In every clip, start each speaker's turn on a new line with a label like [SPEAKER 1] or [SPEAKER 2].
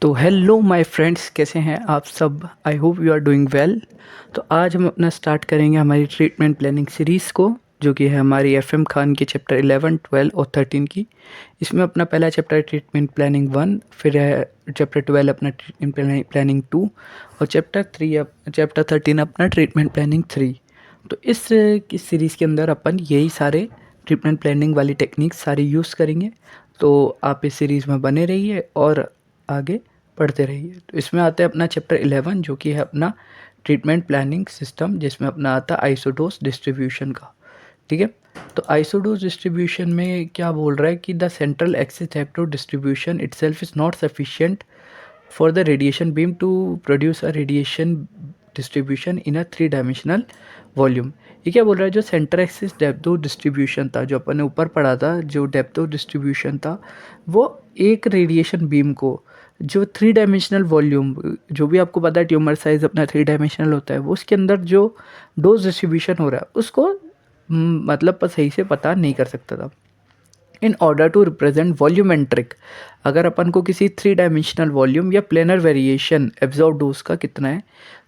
[SPEAKER 1] तो hello my friends, कैसे हैं आप सब। I hope you are doing well. तो आज हम अपना स्टार्ट करेंगे हमारी ट्रीटमेंट प्लानिंग सीरीज़ को, जो कि है हमारी एफएम खान के चैप्टर 11, 12 और 13 की। इसमें अपना पहला चैप्टर है ट्रीटमेंट प्लानिंग 1, फिर है चैप्टर 12 अपना ट्रीटमेंट प्लानिंग 2 और चैप्टर 13 अपना ट्रीटमेंट प्लानिंग 3। तो इस सीरीज़ के अंदर अपन यही सारे ट्रीटमेंट प्लानिंग वाली टेक्निक्स सारी यूज़ करेंगे। तो आप इस सीरीज़ में बने रहिए और आगे पढ़ते रहिए। तो इसमें आता है अपना चैप्टर 11, जो कि है अपना ट्रीटमेंट प्लानिंग सिस्टम, जिसमें अपना आता है आइसोडोज डिस्ट्रीब्यूशन का। ठीक है। तो आइसोडोज डिस्ट्रीब्यूशन में क्या बोल रहा है कि the central axis hepto distribution itself is not sufficient for the radiation beam to produce a radiation distribution in a 3 dimensional volume. ये क्या बोल रहा है, जो centre axis depth of distribution था, जो अपन ने ऊपर पढ़ा था, जो डेप्थ ऑफ डिस्ट्रीब्यूशन था, वो एक रेडिएशन बीम को जो 3 डायमेंशनल वॉल्यूम, जो भी आपको पता है ट्यूमर साइज अपना 3 डायमेंशनल होता है, वो उसके अंदर जो डोज डिस्ट्रीब्यूशन हो रहा है उसको मतलब सही से पता नहीं कर सकता था। In order to represent volumetric, अगर अपन को किसी 3 डायमेंशनल वॉल्यूम या प्लेनर वेरिएशन एब्जॉर्ब डोज का कितना है,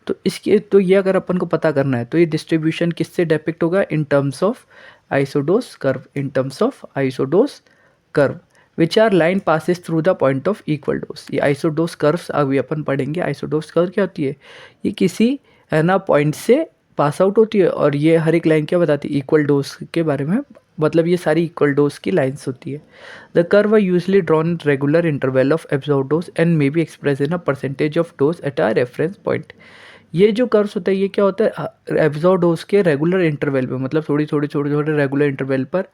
[SPEAKER 1] तो ये अगर अपन को पता करना है, तो ये डिस्ट्रीब्यूशन किससे डेपिक्ट होगा, in terms of isodose curve. In terms of isodose curve which are line passes through the point of equal dose. ये आइसोडोज कर्व्स अभी अपन पढ़ेंगे। आइसोडोज कर्व क्या होती है, ये किसी है ना पॉइंट से पास आउट होती है, और ये हर एक लाइन क्या बताती है, इक्वल डोज के बारे में, मतलब ये सारी इक्वल डोज की लाइन्स होती है। The curve are usually drawn regular interval of absorb dose and may be express in a percentage of dose at a reference point. ये जो कर्व्स होता है, ये क्या होता है, एब्जॉर्ब डोज के रेगुलर इंटरवल पे, मतलब थोड़ी थोड़ी छोटे छोटे रेगुलर इंटरवल पर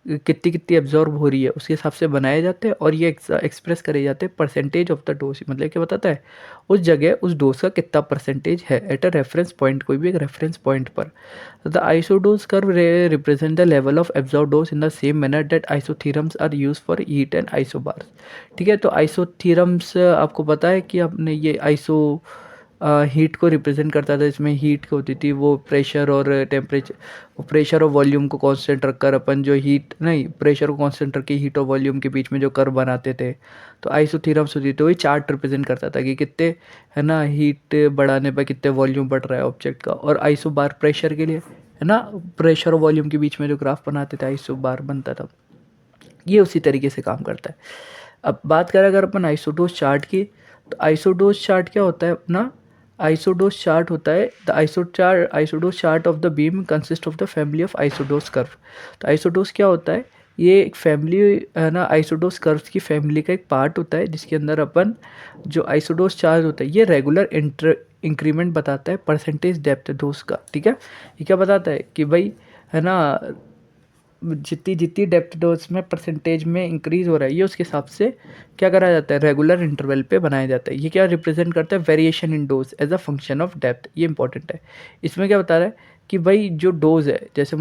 [SPEAKER 1] कितनी कितनी एब्जॉर्ब हो रही है उसके हिसाब से बनाए जाते हैं, और ये एक्सप्रेस करे जाते हैं परसेंटेज ऑफ द डोज। मतलब क्या बताता है, उस जगह उस डोज का कितना परसेंटेज है एट अ रेफरेंस पॉइंट, कोई भी एक रेफरेंस पॉइंट पर। The isodose curve represent the level of absorb dose in the same manner that isotherms are use for heat and isobars. ठीक है। तो आइसोथेरम्स आपको पता है कि आपने ये आइसो हीट को रिप्रेजेंट करता था। इसमें हीट होती थी, वो प्रेशर और टेम्परेचर, प्रेशर और वॉल्यूम को कांस्टेंट रखकर अपन जो हीट नहीं, प्रेशर को कांस्टेंट रख के हीट और वॉल्यूम के बीच में जो कर्व बनाते थे, तो आइसोथेरम्स होती थी। तो ये चार्ट रिप्रेजेंट करता था कि कितने है ना हीट बढ़ाने पर कितने वॉल्यूम बढ़ रहा है ऑब्जेक्ट का। और आइसो बार प्रेशर के लिए है ना, प्रेशर और वॉल्यूम के बीच में जो ग्राफ बनाते थे, आइसो बार बनता था। ये उसी तरीके से काम करता है। अब बात करें अगर अपन आइसोडोज चार्ट की, तो आइसोडोज चार्ट क्या होता है अपना, आइसोडोज चार्ट होता है the isodose chart of the beam consist of the family of isodose curve. तो आइसोडोज क्या होता है, ये एक फैमिली है ना, आइसोडोज कर्व्स की फैमिली का एक पार्ट होता है, जिसके अंदर अपन जो आइसोडोज चार्ट होता है, ये रेगुलर इंक्रीमेंट बताता है परसेंटेज डेप्थ डोज का। ठीक है। ये क्या बताता है कि भाई है ना, जितनी जितनी डेप्थ डोज में परसेंटेज में इंक्रीज हो रहा है, ये उसके हिसाब से क्या करा जाता है, रेगुलर इंटरवल पे बनाया जाता है। ये क्या रिप्रेजेंट करता है, variation in dose as a function of depth. ये इंपॉर्टेंट है। इसमें क्या बता रहा है कि भाई जो डोज है, अ, जैसे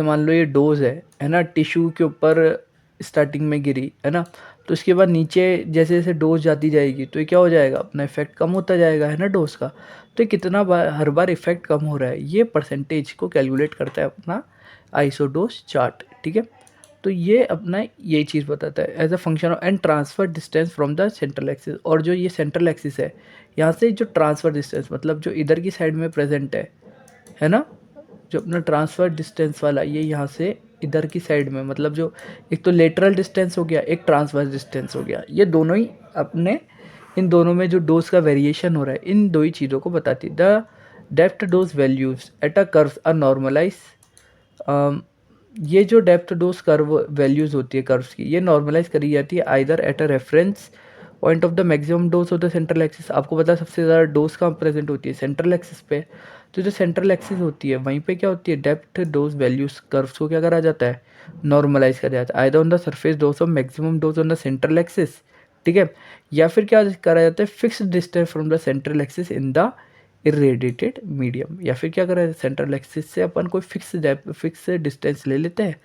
[SPEAKER 1] मान लो ये डोज है ना, टिश्यू के ऊपर स्टार्टिंग में गिरी है ना, तो इसके बाद नीचे जैसे जैसे डोज जाती जाएगी, तो ये क्या हो जाएगा, अपना इफेक्ट कम होता जाएगा है ना डोज का। तो ये कितना बार हर बार इफेक्ट कम हो रहा है, ये परसेंटेज को कैलकुलेट करता है अपना आइसोडोज चार्ट। ठीक है। तो ये अपना यही चीज़ बताता है as a function of and transfer distance from the central axis. और जो ये सेंट्रल एक्सिस है, यहाँ से जो ट्रांसफर डिस्टेंस, मतलब जो इधर की साइड में प्रेजेंट है ना, जो अपना ट्रांसफर डिस्टेंस वाला, ये यहाँ से इधर की साइड में, मतलब जो एक तो लेटरल डिस्टेंस हो गया, एक ट्रांसवर्स डिस्टेंस हो गया, ये दोनों ही अपने, इन दोनों में जो डोज का वेरिएशन हो रहा है, इन दो ही चीज़ों को बताती है। The depth dose values at a curve are normalize. ये जो डेप्थ डोज कर्व वैल्यूज होती है कर्व्स की, ये नॉर्मलाइज करी जाती है either eight a reference point of the maximum dose of the central axis. आपको पता है सबसे ज़्यादा डोज कहाँ प्रेजेंट होती है, सेंट्रल एक्सिस पे। तो जो सेंट्रल एक्सिस होती है, वहीं पे क्या होती है, डेप्थ डोज वैल्यूज कर्व्स को क्या करा जाता है, नॉर्मलाइज करा जाता है either on the surface dose of maximum dose on the central axis. ठीक है। या फिर क्या करा जाता है, fix distance from the central axis in the irradiated medium. या फिर क्या करें, सेंट्रल एक्सिस से अपन कोई फिक्स डिस्टेंस ले लेते हैं,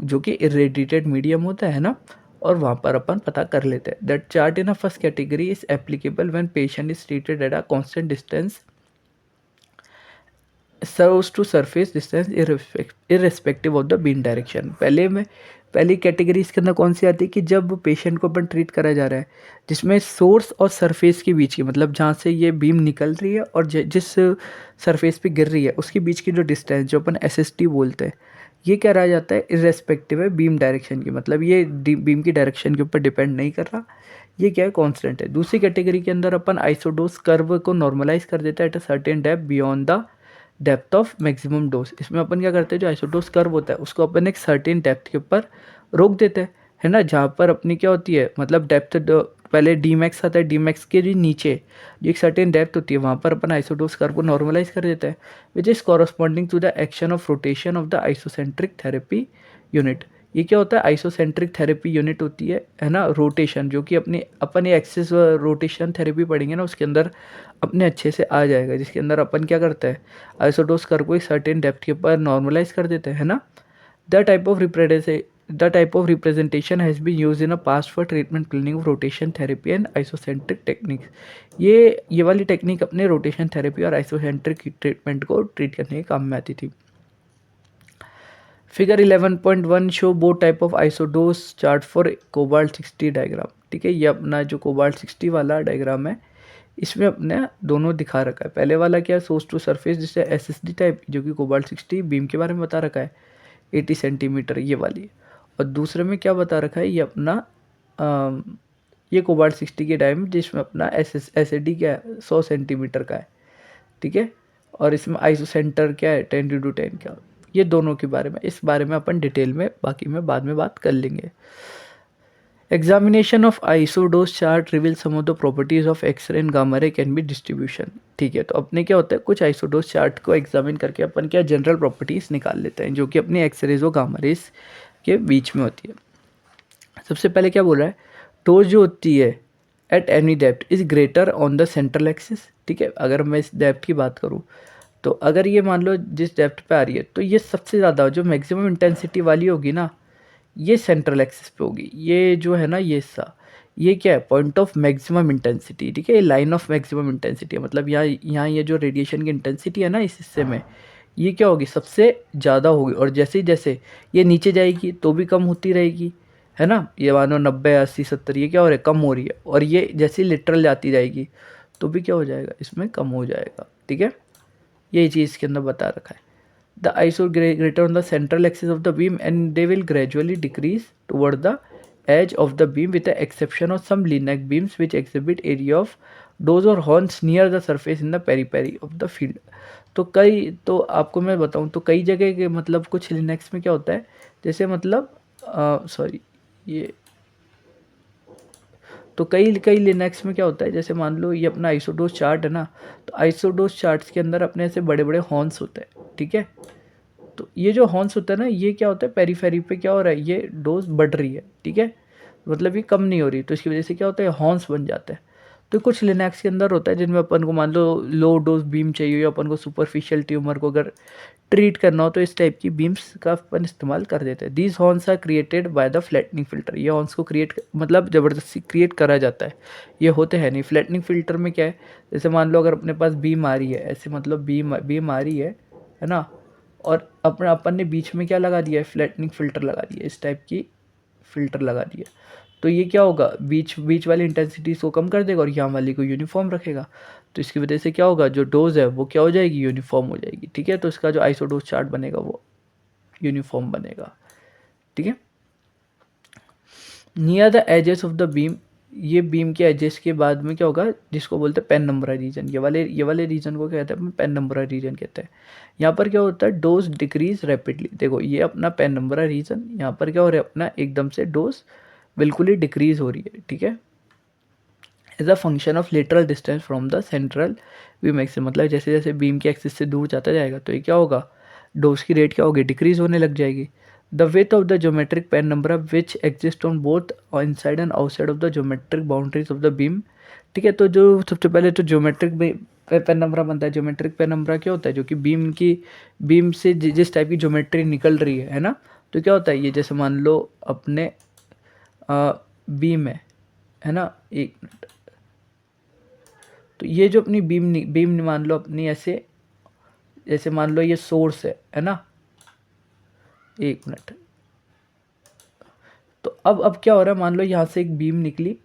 [SPEAKER 1] जो कि इरेडिएटेड मीडियम होता है ना, और वहाँ पर अपन पता कर लेते हैं। That chart in a first category is applicable when patient is treated at a constant distance source to surface distance irrespective of the beam direction. पहली कैटेगरी इसके अंदर कौन सी आती है कि जब पेशेंट को अपन ट्रीट करा जा रहा है जिसमें सोर्स और सरफेस के बीच की, मतलब जहाँ से ये बीम निकल रही है और जिस सरफेस पे गिर रही है उसके बीच की जो डिस्टेंस, जो अपन SST बोलते हैं, ये क्या रहा जाता है, इररेस्पेक्टिव है बीम डायरेक्शन की। मतलब ये बीम की डायरेक्शन के ऊपर डिपेंड नहीं कर रहा, ये क्या है, कांस्टेंट है। दूसरी कैटेगरी के अंदर अपन आइसोडोस कर्व को नॉर्मलाइज कर देता है at a certain depth beyond the depth of maximum dose. इसमें अपन क्या करते हैं, जो आइसोडोस कर्व होता है उसको अपन एक सर्टेन डेप्थ के ऊपर रोक देते हैं, है ना, जहाँ पर अपनी क्या होती है, मतलब डेप्थ पहले डी मैक्स आता है, डी मैक्स के भी नीचे जो एक सर्टेन डेप्थ होती है वहाँ पर अपन आइसोडोस कर्व को नॉर्मलाइज कर देता है, which is corresponding to the action of rotation of the isocentric therapy unit. ये क्या होता है, आइसोसेंट्रिक थेरेपी यूनिट होती है ना, रोटेशन, जो कि अपन ये एक्सिस रोटेशन थेरेपी पढ़ेंगे ना उसके अंदर अपने अच्छे से आ जाएगा, जिसके अंदर अपन क्या करते हैं, आइसोडोस कर्व को एक सर्टेन डेप्थ के ऊपर नॉर्मलाइज कर देते हैं, है ना। The type of representation has been use in a past for treatment planning of rotation therapy and isocentric techniques. ये वाली टेक्निक अपने रोटेशन थेरेपी और आइसोसेंट्रिक ट्रीटमेंट को ट्रीट करने के काम में आती थी। Figure 11.1 show both type of isodose chart for cobalt 60 diagram. ठीक है, ये अपना जो कोबाल्ट 60 वाला डायग्राम है इसमें अपने दोनों दिखा रखा है। पहले वाला क्या है, सोर्स टू सरफेस जिससे SSD टाइप, जो कि कोबाल्ट 60 बीम के बारे में बता रखा है 80 सेंटीमीटर ये वाली, और दूसरे में क्या बता रखा है, ये अपना ये कोबाल्ट 60 के टाइम जिसमें अपना SSD क्या है 100 सेंटीमीटर का है। ठीक है, और इसमें आइसोसेंटर क्या है 10:10 का। ये दोनों के बारे में, इस बारे में अपन डिटेल में बाकी में बाद में बात कर लेंगे। Examination of isodose chart reveal some of the properties of X ray and gamma ray can be distribution. ठीक है, तो अपने क्या होता है, कुछ आइसोडोस चार्ट को एग्जामिन करके अपन क्या जनरल प्रॉपर्टीज निकाल लेते हैं जो कि अपनी एक्सरेज और गामा रेज के बीच में होती है। सबसे पहले क्या बोल रहा है, डोज जो होती है at any depth is greater on the central axis. ठीक है, अगर मैं इस डेप्थ की बात करूँ तो अगर ये मान लो जिस डेप्थ पे आ रही है तो ये सबसे ज़्यादा जो मैक्सिमम इंटेंसिटी वाली होगी ना, ये सेंट्रल एक्सिस पे होगी। ये जो है ना, ये हिस्सा, ये क्या है, पॉइंट ऑफ मैक्सिमम इंटेंसिटी। ठीक है, ये लाइन ऑफ मैक्सिमम इंटेंसिटी है, मतलब यहाँ ये जो रेडिएशन की इंटेंसिटी है ना इस हिस्से में, ये क्या होगी, सबसे ज़्यादा होगी। और जैसे जैसे ये नीचे जाएगी तो भी कम होती रहेगी, है ना। ये मानो 90 80 70 ये क्या हो रहा है, कम हो रही है, और ये जैसे लिटरल जाती जाएगी तो भी क्या हो जाएगा, इसमें कम हो जाएगा। ठीक है, यही चीज़ इसके अंदर बता रखा है। The ice will greater on the central axis of the beam and they will gradually decrease toward the edge of the beam with the exception of some linear beams which exhibit area of doors or horns near the surface in the periphery of the field। तो आपको मैं बताऊं तो कई जगह के मतलब कुछ लिनक्स में क्या होता है, जैसे मतलब सॉरी ये तो कई लिनक्स में क्या होता है, जैसे मान लो ये अपना आइसोडोस चार्ट है ना, तो आइसोडोस चार्ट्स के अंदर अपने ऐसे बड़े बड़े हॉर्न्स होते हैं। ठीक है, तो ये जो हॉर्न्स होता है ना, ये क्या होता है, पेरीफेरी पे क्या हो रहा है, ये डोज बढ़ रही है। ठीक है, मतलब ये कम नहीं हो रही, तो इसकी वजह से क्या होता है, हॉर्न्स बन जाते हैं। तो कुछ लिनक्स के अंदर होता है जिनमें अपन को मान लो लो डोज बीम चाहिए या अपन को सुपरफिशियल ट्यूमर को अगर ट्रीट करना हो तो इस टाइप की बीम्स का अपन इस्तेमाल कर देते हैं। These horns are created by the flattening filter. ये हॉर्न्स को मतलब ज़बरदस्ती क्रिएट करा जाता है, ये होते हैं नहीं। फ्लैटनिंग फिल्टर में क्या है, जैसे मान लो अगर अपने पास बीम आ रही है ऐसे, मतलब बीम आ रही है ना, और अपन ने बीच में क्या लगा दिया है, फ्लैटनिंग फिल्टर लगा दिया, इस टाइप की फिल्टर लगा दिया, तो ये क्या होगा, बीच वाली इंटेंसिटीज को कम कर देगा और यहाँ वाली को यूनिफॉर्म रखेगा। तो इसकी वजह से क्या होगा, जो डोज है वो क्या हो जाएगी, यूनिफॉर्म हो जाएगी। ठीक है, तो इसका जो आइसोडोज चार्ट बनेगा वो यूनिफॉर्म बनेगा। ठीक है, near the edges of the beam, ये बीम के एजेस के बाद में क्या होगा, जिसको बोलते हैं पेन नंबरा रीजन। ये वाले रीजन को क्या कहते हैं, पेन नंबरा रीजन कहते हैं। यहाँ पर क्या होता है, डोज डिक्रीज रैपिडली। देखो ये अपना पेन नंबरा रीजन, यहाँ पर क्या हो रहा है, अपना एकदम से डोज बिल्कुल ही डिक्रीज हो रही है। ठीक है, as a function of lateral distance from the central beam axis, मतलब जैसे जैसे बीम के एक्सिस से दूर जाता जाएगा तो ये क्या होगा, डोज की रेट क्या होगी, डिक्रीज होने लग जाएगी। The width of the geometric PAN number which exist on both inside and outside of the geometric boundaries of the beam. ठीक है, तो जो सबसे पहले तो ज्योमेट्रिक पेन नंबर बनता है। ज्योमेट्रिक पेन नंबर क्या होता है, जो कि बीम से जिस टाइप की ज्योमेट्री निकल रही है ना, तो क्या होता है, ये जैसे मान लो अपने बीम है ना, एक मिनट, तो ये जो अपनी बीम मान लो अपनी ऐसे जैसे मान लो ये सोर्स है ना, एक मिनट। तो अब क्या हो रहा है, मान लो यहाँ से एक बीम निकली,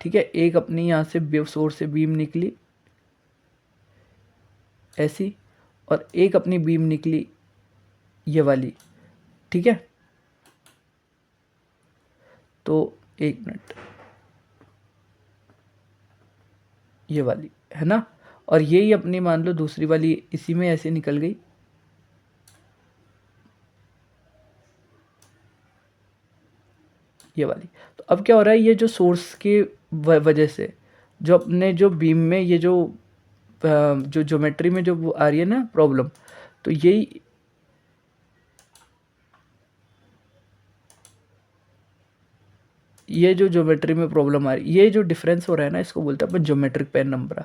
[SPEAKER 1] ठीक है, एक अपनी यहाँ से सोर्स से बीम निकली ऐसी, और एक अपनी बीम निकली ये वाली, ठीक है। तो एक मिनट, ये वाली है ना, और यही अपनी मान लो दूसरी वाली इसी में ऐसे निकल गई, ये वाली। तो अब क्या हो रहा है, ये जो सोर्स के वजह से जो अपने जो बीम में ये जो ज्योमेट्री में जो वो आ रही है ना प्रॉब्लम, तो यही ये जो ज्योमेट्री में प्रॉब्लम आ रही है, ये जो डिफरेंस हो रहा है ना, इसको बोलते हैं अपन ज्योमेट्रिक पेन नंबर,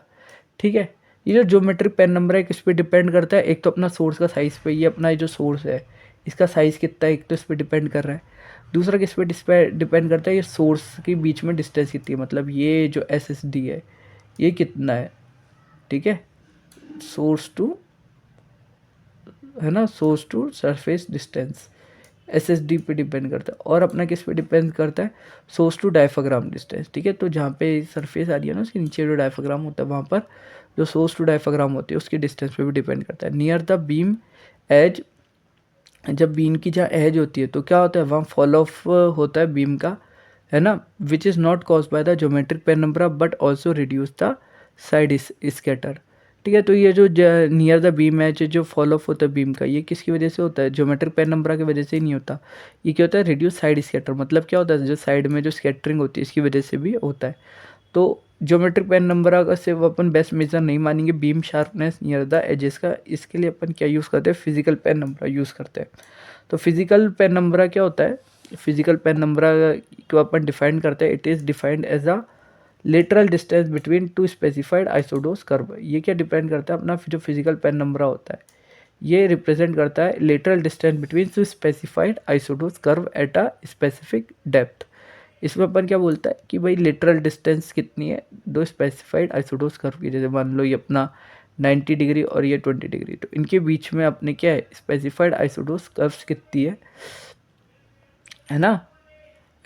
[SPEAKER 1] ठीक है। ये जो ज्योमेट्रिक पेन नंबर है किस पे डिपेंड करता है, एक तो अपना सोर्स का साइज़ पे, ये अपना जो सोर्स है इसका साइज़ कितना है, एक तो इस पर डिपेंड कर रहा है। दूसरा किस पे डिपेंड करता है, ये सोर्स के बीच में डिस्टेंस कितनी है, मतलब ये जो एस एस डी है ये कितना है, ठीक है, सोर्स टू, है ना, source to surface distance S S D पे डिपेंड करता है। और अपना किस पे डिपेंड करता है, सोर्स टू डायफ्राग्राम डिस्टेंस, ठीक है। तो जहाँ पे सरफेस आ रही है ना, उसके नीचे जो डायफ्राग्राम होता है वहाँ पर जो सोर्स टू डायफ्राग्राम होती है उसकी डिस्टेंस पे भी डिपेंड करता है। नियर द बीम एज, जब बीम की जहाँ एज होती है तो क्या होता है, वहाँ फॉल ऑफ होता है बीम का, है ना, विच is not cause by the geometric PAN number but also reduce the side scatter, ठीक है। तो ये जो नियर द बीम है जो फॉल ऑफ होता है बीम का, ये किसकी वजह से होता है, ज्योमेट्रिक पेन नंबर की वजह से ही नहीं होता। ये क्या होता है, रिड्यूस साइड स्कैटर, मतलब क्या होता है, जो साइड में जो स्कैटरिंग होती है इसकी वजह से भी होता है। तो ज्योमेट्रिक पेन नंबर का सिर्फ अपन बेस्ट मेजर नहीं मानेंगे beam sharpness near the edges का, इसके लिए अपन क्या यूज़ करते हैं, फिजिकल पेन नंबर यूज़ करते हैं। तो फिजिकल पेन नंबर क्या होता है, फिजिकल पेन नंबर को अपन डिफाइन करते हैं, it is defined as a lateral distance between two specified isodose curve. ये क्या डिपेंड करता है, अपना जो फिजिकल पेन नंबर होता है ये रिप्रेजेंट करता है lateral distance between two specified isodose curve at a specific depth. इसमें अपन क्या बोलता है कि भाई लेटरल डिस्टेंस कितनी है दो स्पेसिफाइड आइसोडोस कर्व की, जैसे मान लो ये अपना 90 डिग्री और ये 20 डिग्री, तो इनके बीच में अपने क्या है, स्पेसिफाइड आइसोडोस कर्व्स कितनी है ना,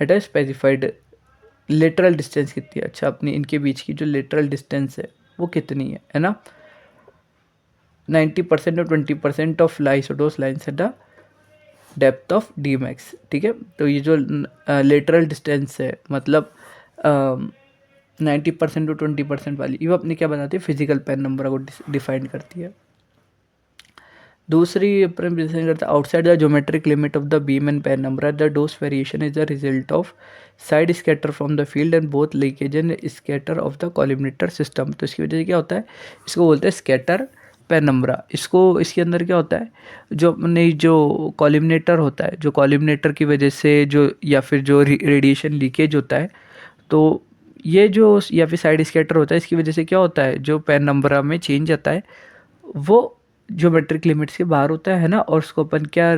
[SPEAKER 1] at a specified lateral distance कितनी है, अच्छा अपनी इनके बीच की जो लेटरल डिस्टेंस है वो कितनी है ना, 90% और 20% of isodose lines at the depth of D max, ठीक है। तो ये जो लेटरल डिस्टेंस है मतलब 90% और 20% वाली, ये अपने क्या बताती है, फिजिकल पेन नंबर को डिफाइन करती है। दूसरी अपन डिफाइन करता है outside the geometric limit of the beam and penumbra the dose variation is the result of side scatter from the field and both leakage and scatter of the collimator system. तो इसकी वजह से क्या होता है, इसको बोलते हैं स्कैटर पेनम्बरा। इसको इसके अंदर क्या होता है, जो अपने जो कॉलिमिनेटर होता है, जो कॉलिमिनेटर की वजह से जो या फिर जो रेडिएशन लीकेज होता है, तो ये जो या फिर साइड स्कैटर होता है इसकी वजह से क्या होता है, जो पेन नंबरा में चेंज आता है वो ज्योमेट्रिक लिमिट्स के बाहर होता है ना, और उसको अपन क्या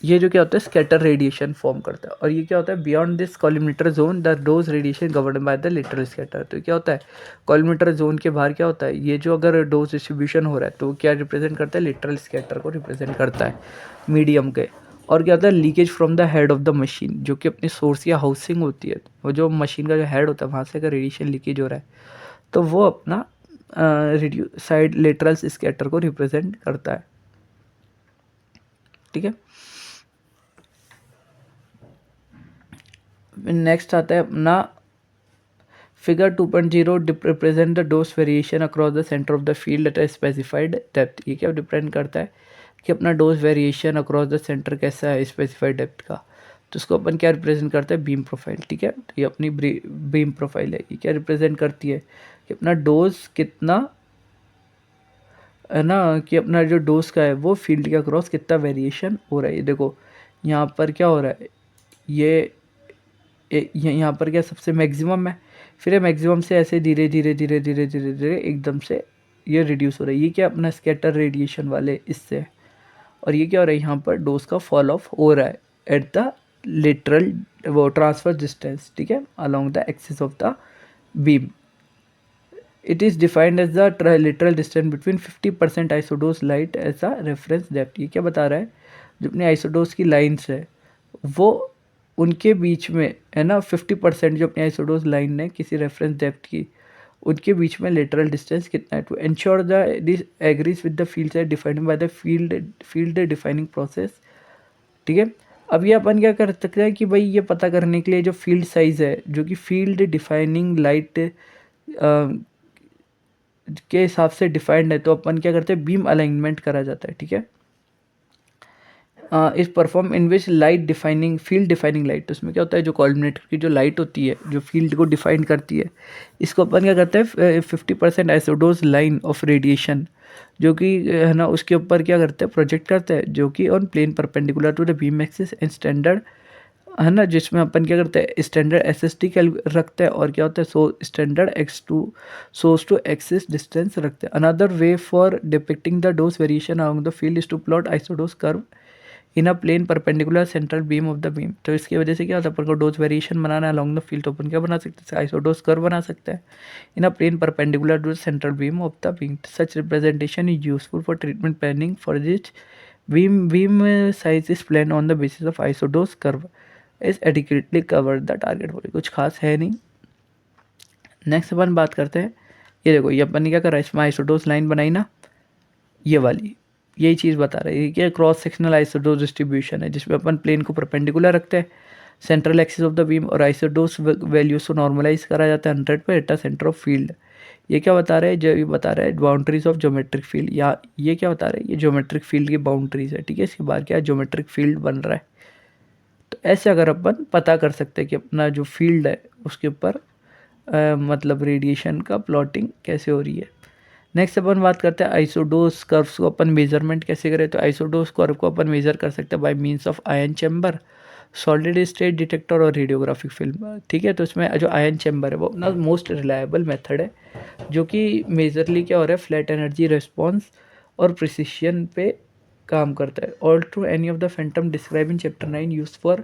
[SPEAKER 1] ये जो क्या होता है स्कैटर रेडिएशन फॉर्म करता है। और ये क्या होता है, beyond this collimator zone the dose radiation govern by the lateral scatter. तो क्या होता है, कॉलिमिनेटर जोन के बाहर क्या होता है, ये जो अगर डोज डिस्ट्रीब्यूशन हो रहा है तो क्या रिप्रेजेंट करता है, लेटरल स्कैटर को रिप्रेजेंट करता है मीडियम के। और क्या होता है, leakage from the head of the machine, जो कि अपनी सोर्स या हाउसिंग होती है, वो जो मशीन का जो हेड होता है वहाँ से अगर रेडिएशन लीकेज हो रहा है तो वो अपना साइड लेटरल स्कैटर को रिप्रेजेंट करता है, ठीक है। नेक्स्ट आता है अपना figure 2.0 represent the dose variation across the centre of the field at a specified depth. ये क्या डिपेंड करता है कि अपना dose variation across the centre कैसा है स्पेसिफाइड डेप्थ का, तो उसको अपन क्या रिप्रेजेंट करता है, बीम प्रोफाइल, ठीक है। तो ये अपनी बीम प्रोफाइल है, ये क्या रिप्रेजेंट करती है कि अपना डोज कितना है ना, कि अपना जो डोज का है वो फील्ड के अक्रॉस कितना वेरिएशन हो रहा है। ये देखो यहाँ पर क्या हो रहा है, ये यहाँ पर क्या सबसे मैक्सिमम है, फिर ये मैक्सिमम से ऐसे धीरे धीरे धीरे धीरे धीरे धीरे एकदम से ये रिड्यूस हो रहा है। ये क्या अपना स्कैटर रेडिएशन वाले इससे, और ये क्या हो रहा है, यहाँ पर डोज का फॉल ऑफ हो रहा है एट द लिटरल वो ट्रांसफर डिस्टेंस, ठीक है, along the axis of the beam, it is defined as the lateral distance between 50% isodose line as a reference depth. ये क्या बता रहा है, जो अपनी आइसोडोस की लाइन्स है वो उनके बीच में है ना 50% जो अपनी आइसोडोस लाइन है किसी रेफरेंस डेप्थ की, उनके बीच में लेटरल डिस्टेंस कितना है। To ensure the this agrees with the field size defined by the field defining process. ठीक है, अब ये अपन क्या कर सकते हैं कि भाई ये पता करने के लिए जो फील्ड साइज है जो कि फील्ड डिफाइनिंग लाइट के हिसाब से डिफाइंड है, तो अपन क्या करते हैं बीम अलाइनमेंट करा जाता है। ठीक है, इस perform in which light defining field defining light, तो उसमें क्या होता है जो कोऑर्डिनेटर की जो लाइट होती है जो फील्ड को डिफाइन करती है, इसको अपन क्या करते हैं 50% आइसोडोज लाइन ऑफ रेडिएशन जो कि है ना उसके ऊपर क्या करते हैं प्रोजेक्ट करते हैं, जो कि on plane perpendicular to the beam axis and standard, है ना, जिसमें अपन क्या करते हैं स्टैंडर्ड एसएसटी रखते हैं और क्या होता है so standard X to source to axis distance रखते हैं। Another way for depicting the dose variation along the field is to plot isodose curve in a plane perpendicular central beam of the beam. तो इसकी वजह से क्या होता है अपन को डोज वेरिएशन बनाना है अलॉन्ग द फील्ड, तो अपन क्या बना सकते हैं आइसोडोज कर्व बना सकते हैं in a plane perpendicular to central beam of the beam. Such representation is useful for treatment planning for this beam size is plan on the basis of isodose curve is adequately covered the target volume. कुछ खास है नहीं। Next अपन बात करते हैं, ये देखो ये अपन ने क्या करा इसमें आइसोडोज लाइन बनाई ना, ये वाली यही चीज़ बता रही है कि क्रॉस सेक्शनल आइसोडोज डिस्ट्रीब्यूशन है जिसमें अपन प्लेन को परपेंडिकुलर रखते हैं central axis of the beam और आइसोडोज वैल्यूज को नॉर्मलाइज करा जाता है 100 पे एट सेंटर ऑफ फील्ड। ये क्या बता रहे हैं, जो ये बता रहा है बाउंड्रीज ऑफ ज्योमेट्रिक फील्ड, या ये क्या बता रहे हैं ये ज्योमेट्रिक फील्ड की बाउंड्रीज है। ठीक है, इसके बाद क्या ज्योमेट्रिक फील्ड बन रहा है। तो ऐसे अगर अपन पता कर सकते हैं कि अपना जो फील्ड है उसके ऊपर मतलब रेडिएशन का प्लॉटिंग कैसे हो रही है। नेक्स्ट अपन बात करते हैं आइसोडोज कर्व्स को अपन मेजरमेंट कैसे करें। तो आइसोडोज कर्व को अपन मेजर कर सकते हैं by means of ion chamber, solid state detector और रेडियोग्राफिक फिल्म। ठीक है, तो इसमें जो आयन चैम्बर है वो अपना मोस्ट रिलायबल मेथड है जो कि मेजरली क्या हो रहा है फ्लैट एनर्जी रिस्पॉन्स और प्रिसिशन पे काम करता है। All to any of the phantom describe in chapter 9 use for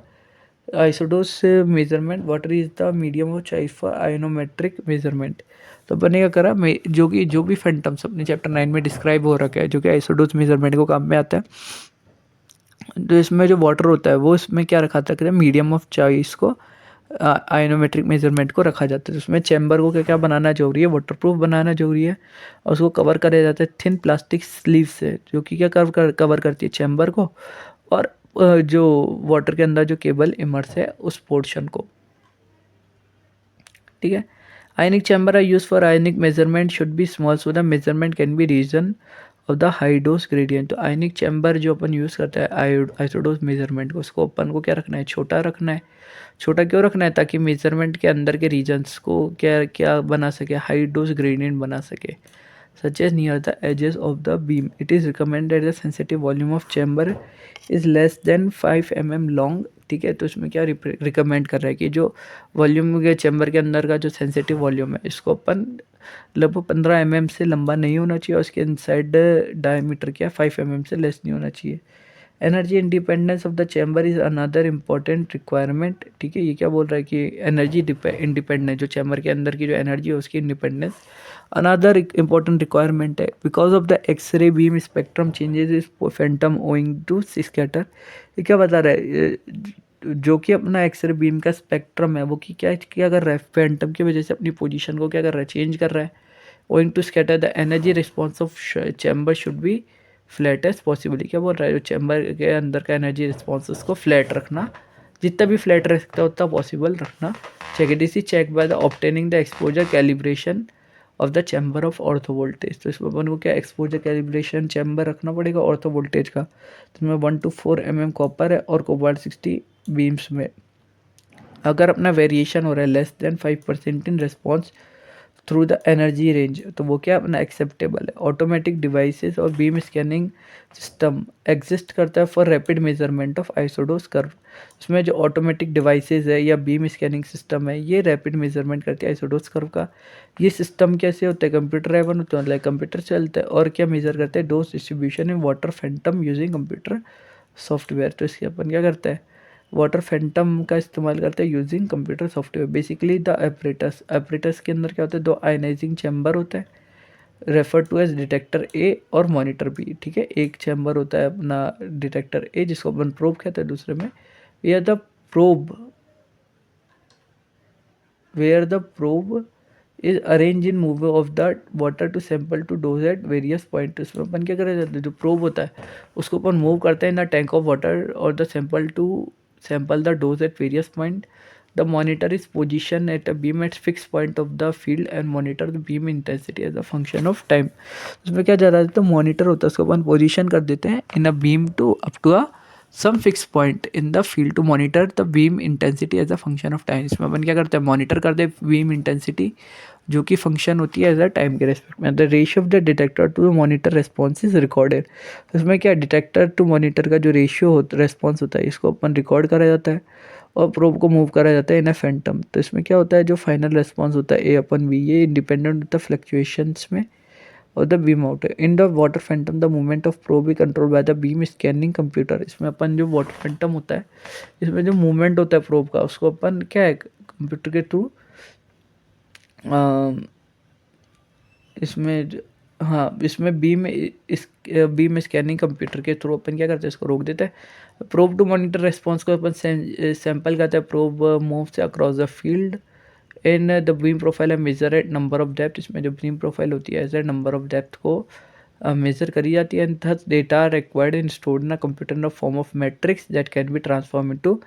[SPEAKER 1] isodose measurement water is the medium of choice for ionometric measurement. तो अपन ने क्या करा जो भी फैंटम्स अपने चैप्टर 9 में डिस्क्राइब हो रखा है जो कि आइसोडोज मेजरमेंट को काम में आता है, तो इसमें जो वाटर होता है वो इसमें क्या रखा जाता है मीडियम ऑफ चॉइस को आयोनोमेट्रिक मेजरमेंट को रखा जाता है। तो उसमें चैम्बर को क्या क्या बनाना जरूरी है, वाटरप्रूफ बनाना जरूरी है और उसको कवर करा जाता है थिन प्लास्टिक स्लीव से जो कि क्या कवर करती है चैम्बर को और जो वाटर के अंदर जो केबल इमर्स है उस पोर्शन को। ठीक है, ionic chamber are use for ionic measurement should be small so the measurement can be region of the high dose gradient. तो आयनिक चैम्बर जो अपन यूज़ करते हैं आइसोडोज मेजरमेंट को उसको अपन को क्या रखना है छोटा रखना है। छोटा क्यों रखना है, ताकि मेजरमेंट के अंदर के रीजन्स को क्या क्या बना सके हाई डोज ग्रेडियंट बना सके such as near the edges of the beam. It is recommended the sensitive volume of chamber is less than 5 mm long। ठीक है, तो इसमें क्या रिकमेंड कर रहा है कि जो वॉल्यूम के चैम्बर के अंदर का जो सेंसिटिव वॉल्यूम है इसको अपन लगभग 15 mm से लंबा नहीं होना चाहिए और उसके इनसाइड डायमीटर क्या 5 mm से लेस नहीं होना चाहिए। Energy independence of the chamber is another important requirement. ठीक है, ये क्या बोल रहा है कि एनर्जी इंडिपेंडेंट जो चैम्बर के अंदर की जो एनर्जी है उसकी इंडिपेंडेंस अनदर इम्पॉर्टेंट रिक्वायरमेंट है because of the X-ray beam spectrum changes is phantom owing to scatter. ये क्या बता रहा है जो कि अपना एक्सरे बीम का स्पेक्ट्रम है वो कि क्या क्या कर रहा है फैंटम की वजह से अपनी पोजीशन को क्या कर रहा है चेंज कर रहा है। Owing to scatter the energy response of chamber should be flat as possible. क्या बोल रहा है जो चैम्बर के अंदर का एनर्जी रिस्पॉन्स उसको फ्लैट रखना, जितना भी फ्लैट रह सकता है उतना पॉसिबल रखना। Check this is check by the obtaining the exposure calibration of the chamber of ortho voltage. तो इसमें अपन को क्या एक्सपोजर कैलिब्रेशन चैम्बर रखना पड़ेगा ऑर्थो वोल्टेज का। तो इसमें 1 to 4 mm कॉपर है और कोबाल्ट 60 बीम्स में अगर अपना वेरिएशन हो रहा है less than 5% in response through the energy range तो वो क्या अपना एक्सेप्टेबल है। ऑटोमेटिक डिवाइसेस और बीम स्कैनिंग सिस्टम एग्जिस्ट करता है for rapid measurement of isodose curve. इसमें जो ऑटोमेटिक डिवाइसेस है या बीम स्कैनिंग सिस्टम है ये रैपिड मेजरमेंट करती है आइसोडोज कर्व का। ये सिस्टम कैसे होता है कंप्यूटर ड्राइवन होता है, लाइक कंप्यूटर चलता है और क्या मेजर करते हैं dose distribution in water Phantom using computer software. तो इसके अपन क्या करते हैं वाटर फैंटम का इस्तेमाल करते हैं using computer software. Basically the apparatus के अंदर क्या होता है, दो आयनाइजिंग चैम्बर होता है, रेफर टू एज डिटेक्टर ए और मॉनिटर बी। ठीक है, एक चैम्बर होता है अपना डिटेक्टर ए जिसको अपन प्रोब कहते हैं, दूसरे में where the probe is arrange in move of the water to sample to dose at various point. इसमें अपन क्या करें जाते हैं, जो प्रोब होता है उसको अपन मूव करते हैं in the tank of water और the sample to sample the dose at various point. The monitor is position at a beam at fix point of the field and monitor the beam intensity as a function of time. उसमें क्या जा रहा है, तो monitor होता है उसको अपन position कर देते हैं in a beam to up to a some fix point in the field to monitor the beam intensity as a function of time. इसमें अपन क्या करते हैं, मॉनिटर करते हैं बीम इंटेंसिटी जो कि फंक्शन होती है एज अ टाइम के रेस्पेक्ट में। The ratio of the detector to monitor response is recorded. इसमें क्या डिटेक्टर टू मॉनिटर का जो रेशियो होता रेस्पॉन्स होता है इसको अपन रिकॉर्ड करा जाता है और प्रोब को मूव करा जाता है इन अ फैंटम। तो इसमें क्या होता है, जो फाइनल रेस्पॉन्स होता है A/V, ये इंडिपेंडेंट होता है फ्लक्चुएशंस में और the beam out. In the water Phantom the movement of probe is control by the beam scanning computer. इसमें अपन जो वाटर फैंटम होता है इसमें जो मूवमेंट होता है प्रोब का उसको अपन क्या है कंप्यूटर के थ्रू इसमें हाँ इसमें बीम स्कैनिंग कंप्यूटर के थ्रू अपन क्या करते हैं, इसको रोक देते हैं। प्रोब टू मॉनिटर रेस्पॉन्स को अपन सैंपल करते हैं, प्रोब मूव से across the field in the beam profile है measure at number of depth. इसमें जो बीम प्रोफाइल होती है एज नंबर ऑफ डेप्थ को मेजर करी जाती है and thus data required in stored in computer in the form of matrix that can be transform into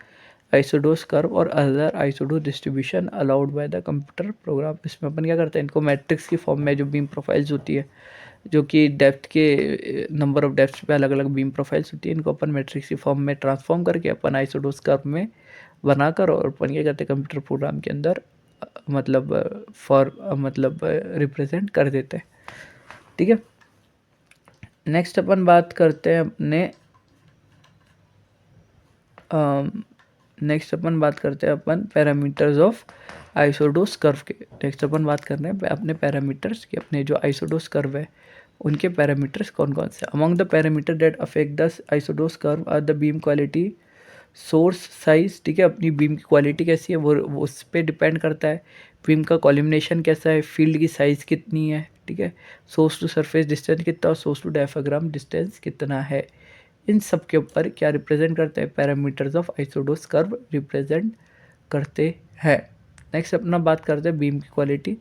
[SPEAKER 1] isodose curve और other isodose distribution allowed by the computer program. इसमें अपन क्या करते हैं, इनको मैट्रिक्स की फॉर्म में जो बीम प्रोफाइल्स होती है जो कि डेप्थ के नंबर ऑफ डेप्थ पे अलग अलग बीम प्रोफाइल्स होती है, इनको अपन मैट्रिक्स की फॉर्म में ट्रांसफॉर्म करके अपन आइसोडोस कर्व में बनाकर और अपन क्या करते हैं कंप्यूटर प्रोग्राम के अंदर मतलब रिप्रेजेंट कर देते हैं। ठीक है, नेक्स्ट अपन बात करते हैं अपन पैरामीटर्स ऑफ आइसोडोस कर्व के। नेक्स्ट अपन बात कर रहे हैं अपने पैरामीटर्स के, अपने जो आइसोडोस कर्व है उनके पैरामीटर्स कौन कौन से। Among the parameter that affect the isodose curve are the beam quality, source size. ठीक है, अपनी बीम की क्वालिटी कैसी है वो उस पर डिपेंड करता है। बीम का कॉल्यूमिनेशन कैसा है, फील्ड की साइज़ कितनी है, ठीक है, सोर्स टू सरफेस डिस्टेंस कितना और सोर्स टू डायफ्राम डिस्टेंस कितना है, इन सब के ऊपर क्या रिप्रेजेंट करते हैं, parameters of isodose curve represent करते हैं। नेक्स्ट अपना बात करते हैं बीम की क्वालिटी।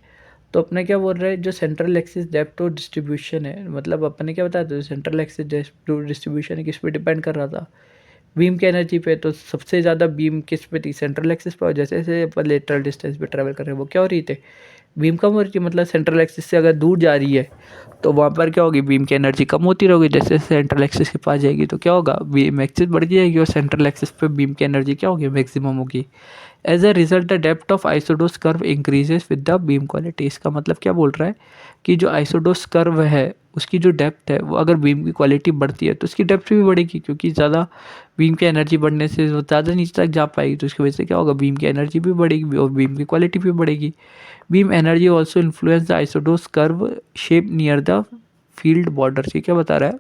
[SPEAKER 1] तो अपने क्या बोल रहे हैं, जो सेंट्रल एक्सिस डेप्थ और डिस्ट्रीब्यूशन है, मतलब अपने क्या बताया था, सेंट्रल एक्सिस डेप्थ डिस्ट्रीब्यूशन है किस पे डिपेंड कर रहा था, बीम की एनर्जी पे। तो सबसे ज़्यादा बीम किस पे थी, सेंट्रल एक्सिस पे। और जैसे जैसे अपन लेटरल डिस्टेंस पे ट्रैवल कर रहे हैं वो क्या हो रही थे, बीम कम हो रही थी। मतलब सेंट्रल एक्सिस से अगर दूर जा रही है तो वहाँ पर क्या होगी, बीम की एनर्जी कम होती रहेगी। जैसे सेंट्रल एक्सिस के पास जाएगी तो क्या होगा, बीम एक्सिस बढ़ जाएगी और सेंट्रल एक्सिस पे बीम की एनर्जी क्या होगी, मैक्सिमम होगी। As a result the depth of isodose curve increases with the beam quality. इसका मतलब क्या बोल रहा है कि जो आइसोडोस कर्व है उसकी जो डेप्थ है वो अगर बीम की क्वालिटी बढ़ती है तो उसकी डेप्थ भी बढ़ेगी, क्योंकि ज़्यादा बीम की एनर्जी बढ़ने से वो ज़्यादा नीचे तक जा पाएगी। तो इसकी वजह से क्या होगा, बीम की एनर्जी भी बढ़ेगी और बीम की क्वालिटी भी बढ़ेगी। Beam energy also influence the isodose curve shape near the field border. ये क्या बता रहा है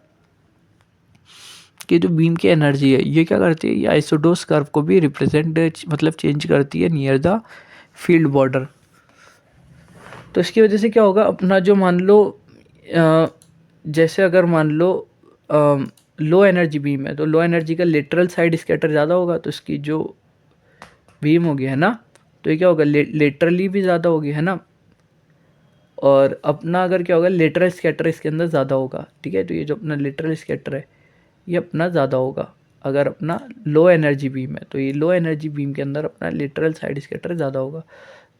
[SPEAKER 1] कि जो बीम की एनर्जी है ये क्या करती है, ये आइसोडोस कर्व को भी रिप्रेजेंट मतलब चेंज करती है नियर द फील्ड बॉर्डर। तो इसकी वजह से क्या होगा, अपना जो मान लो जैसे अगर मान लो लो एनर्जी बीम है तो लो एनर्जी का लेटरल साइड स्कैटर ज़्यादा होगा, तो इसकी जो बीम होगी है ना, तो ये क्या होगा, लेटरली भी ज़्यादा होगी है ना। और अपना अगर क्या होगा, लेटरल स्कैटर इसके अंदर ज़्यादा होगा। ठीक है, तो ये जो अपना लेटरल स्कैटर है ये अपना ज़्यादा होगा अगर अपना लो एनर्जी बीम है, तो ये लो एनर्जी बीम के अंदर अपना लेटरल साइड स्कैटर ज़्यादा होगा।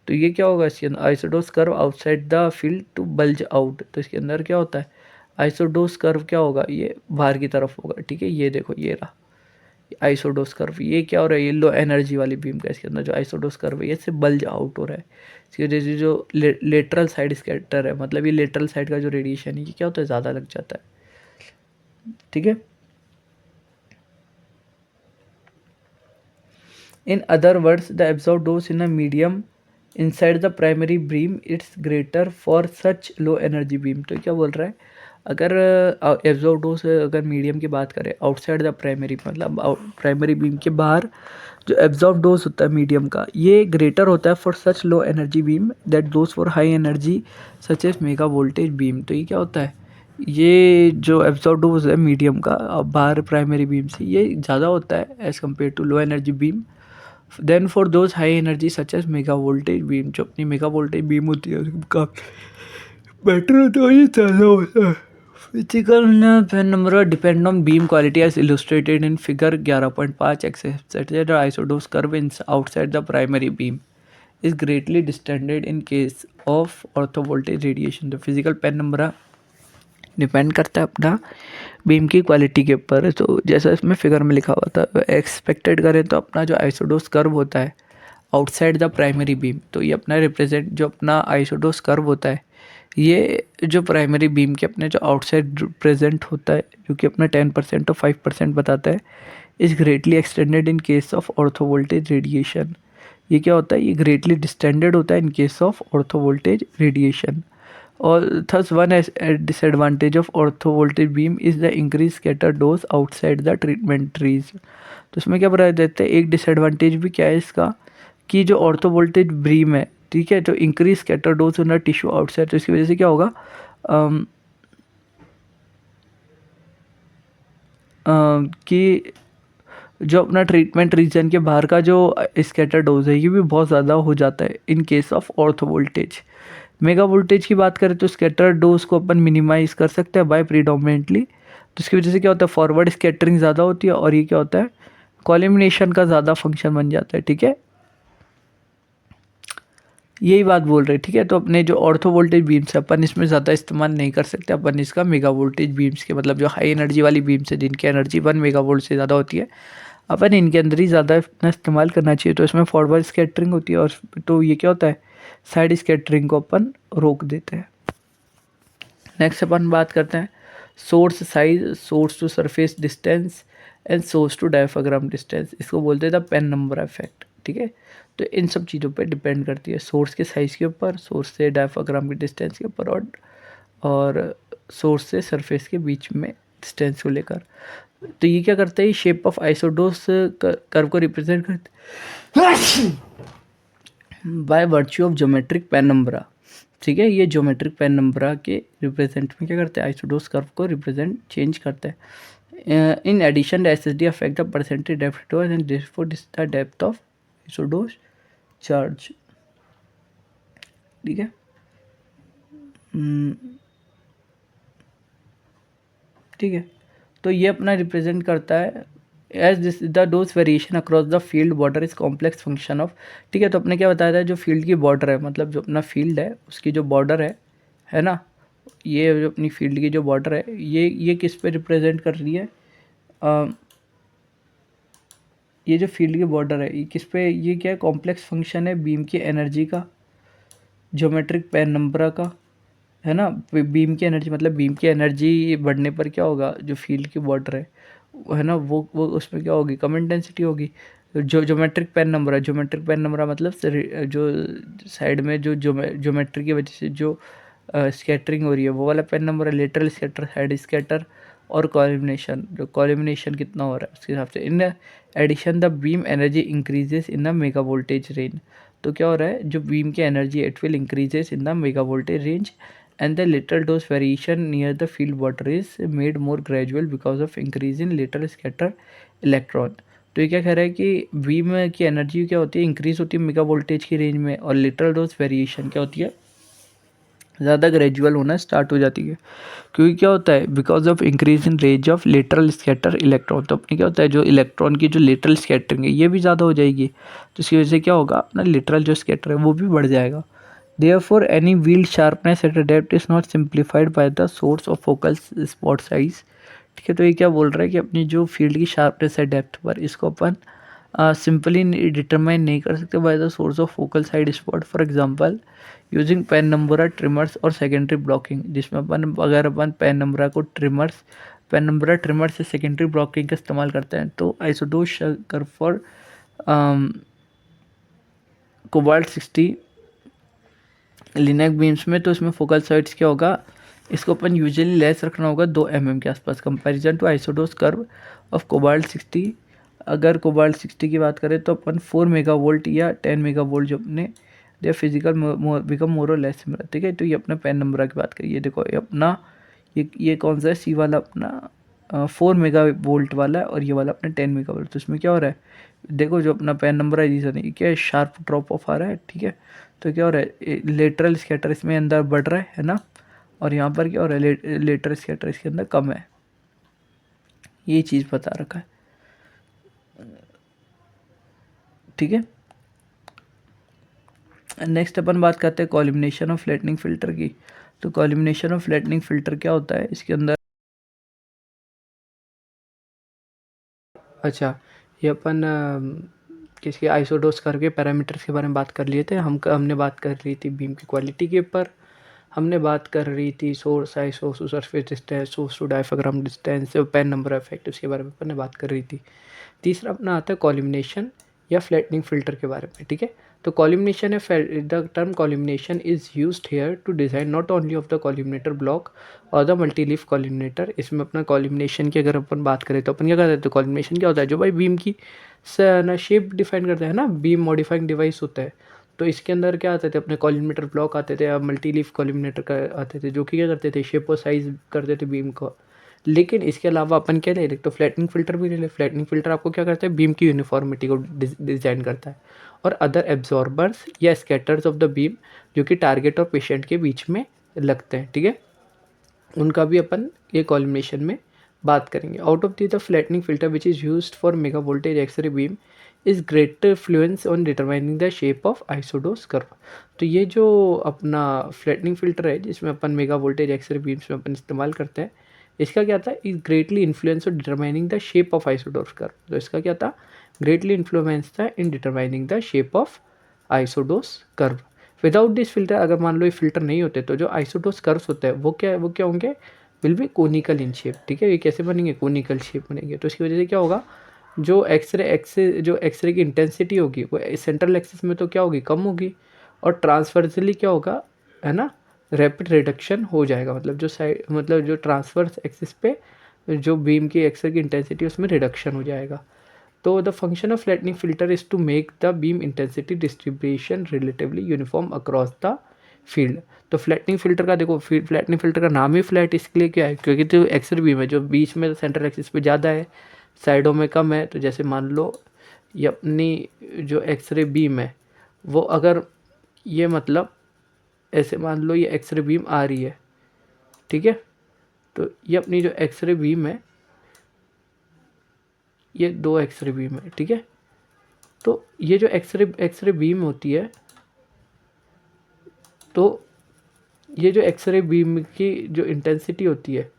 [SPEAKER 1] तो ये क्या होगा, इसके अंदर isodose curve outside the field to bulge out. तो इसके अंदर क्या होता है, आइसोडोस कर्व क्या होगा, ये बाहर की तरफ होगा। ठीक है, ये देखो ये रहा आइसोडोस कर्व। ये क्या हो रहा है, ये लो एनर्जी वाली बीम का इसके अंदर जो आइसोडोस कर्व है ये से बल्ज आउट हो रहा है। इसकी वजह से जो लेटरल साइड स्कैटर है, मतलब ये लेटरल साइड का जो रेडिएशन है ये क्या होता है, ज़्यादा लग जाता है। ठीक है, in other words the absorbed dose in a medium inside the primary beam it's greater for such low energy beam। तो क्या बोल रहा है, अगर एब्जॉर्ब डोज अगर मीडियम की बात करें आउटसाइड द प्राइमरी, मतलब प्राइमरी बीम के बाहर जो एब्जॉर्ब डोज होता है मीडियम का, ये ग्रेटर होता है for such low energy beam that dose for high energy such as mega voltage beam. तो ये क्या होता है, ये जो एब्जॉर्ब डोज है मीडियम का बाहर प्राइमरी बीम से, ये ज़्यादा होता है as compare to low energy beam. Then for those high energy such as mega voltage beam, जो अपनी मेगा वोल्टेज बीम होती है उसका बेटर होता है, ये ज़्यादा होता है। Physical penumbra depend on beam quality as illustrated in figure 11.5 accepted isodose curve in outside the primary beam is greatly distended in case of ortho voltage radiation। तो फिजिकल पेन नंबर डिपेंड करता है अपना beam की quality के ऊपर। तो जैसा इसमें फिगर में लिखा हुआ था, एक्सपेक्टेड करें तो अपना जो आइसोडोस कर्व होता है आउटसाइड द प्राइमरी बीम, तो ये अपना रिप्रेजेंट जो अपना आइसोडोस कर्व होता है, ये जो प्राइमरी बीम के अपने जो आउटसाइड प्रेजेंट होता है, जो कि अपना 10% और 5% बताता है, is greatly extended in case of ortho voltage radiation. ये क्या होता है, ये ग्रेटली डिस्टेंडेड होता है in case of ortho voltage radiation. और thus one disadvantage of ortho voltage beam is the increase scatter dose outside the treatment trees. तो इसमें क्या बताया जाता है, एक डिसएडवांटेज भी क्या है इसका, कि जो ऑर्थो वोल्टेज बीम है, ठीक है, जो इंक्रीज स्कैटर डोज होना टिश्यू आउटसाइड, तो इसकी वजह से क्या होगा कि जो अपना ट्रीटमेंट रीजन के बाहर का जो स्कैटर डोज है, ये भी बहुत ज़्यादा हो जाता है in case of ortho voltage. Mega voltage की बात करें तो स्कैटर डोज को अपन मिनिमाइज कर सकते हैं बाय प्रीडोमिनेटली। तो इसकी वजह से क्या होता है, फॉरवर्ड स्कैटरिंग ज़्यादा होती है, और ये क्या होता है, कॉलिमिनेशन का ज़्यादा फंक्शन बन जाता है। ठीक है, यही बात बोल रहे हैं। ठीक है, तो अपने जो ऑर्थो वोल्टेज बीम्स है अपन इसमें ज़्यादा इस्तेमाल नहीं कर सकते, अपन इसका मेगा वोल्टेज बीम्स के, मतलब जो हाई एनर्जी वाली बीम्स है जिनकी एनर्जी 1 मेगा वोल्ट से ज़्यादा होती है, अपन इनके अंदर ही ज़्यादा अपना इस्तेमाल करना चाहिए। तो इसमें फॉरवर्ड स्कैटरिंग होती है, और तो ये क्या होता है, साइड स्कैटरिंग को अपन रोक देते हैं। नेक्स्ट अपन बात करते हैं source size, source to surface distance and source to diaphragm distance. इसको बोलते हैं द पेन नंबर इफेक्ट। ठीक है, तो इन सब चीज़ों पे डिपेंड करती है, सोर्स के साइज़ के ऊपर, सोर्स से डायफ्राम की डिस्टेंस के ऊपर, और सोर्स से सरफेस के बीच में डिस्टेंस को लेकर। तो ये क्या करता है, शेप ऑफ आइसोडोस कर्व को रिप्रेजेंट करते by virtue of geometric penumbra. ठीक है, ये ज्योमेट्रिक पेन नंबरा के रिप्रेजेंट में क्या करते हैं, आइसोडोस कर्व को रिप्रेजेंट चेंज करते हैं। In addition S S D affect the percentage depth and therefore the depth of isodose chart. ठीक है, ठीक है, तो ये अपना रिप्रेजेंट करता है as this the dose variation across the field border is complex function of. ठीक है, तो अपने क्या बताया था, जो फील्ड की बॉर्डर है, मतलब जो अपना फील्ड है उसकी जो बॉर्डर है ना, ये जो अपनी फील्ड की जो बॉर्डर है, ये किस पे रिप्रेजेंट कर रही है, ये जो फील्ड की बॉर्डर है ये किस पे, ये क्या है, कॉम्प्लेक्स फंक्शन है बीम की एनर्जी का, ज्योमेट्रिक पेन नंबर का, है ना। बीम की एनर्जी, मतलब बीम की एनर्जी बढ़ने पर क्या होगा, जो फील्ड की बॉर्डर है ना, वो उसमें क्या होगी, कम इंटेंसिटी होगी। जो ज्योमेट्रिक पेन नंबर है, ज्योमेट्रिक पेन नंबर मतलब जो साइड में जो ज्योमेट्री की वजह से जो स्कैटरिंग हो रही है, वो वाला पेन नंबर है। लेटरल स्कैटर, हेड स्कैटर, और कॉलिमिनेशन, जो कॉलिमिनेशन कितना हो रहा है उसके हिसाब से। In addition the beam energy increases in the mega voltage range. तो क्या हो रहा है, जो बीम की energy it will increases in the mega voltage range and the lateral dose variation near the field border is made more gradual because of increase in lateral scatter electron। तो ये क्या कह रहा है कि बीम की energy क्या होती है, इंक्रीज होती है मेगा वोल्टेज की रेंज में, और लेटरल डोज वेरिएशन क्या होती है, ज़्यादा ग्रेजुअल होना स्टार्ट हो जाती है। क्योंकि क्या होता है, because of increase in range of lateral scatter electron. तो अपने क्या होता है, जो इलेक्ट्रॉन की जो लेटरल स्कैटरिंग है ये भी ज़्यादा हो जाएगी, तो इसकी वजह से क्या होगा, अपना लेटरल जो स्कैटर है वो भी बढ़ जाएगा। Therefore, any wheel sharpness at a depth is not simplified by the source of focal spot size। ठीक है, तो ये क्या बोल रहा है कि अपनी जो फील्ड की शार्पनेस है डेप्थ पर, इसको अपन सिंपली डिटरमाइन नहीं कर सकते by the source of focal side spot. For example using PAN number trimmers और सेकेंडरी ब्लॉकिंग, जिसमें अपन अगर अपन पेन नंबर को पेन नंबर ट्रिमर से सेकेंडरी ब्लॉकिंग का इस्तेमाल करते हैं, तो आइसोडोस कर्व फॉर कोबाल्ट 60 लिनक बीम्स में, तो इसमें फोकल साइड्स क्या होगा, इसको अपन यूजुअली लेस रखना होगा 2 mm के आसपास comparison to isodose curve of cobalt 60। अगर कोबाल्ट 60 की बात करें तो अपन 4 मेगावोल्ट या 10 मेगावोल्ट जो अपने दे फिजिकल बिकम मोर और लेस सिमिलर, ठीक है। तो ये अपना पेन नंबर की बात करिए, देखो ये अपना ये कौन सा है, सी वाला अपना 4 मेगावोल्ट वाला है और ये वाला अपना 10 मेगावोल्ट। तो इसमें क्या हो रहा है, देखो जो अपना पेन नंबर है रीज़न है क्या है, शार्प ड्रॉप ऑफ आ रहा है, ठीक है। तो क्या हो रहा है, लेटरल स्कैटर इसमें अंदर बढ़ रहा है ना, और यहाँ पर क्या हो रहा है, लेटरल स्कैटर इसके अंदर कम है, ये चीज़ बता रखा है, ठीक है। नेक्स्ट अपन बात करते हैं कॉलिमिनेशन ऑफ फ्लैटनिंग फिल्टर की। तो कॉलिमिनेशन ऑफ फ्लैटनिंग फिल्टर क्या होता है इसके अंदर, अच्छा ये अपन किसके आइसोडोस करके पैरामीटर्स के बारे में बात कर लिए थे, हमने बात कर रही थी बीम की क्वालिटी के ऊपर, हमने बात कर रही थी source size, source to surface distance, source to diaphragm distance, penumbra effect, उसके बारे में अपन ने बात कर रही थी। तीसरा अपना आता है कॉलिमिनेशन या फ्लैटनिंग फिल्टर के बारे में, ठीक है। तो कॉलिमिनेशन है, the term collimation is used here to design not only of the collimator block और द मल्टी लीफ कॉलिमिनेटर। इसमें अपना कॉलिमिनेशन की अगर अपन बात करें तो अपन क्या करते हैं, तो कॉलिमिनेशन क्या होता है, जो भाई बीम की ना शेप डिफाइन करता है ना, बीम मॉडिफाइंग डिवाइस होता है। तो इसके अंदर क्या आते थे, अपने कॉलिमिनेटर ब्लॉक आते थे या मल्टी लीफ कॉलिमिनेटर का आते थे, जो कि क्या करते थे, शेप और साइज करते थे बीम को। लेकिन इसके अलावा अपन क्या ले रहे, तो फ्लैटनिंग फिल्टर भी ले ले। फ्लैटनिंग फिल्टर आपको क्या करता है, बीम की यूनिफॉर्मिटी को डिजाइन करता है, और अदर एब्जॉर्बर्स या स्कैटर्स ऑफ द बीम जो कि टारगेट और पेशेंट के बीच में लगते हैं, ठीक है, उनका भी अपन ये कॉलिमिनेशन में बात करेंगे। Out of the flattening filter which is used for mega voltage X ray beam is greater fluence on determining the shape of isodose curve. तो ये जो अपना फ्लैटनिंग फिल्टर है जिसमें अपन मेगा वोल्टेज एक्सरे बीम्स में अपन इस्तेमाल करते हैं, इसका क्या था, is greatly influence on determining the shape of isodose curve. तो इसका क्या था, ग्रेटली इन्फ्लुएंस था in determining the shape of isodose curve. Without this filter, अगर मान लो ये फिल्टर नहीं होते तो जो आइसोडोस कर्व्स होते हैं वो क्या होंगे, will be conical in shape, ठीक है। ये कैसे बनेंगे, कोनिकल शेप बनेंगे। तो इसकी वजह से क्या होगा, जो एक्सरे की इंटेंसिटी होगी वो सेंट्रल एक्सिस में तो क्या होगी, कम होगी, और ट्रांसवर्सली क्या होगा, है ना, रैपिड रिडक्शन हो जाएगा। मतलब जो साइड, मतलब जो ट्रांसवर्स एक्सिस पे जो बीम की एक्सरे की इंटेंसिटी उसमें रिडक्शन हो जाएगा। तो the function of flattening filter is to make the beam intensity distribution relatively uniform across the field. तो फ्लैटनिंग फिल्टर का देखो, फ्लैटनिंग फिल्टर का नाम ही फ्लैट इसके लिए क्या है, क्योंकि जो एक्सरे बीम है जो बीच में सेंट्रल एक्सिस पे ज़्यादा है, साइडों में कम है। तो जैसे मान लो ये अपनी जो एक्सरे बीम है वो अगर ये मतलब ऐसे मान लो ये एक्सरे बीम आ रही है, ठीक है। तो ये अपनी जो एक्सरे बीम है, ये 2 एक्सरे बीम है, ठीक है। तो ये जो एक्सरे बीम होती है, तो ये जो एक्सरे बीम की जो इंटेंसिटी होती है,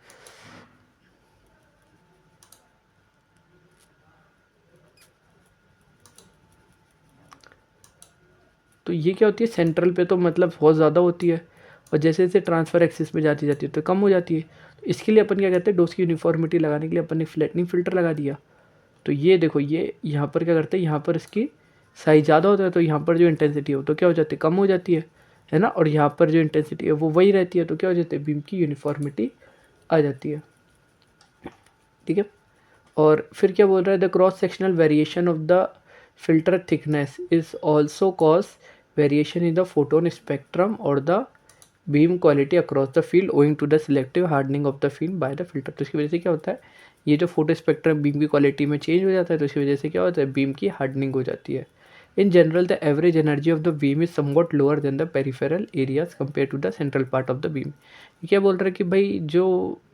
[SPEAKER 1] तो ये क्या होती है, सेंट्रल पे तो मतलब बहुत ज़्यादा होती है, और जैसे जैसे ट्रांसफ़र एक्सिस में जाती जाती है तो कम हो जाती है। तो इसके लिए अपन क्या कहते हैं, डोज की यूनिफॉर्मिटी लगाने के लिए अपन ने फ्लैटनिंग फिल्टर लगा दिया। तो ये देखो, ये यहाँ पर क्या करते हैं, यहाँ पर इसकी साइज ज़्यादा होता है तो यहाँ पर जो इंटेंसिटी हो तो क्या हो जाती है, कम हो जाती है ना, और यहाँ पर जो इंटेंसिटी है वो वही रहती है, तो क्या हो जाती है, बीम की यूनिफॉर्मिटी आ जाती है, ठीक है। और फिर क्या बोल रहा है, the cross sectional variation of the filter thickness is also cause variation in the photon spectrum और the beam quality across the field owing to the selective hardening of the film by the filter. तो इसकी वजह से क्या होता है, ये जो फोटो स्पेक्ट्रम बीम की क्वालिटी में चेंज हो जाता है, तो इसकी वजह से क्या होता है, बीम की हार्डनिंग हो जाती है। In general the average energy of the beam is somewhat lower than the peripheral areas compare to the central part of the beam. क्या बोल रहा है कि भाई जो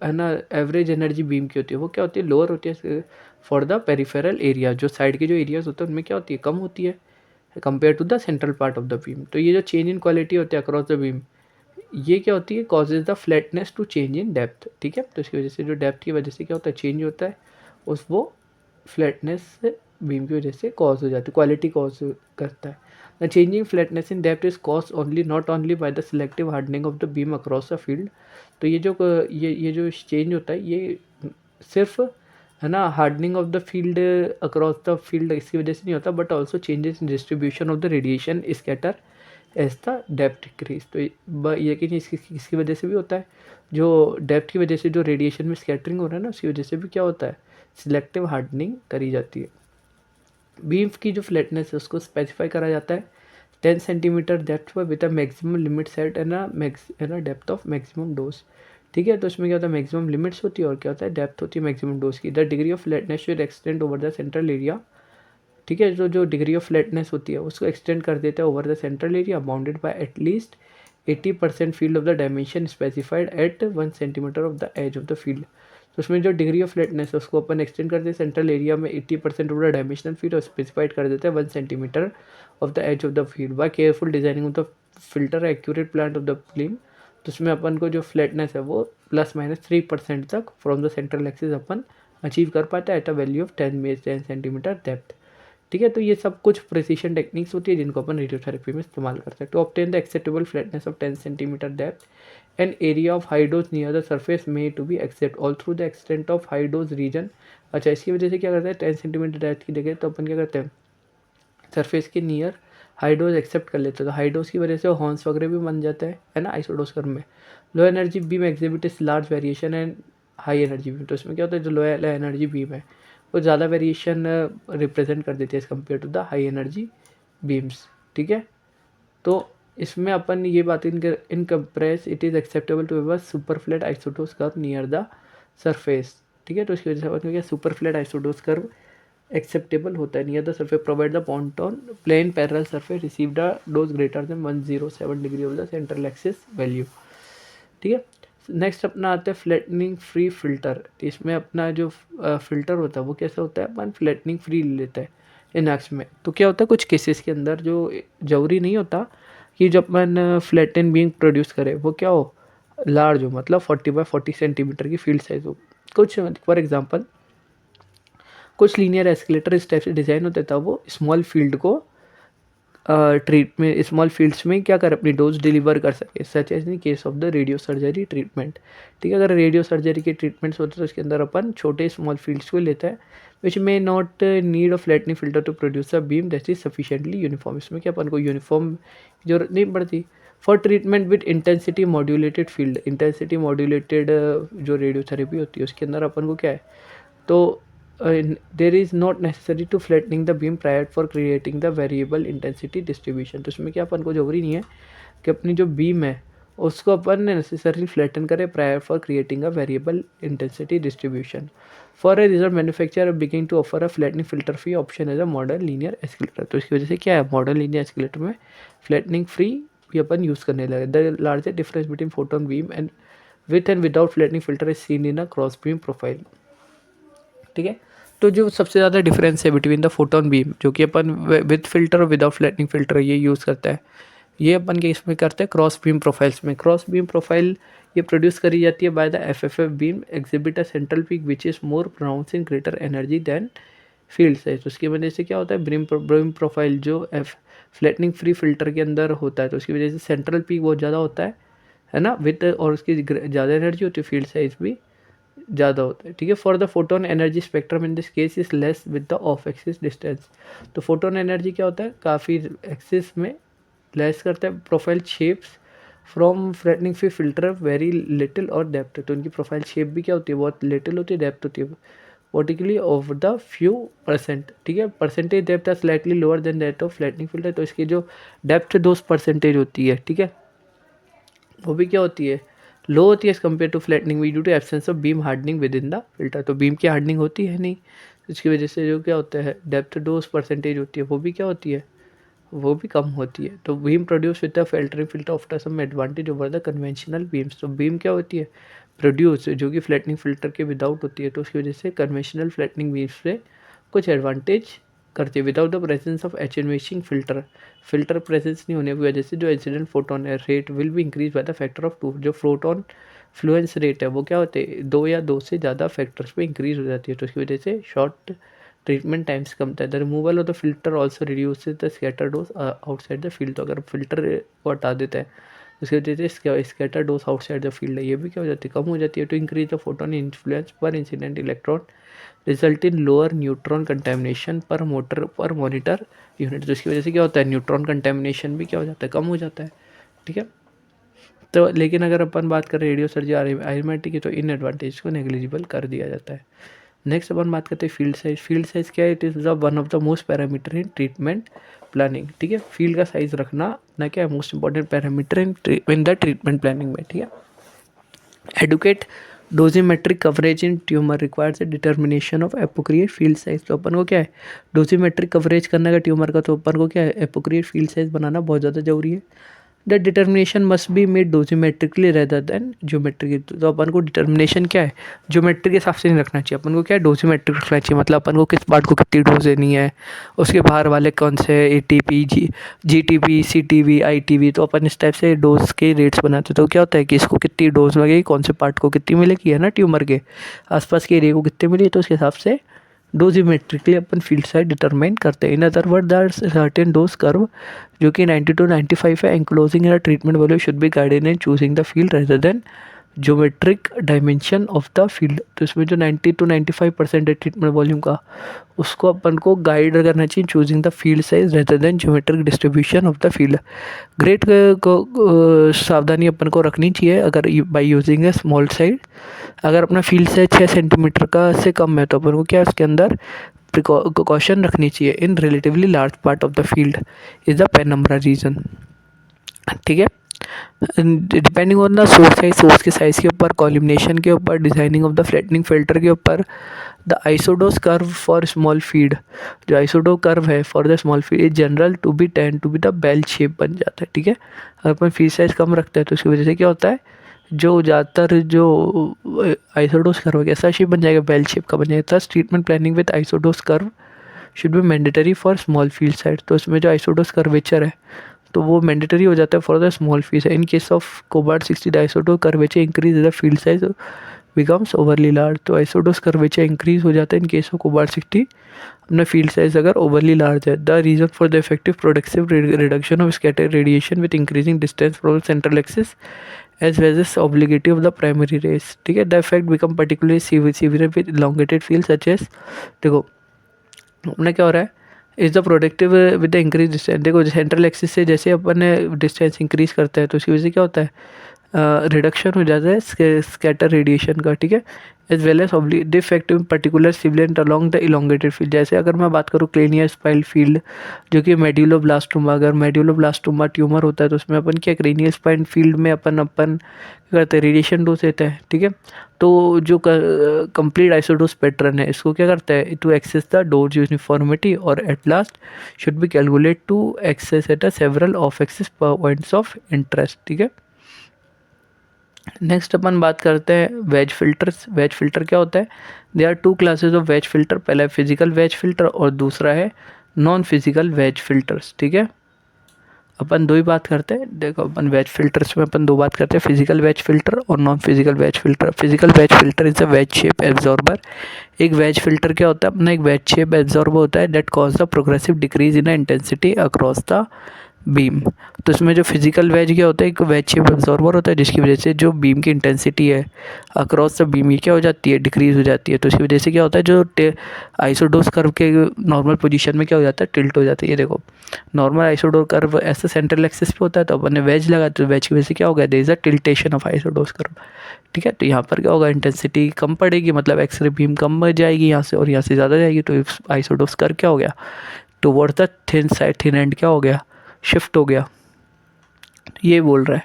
[SPEAKER 1] है ना एवरेज एनर्जी बीम की होती है वो क्या होती है, लोअर होती है फॉर द पेरिफेरल एरिया, जो साइड के जो एरियाज होते हैं उनमें क्या होती है, कम होती है compare to the central part of the beam. तो ये जो चेंज इन क्वालिटी होती है अक्रॉस द बीम, ये क्या होती है, causes the flatness to change in depth, ठीक है। तो इसकी वजह से जो डेप्थ की वजह से क्या होता है, चेंज होता है, उस वो फ्लैटनेस बीम की वजह से कॉज हो जाती है, क्वालिटी कॉज करता है। The changing flatness in depth is cause only not only by the selective hardening of the beam across the field. तो ये जो चेंज होता है ये सिर्फ, है ना, hardening of the field across the field इसकी वजह से नहीं होता, but also changes in distribution of the radiation scatter as the depth decrease. तो ये कि इसकी वजह से भी होता है, जो डेप्थ की वजह से जो रेडिएशन में स्कैटरिंग हो रहा है ना, उसकी वजह से भी क्या होता है, सिलेक्टिव हार्डनिंग करी जाती है। बीम की जो फ्लैटनेस है उसको स्पेसिफाई करा जाता है 10 सेंटीमीटर डेप्थ पर with a maximum limit set and a depth of maximum dose. ठीक है, तो इसमें क्या होता है, मैक्सिमम लिमिट्स होती है और क्या होता है, डेप्थ होती है मैक्सिमम डोज की। The degree of flatness should extend over the central area. ठीक है, जो जो डिग्री ऑफ फ्लैटनेस होती है उसको एक्सटेंड कर देता है over the central area bounded by at least 80% field of the dimension specified at 1 centimetre of the edge of the field. तो उसमें जो डिग्री ऑफ फ्लैटनेस है उसको अपन एक्सटेंड करते हैं सेंट्रल एरिया में 80% ऑफ द डायमेंशनल फील्ड और स्पेसिफाइड कर देते हैं 1 centimetre of the edge of the field by careful designing of the filter accurate plant of the film. तो उसमें अपन को जो फ्लैटनेस है वो ±3% तक from the central axis upon achieve कर पाता है at a value of 10 centimetre depth. ठीक है, तो ये सब कुछ प्रिसीशन टेक्निक्स होती है जिनको अपन रेडियोथेरेपी में इस्तेमाल करते हैं। To obtain the acceptable flatness of 10 centimetre depth an area of high dose near the surface में to be except all through the extent of high dose region. अच्छा, इसकी वजह से क्या करते हैं, 10 सेंटीमीटर डेप्थ की जगह तो अपन क्या करते हैं, सरफेस के नियर हाई डोज एक्सेप्ट कर लेते हैं। तो हाई डोज की वजह से हॉर्न्स वगैरह भी बन जाता है ना आइसोडोज कर्व में। लो energy beam exhibit large variation and high energy beam. तो इसमें क्या होता है, जो लो एनर्जी बीम है वो ज़्यादा वेरिएशन रिप्रेजेंट कर देती है as compare to the high energy beams. ठीक है, तो इसमें अपन ये बात in compress it is acceptable to ever super flat isodose curve near the surface. ठीक है, तो इसकी वजह से अपन क्या, super flat isodose curve acceptable होता है near the surface provide the points on plane parallel surface receive the dose greater than 107 degree of the central axis value. ठीक है, नेक्स्ट अपना आता है फ्लैटनिंग फ्री फिल्टर। तो इसमें अपना जो फिल्टर होता है वो कैसा होता है, अपन फ्लैटनिंग फ्री लेता है इनएक्स में। तो क्या होता है, कुछ केसेस के अंदर जो जरूरी नहीं होता कि जब अपन फ्लैटन बीइंग प्रोड्यूस करे वो क्या हो, लार्ज हो, मतलब 40x40 सेंटीमीटर की फील्ड साइज हो। कुछ फॉर एग्जांपल कुछ लीनियर एस्केलेटर इस टाइप से डिज़ाइन होता था, वो स्मॉल फील्ड को ट्रीटमेंट स्मॉल फील्ड्स में क्या कर अपनी डोज डिलीवर कर सके, such as in case of the radio surgery treatment. ठीक है, अगर रेडियो सर्जरी के ट्रीटमेंट्स होते हैं तो उसके अंदर अपन छोटे स्मॉल फील्ड्स को लेता है which may not need of flattening filter to produce a beam that is sufficiently uniform. इसमें क्या अपन को यूनिफॉर्म की जरूरत नहीं पड़ती। For treatment with intensity modulated field, intensity modulated जो रेडियोथेरेपी होती है उसके अंदर अपन को क्या है, तो there is not necessary to flattening the beam prior for creating the variable intensity distribution। तो इसमें क्या अपन को जरूरी नहीं है कि अपनी जो बीम है उसको अपन नेसेसरली फ्लैटन करें prior for creating a variable intensity distribution. For a result manufacturer begin to offer a flattening filter free option as a modern linear escalator. तो इसकी वजह से क्या है, मॉडर्न लीनियर एस्केलेटर में फ्लैटनिंग फ्री भी अपन यूज़ करने लगे। The largest difference between photon beam and with and without flattening filter is seen in a cross beam profile. ठीक है, तो जो सबसे ज़्यादा डिफरेंस है बिटवीन द फोटोन बीम, जो कि अपन विद फिल्टर और विदाउट फ्लैटनिंग फिल्टर ये यूज़ करता है, ये अपन के इसमें करते हैं क्रॉस बीम प्रोफाइल्स में। क्रॉस बीम प्रोफाइल ये प्रोड्यूस करी जाती है by the FFF beam exhibit a central peak which is more pronouncing greater energy than field size. तो उसकी वजह से क्या होता है, बीम प्रोफाइल जो फ्लैटनिंग फ्री फिल्टर के अंदर होता है तो उसकी वजह से सेंट्रल पीक बहुत ज़्यादा होता है ना, विद और उसकी ज़्यादा एनर्जी होती है, फील्ड साइज भी ज़्यादा होता है। ठीक है, for the photon energy spectrum in this case is less with the of axis distance. तो फोटोन एनर्जी क्या होता है, काफ़ी एक्सिस में लेस करता है। Profile shapes from flattening free filter very little और डेप्थ। तो उनकी प्रोफाइल शेप भी क्या होती है, बहुत लिटिल होती है, डेप्थ होती है vertically of the few percent. ठीक है, percentage depth are slightly lower than that of flattening filter. तो इसकी जो डेप्थ 2% होती है, ठीक है, वो भी क्या होती है, लो होती है as compare to flattening we due to absence of beam hardening with in the filter. तो बीम की हार्डनिंग होती है नहीं, इसकी वजह से जो क्या होता है, डेप्थ 2% होती है, वो भी क्या होती है, वो भी कम होती है। तो beam produce with the filtering filter after some advantage over the conventional beams. तो बीम क्या होती है, प्रोड्यूस जो कि फ्लैटनिंग फिल्टर के विदाउट होती है, तो उसकी वजह से कन्वेंशनल फ्लैटनिंग बीम्स से कुछ एडवांटेज करती है। Without the presence of attenuation filter, filter presence नहीं होने की वजह से जो इंसिडेंट फोटोन है rate will be increase by the factor of 2। जो फोटोन फ्लुएंस रेट है वो क्या होते हैं, 2 या 2 से ज़्यादा फैक्टर्स पे इंक्रीज हो जाती है। तो उसकी वजह से शॉर्ट ट्रीटमेंट टाइम्स कम था। The removal of the filter also reduces the scatter dose outside the field. तो अगर फिल्टर को हटा देता है उसकी वजह से scatter dose outside the field है, ये भी क्या हो जाती है, कम हो जाती है। To increase the photon influence per incident electron result in lower neutron contamination per monitor unit. तो इसकी वजह से क्या होता है, न्यूट्रॉन कंटेमिनेशन भी क्या हो जाता है, कम हो जाता है, ठीक है। तो लेकिन अगर अपन बात करें रेडियो सर्जी आयरमेटिक की, तो इन एडवांटेज को नेग्लिजिबल कर दिया जाता है। नेक्स्ट अपन बात करते हैं फील्ड साइज। फील्ड साइज क्या है, it is the one of the most parameter in treatment planning, ठीक है। फील्ड का साइज रखना ना क्या है, most important parameter in the treatment planning में, ठीक है। Adequate dosimetric coverage in tumour requires a determination of appropriate field size. तो अपन को क्या है, डोजीमेट्रिक कवरेज करने का ट्यूमर का, तो अपन को क्या है, एप्रोप्रिएट फील्ड साइज बनाना बहुत ज़्यादा जरूरी है। The determination must be made dosimetrically rather than geometric. तो अपन को डिटर्मिनेशन क्या है, ज्योमेट्रिक के हिसाब से नहीं रखना चाहिए, अपन को क्या है, डोजीमेट्रिक रखना चाहिए। मतलब अपन को किस पार्ट को कितनी डोज देनी है, उसके बाहर वाले कौन से ATP GTP CTV ITV, तो अपन इस टाइप से डोज के रेट्स बनाते हैं। तो क्या होता है कि इसको कितनी डोज लगेगी, कौन से पार्ट को कितनी मिलेगी, है ना, ट्यूमर के आसपास के एरिया को कितनी मिली, तो उसके हिसाब से डोजीमेट्रिकली अपन फील्ड साइज डिटरमाइन करते हैं। In other word that certain dose curve जो कि 90 to 95 है, ankylosing in treatment value should be guided in choosing the field rather than geometric dimension of the field. तो इसमें जो 90 to 95% है ट्रीटमेंट वॉल्यूम का, उसको अपन को गाइड करना चाहिए choosing the field size rather than geometric distribution of the field. Great को सावधानी अपन को रखनी चाहिए अगर by using A small size. अगर अपना फील्ड साइज 6 सेंटीमीटर का से कम है, तो अपन को क्या उसके अंदर प्रिकॉशन रखनी चाहिए। In relatively large part of the field is the penumbra region, ठीक है। Depending on the source size, source के साइज के ऊपर, कॉलिमिनेशन के ऊपर, designing of the flattening filter के ऊपर, the isodose curve for small feed, जो आइसोडो कर्व है for the small feed is general to be the bell shape बन जाता है, ठीक है। अगर अपन फीड साइज कम रखते हैं तो उसकी वजह से क्या होता है, जो ज़्यादातर जो आइसोडोस कर्व कैसा शेप बन जाएगा, बेल शेप का बन जाएगा। Thus treatment planning with isodose curve should be mandatory for small field size. तो इसमें जो आइसोडोस कर्वेचर है, तो वो मैंडेटरी हो जाता है for the small field. In case of cobalt 60 the isodose curvature increase the field size becomes overly large. तो आइसोडोस कर्वेचर इंक्रीज हो जाता है इन केस ऑफ कोबार्ट 60, अपना फील्ड साइज अगर ओवरली लार्ज है। The reason for the effective productive reduction of scatter radiation with increasing distance from central axis as well as obligaty of the primary rays, ठीक है। The effect become particularly severe with elongated field such as, देखो अपना क्या हो रहा है, is the productive with the increase distance. देखो central axis से जैसे अपन डिस्टेंस इंक्रीज करता है, तो उसकी वजह से क्या होता है, रिडक्शन हो जाता है स्कैटर रेडिएशन का, ठीक है। As well as defective particular sibilant along the elongated field. जैसे अगर मैं बात करूँ क्रेनियल स्पाइनल फील्ड, जो कि मेड्यूलोब्लास्टोमा, अगर मेड्यूलोब्लास्टोमा ट्यूमर होता है तो उसमें अपन क्या क्रेनियल स्पाइन फील्ड में अपन क्या करते हैं, रेडिएशन डोज देते हैं, ठीक है। तो जो कंप्लीट आइसोडोस पैटर्न है, इसको क्या करता है, to access the dose uniformity और at last should be calculate to access at a several of access points of interest, ठीक है। नेक्स्ट अपन बात करते हैं वेज फिल्टर्स। वेज फिल्टर क्या होता है, they are 2 classes of wedge filter. पहला है फिजिकल वेज फिल्टर और दूसरा है नॉन फिजिकल वेज फिल्टर्स, ठीक है। अपन दो ही बात करते हैं, देखो अपन वेज फिल्टर्स में अपन 2 बात करते हैं, फिजिकल वेज फिल्टर और non physical wedge filter. Physical wedge filter is a wedge shape absorber. एक वेज फिल्टर क्या होता है अपना, एक वेज शेप एब्जॉर्बर होता है that cause the progressive decrease in intensity across the beam. तो इसमें जो फिजिकल वेज क्या होता है, एक वेज शेप एब्जॉर्बर होता है जिसकी वजह से जो बीम की इंटेंसिटी है अक्रॉस द बीम ये क्या हो जाती है, डिक्रीज हो जाती है। तो इसकी वजह से क्या होता है, जो आइसोडोस कर्व के नॉर्मल पोजीशन में क्या हो जाता है, टिल्ट हो जाती है। ये देखो नॉर्मल आइसोडोस कर्व ऐसे सेंट्रल एक्सिस पे होता है, तो अपन ने वेज लगा, तो वेज की वजह से क्या हो गया, there is a tiltation of isodose curve, ठीक है। तो यहाँ पर क्या होगा, इंटेंसिटी कम पड़ेगी, मतलब एक्सरे बीम कम बढ़ जाएगी यहाँ से और यहाँ से ज़्यादा जाएगी। तो आइसोडोस कर्व क्या हो गया, towards the thin side, thin and क्या हो गया, शिफ्ट हो गया। ये बोल रहा है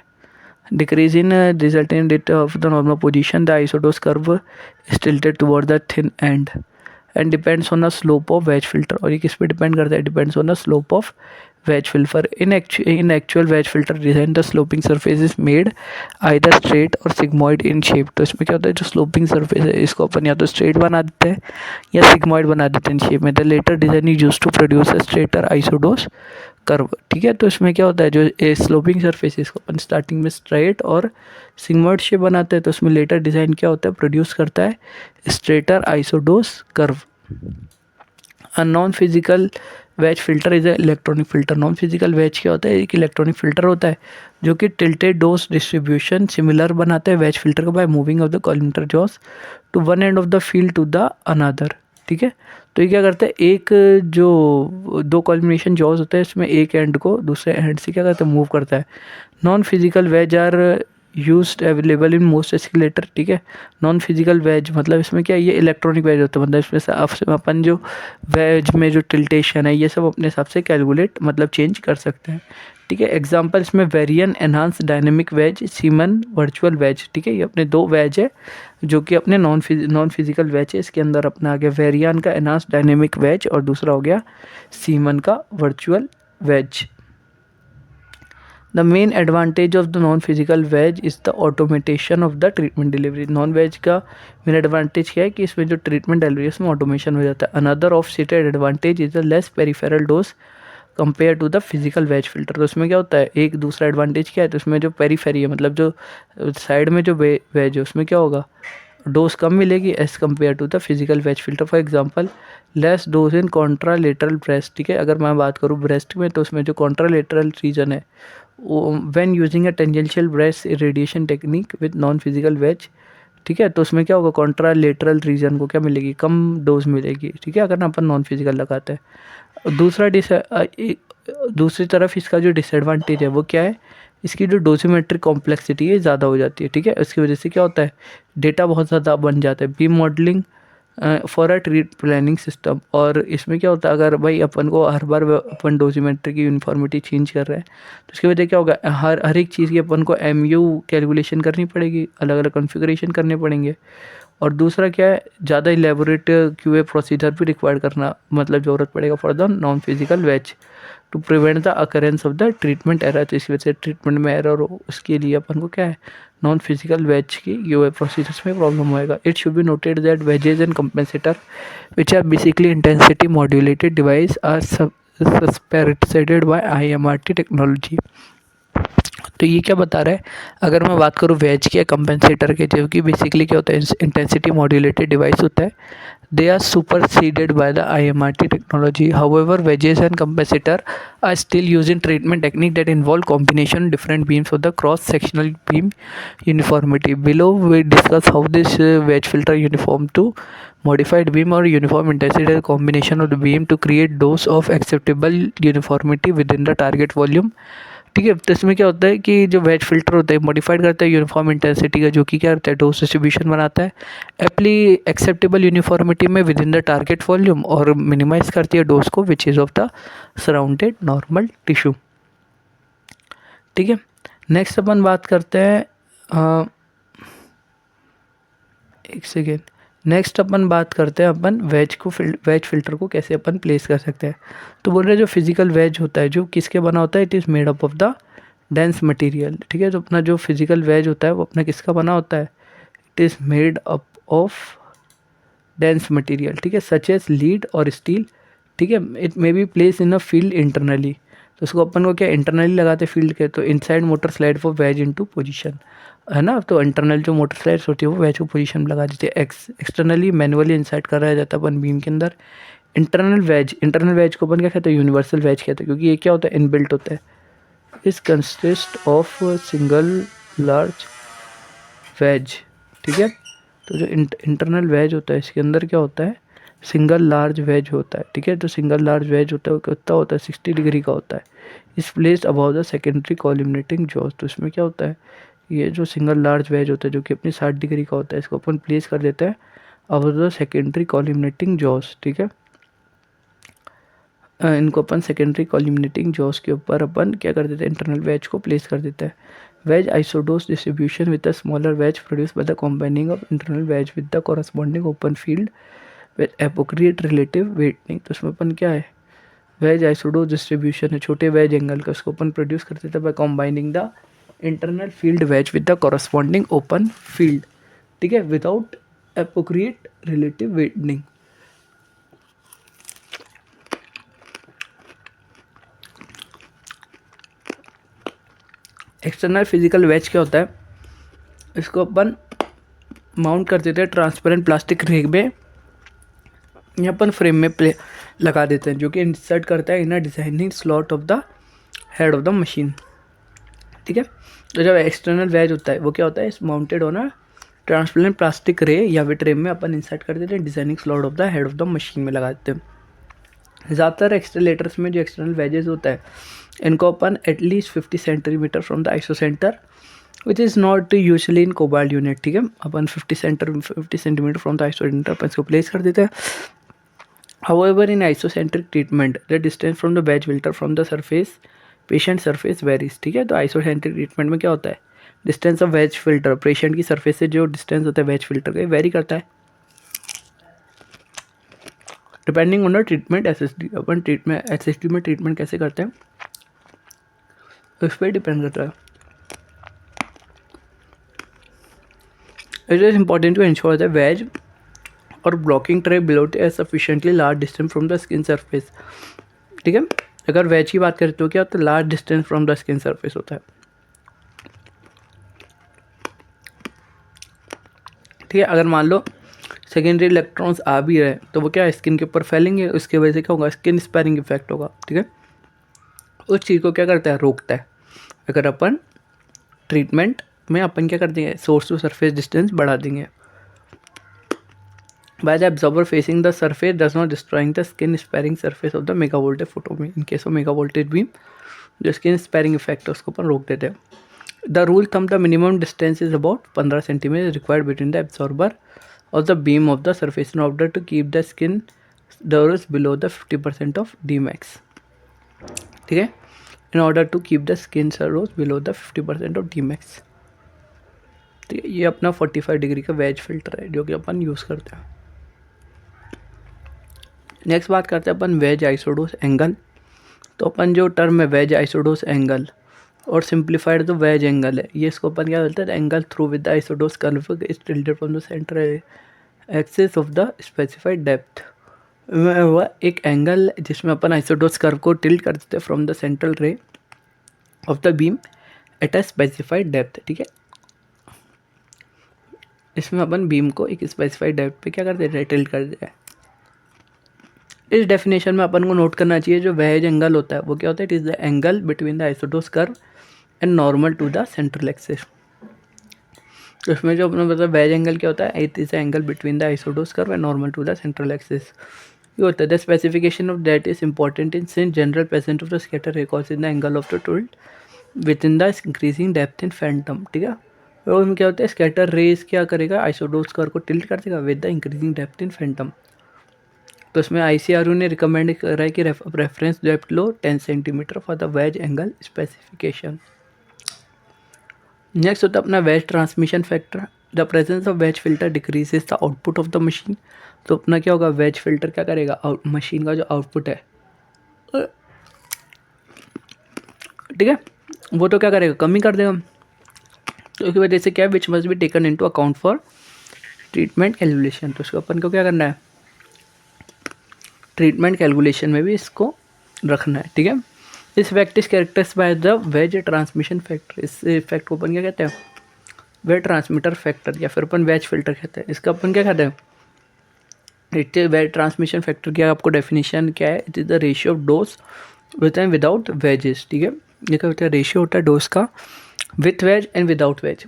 [SPEAKER 1] decrease in result in date of the normal position, the isodose curve is tilted toward the thin end and depends on the slope of wedge filter. और ये किस पे डिपेंड करता है, depends on the slope of wedge filter. In actual wedge filter design, the sloping surface is made either straight or sigmoid in shape. तो इसमें क्या होता है, जो sloping surface है इसको अपन या तो straight बना देते हैं या sigmoid बना देते हैं in shape में। The later design is used to produce a straighter isodose curve, ठीक है। तो इसमें क्या होता है, जो स्लोपिंग सरफेस है इसको अपन स्टार्टिंग में स्ट्रेट और सिग्मॉइड शेप बनाते हैं, तो उसमें लेटर डिज़ाइन क्या होता है, प्रोड्यूस करता है straighter isodose curve. A non-physical wedge filter is a electronic filter. Non physical wedge क्या होता है, एक इलेक्ट्रॉनिक फिल्टर होता है जो कि टिल्टेड डोज डिस्ट्रीब्यूशन सिमिलर बनाता है वेज फिल्टर को by moving of the collimator jaws to one end of the field to the another. ठीक है, तो ये क्या करता है, एक जो दो कॉलिमिनेशन जॉज होते हैं इसमें एक एंड को दूसरे एंड से क्या करता है, मूव करता है। Non physical wedge are used available in most escalator. ठीक है, नॉन फिजिकल वेज मतलब इसमें क्या है, ये इलेक्ट्रॉनिक वेज होता है, मतलब इसमें से अपन जो वेज में जो टिल्टेशन है ये सब अपने हिसाब से कैलकुलेट मतलब चेंज कर सकते हैं। ठीक है, एग्जांपल इसमें Varian, enhance, dynamic wedge, Siemens, virtual wedge. ठीक है, ये अपने दो वेज है जो कि अपने नॉन फिजिकल वेज है। इसके अंदर अपना आ गया वेरियन का एनहांस डायनेमिक वेज और दूसरा हो गया सीमन का virtual wedge. The main advantage of the non physical wedge is the automation of the treatment delivery. Non wedge का मेन एडवांटेज क्या है कि इसमें जो ट्रीटमेंट डिलीवरी है उसमें ऑटोमेशन हो जाता है। Another of seated advantage is the less peripheral dose compare to the physical wedge filter. तो इसमें क्या होता है, एक दूसरा एडवांटेज क्या है, तो इसमें जो पेरीफेरी है मतलब जो साइड में जो वेज है उसमें क्या होगा, डोज कम मिलेगी as compare to the physical wedge filter. For example less dose in contralateral breast. ठीक है, अगर मैं बात करूँ ब्रेस्ट में तो उसमें जो कॉन्ट्रालेटरल रीजन है when using a tangential breast irradiation technique with non physical wedge. ठीक है, तो उसमें क्या होगा, कॉन्ट्रालेटरल रीजन को क्या मिलेगी, कम डोज मिलेगी। ठीक है, अगर ना अपन नॉन फिजिकल लगाते हैं। दूसरी तरफ इसका जो डिसएडवांटेज है वो क्या है, इसकी जो डोसीमेट्रिक कॉम्प्लेक्सिटी है ज़्यादा हो जाती है। ठीक है, इसकी वजह से क्या होता है, डेटा बहुत ज़्यादा बन जाता है। Beam modelling for a treat planning system. और इसमें क्या होता है, अगर भाई अपन को हर बार अपन डोसीमेट्री की यूनिफॉर्मिटी चेंज कर रहे हैं तो उसकी वजह क्या होगा, हर एक चीज़ की अपन को MU कैलकुलेशन करनी पड़ेगी, अलग अलग कॉन्फ़िगरेशन करने पड़ेंगे। और दूसरा क्या है, ज़्यादा इलेबोरेट QA प्रोसीजर भी रिक्वायर करना मतलब ज़रूरत पड़ेगा for the non physical wedge to prevent the occurrence of the treatment error. तो इसी वजह से ट्रीटमेंट में एरर हो उसके लिए अपन को क्या है, नॉन फिजिकल वेज की QA प्रोसीजर्स में प्रॉब्लम होएगा। It should be noted that wedges and compensator which are basically intensity modulated device are superseded by IMRT technology. तो ये क्या बता रहा है, अगर मैं बात करूँ वेज के कंपेंसेटर के, जो कि बेसिकली क्या होता है, इंटेंसिटी मॉड्यूलेटेड डिवाइस होता है, they are superseded by the IMRT technology. However, wedges and compensator are still using treatment technique that involve combination different beams of the cross-sectional beam uniformity. Below we discuss how this wedge filter uniform to modified beam or uniform intensity combination of the beam to create dose of acceptable uniformity within the target volume. ठीक है, तो इसमें क्या होता है कि जो veg filter होता है मॉडिफाइड करता है यूनिफॉर्म इंटेंसिटी का, जो कि क्या करता है, डोज डिस्ट्रीब्यूशन बनाता है एप्ली एक्सेप्टेबल यूनिफॉर्मिटी में with in the target volume, और मिनिमाइज करती है डोज को which is of the surrounded normal tissue. ठीक है, नेक्स्ट अपन बात करते हैं एक सेकेंड, नेक्स्ट अपन बात करते हैं अपन वेज फिल्टर को कैसे अपन प्लेस कर सकते हैं। तो बोल रहे जो फिजिकल वेज होता है जो किसके बना होता है, it is made up of the dense material. ठीक है, तो अपना जो फिजिकल वेज होता है वो अपना किसका बना होता है, it is made up of dense material. ठीक है, सच एज लीड और स्टील। ठीक है, it may be place in a field internally. तो उसको अपन को क्या इंटरनली लगाते फील्ड के, तो inside motor slide for wedge into position, है ना। तो इंटरनल जो मोटर स्लाइड्स होती है वो वेज को पोजीशन में लगा देती है। एक्सटर्नली मैनुअली इंसर्ट कराया जाता है अपन बीम के अंदर। इंटरनल वेज को अपन क्या कहते हैं, यूनिवर्सल वेज कहते हैं, क्योंकि ये क्या होता है, इनबिल्ट होता है। Is consist of single large wedge. ठीक है, तो जो इंटरनल वेज होता है इसके अंदर क्या होता है, सिंगल लार्ज वेज होता है। ठीक है, तो सिंगल लार्ज वेज होता है वो कितना होता है, 60 डिग्री का होता है। Is placed about the secondary collimating jaws. तो इसमें क्या होता है, ये जो सिंगल लार्ज वेज होता है जो कि अपनी 60 डिग्री का होता है, इसको अपन प्लेस कर देते हैं about the secondary collimating Jos. ठीक है, इनको अपन सेकेंडरी कॉलिमिनेटिंग जॉस के ऊपर अपन क्या कर देते हैं, इंटरनल वेज को प्लेस कर देते हैं। Wedge isodose distribution with the smaller wedge produce by the combining of internal wedge with the corresponding open field with appropriate relative weighting. तो उसमें अपन क्या है, वेज आइसोडोस डिस्ट्रीब्यूशन है छोटे वेज एंगल का, उसको अपन प्रोड्यूस कर देते हैं by combining the internal field wedge with the corresponding open field. ठीक है, without appropriate relative weighting. External physical wedge क्या होता है, इसको अपन माउंट कर देते हैं ट्रांसपेरेंट प्लास्टिक रिग में या अपन फ्रेम में लगा देते हैं, जो कि इंसर्ट करता है in a designing slot of the head of the machine. ठीक है, तो जब एक्सटर्नल वेज होता है वो क्या होता है, इस mounted on a transparent plastic रे या फिर ट्रे में अपन इंसर्ट कर देते हैं, designing slot of the head of the machine में लगा देते हैं। ज़्यादातर एक्सटेलेटर्स में जो एक्सटर्नल वेजेस होता है इनको अपन at least 50 centimetre from the isocentre which is not usually in cobalt unit. ठीक है, अपन 50 centimetre from the isocentre अपन इसको प्लेस कर देते हैं। However, in isocentric treatment, the distance from the wedge filter from the surface, patient surface varies। ठीक है, तो आइसोसेंट्रिक ट्रीटमेंट में क्या होता है, distance of wedge filter patient की सरफेस से जो डिस्टेंस होता है वेज फिल्टर का वेरी करता है depending on the treatment SSD. अपन ट्रीटमेंट एसएसडी में ट्रीटमेंट कैसे करते हैं उस पर डिपेंड करता है। It is important to ensure the wedge और blocking tray below a sufficiently large distance from the skin surface. ठीक है, अगर वेज की बात करें तो क्या होता है, large distance from the skin surface होता है। ठीक है, अगर मान लो सेकेंडरी इलेक्ट्रॉन्स आ भी रहे तो वो क्या स्किन के ऊपर फैलेंगे, उसकी वजह से क्या होगा, स्किन स्पैरिंग इफेक्ट होगा। ठीक है, उस चीज़ को क्या करता है, रोकता है। अगर अपन ट्रीटमेंट में अपन क्या कर देंगे, सोर्स टू सरफेस डिस्टेंस बढ़ा देंगे। By the absorber facing the surface does not destroying the skin sparing surface of the mega voltage photobeam। in case of mega voltage beam जो स्किन स्पैरिंग इफेक्ट है उसको अपन रोक देते हैं। The rule thumb the minimum distance is about 15 centimetre required between the absorber और the beam of the surface in order to keep the skin doors below the 50% of Dmax। ठीक है, in order to keep the skin doors below the 50% of Dmax। ठीक है, ये अपना 45 degree का veg filter है जो कि अपन यूज़ करते हैं। नेक्स्ट बात करते हैं अपन वेज आइसोडोस एंगल। तो अपन जो टर्म है वेज आइसोडोस एंगल और सिंप्लीफाइड जो वेज एंगल है, ये इसको अपन क्या बोलते हैं, angle through with the isodose curve is tilted from the centre axis of the specified depth. वह एक एंगल जिसमें अपन आइसोडोस कर्व को टिल्ट कर देते हैं from the central ray of the beam at a specified depth. ठीक है, इसमें अपन बीम को एक स्पेसिफाइड डेप्थ पे क्या कर देते हैं, टिल्ट कर देते हैं। इस डेफिनेशन में अपन को नोट करना चाहिए जो वेज एंगल होता है वो क्या होता है, it is the angle between the isodose curve and normal to the central axis. तो इसमें जो अपना मतलब वेज एंगल क्या होता है, it is the angle between the isodose curve and normal to the central axis. ये होता है the specification of that is important in since general present of the scatter ray cause in the angle of the tilt with in the increasing depth in phantom. ठीक है, और उसमें क्या होता है, स्कैटर रेज क्या करेगा, आइसोडोस कर्व को टिल्ट कर देगा with the increasing depth in phantom. तो इसमें ICRU ने रिकमेंड करा है कि रेफरेंस डेप्थ लो 10 centimetre for the wedge angle specification. Next होता है अपना wedge transmission factor. The presence of wedge filter decreases the output of the machine. तो अपना क्या होगा, वेज फिल्टर क्या करेगा, मशीन का जो आउटपुट है, ठीक है, वो तो क्या करेगा, कमी कर देगा। तो इसकी वजह से क्या which must be taken into account for treatment calculation. तो उसको अपन को क्या करना है, ट्रीटमेंट कैलकुलेशन में भी इसको रखना है। ठीक है, इस fact is characters by the ways transmission factor. इस फैक्ट को अपन क्या कहते हैं, वेज ट्रांसमीटर फैक्टर या फिर अपन वेज फिल्टर कहते हैं। इसका अपन क्या कहते हैं, इट वेज ट्रांसमिशन फैक्टर की आपको डेफिनेशन क्या है, it is the ratio of dose with and without wages. ठीक है, ये क्या होता है, रेशियो होता है डोज का with wedge and without wedge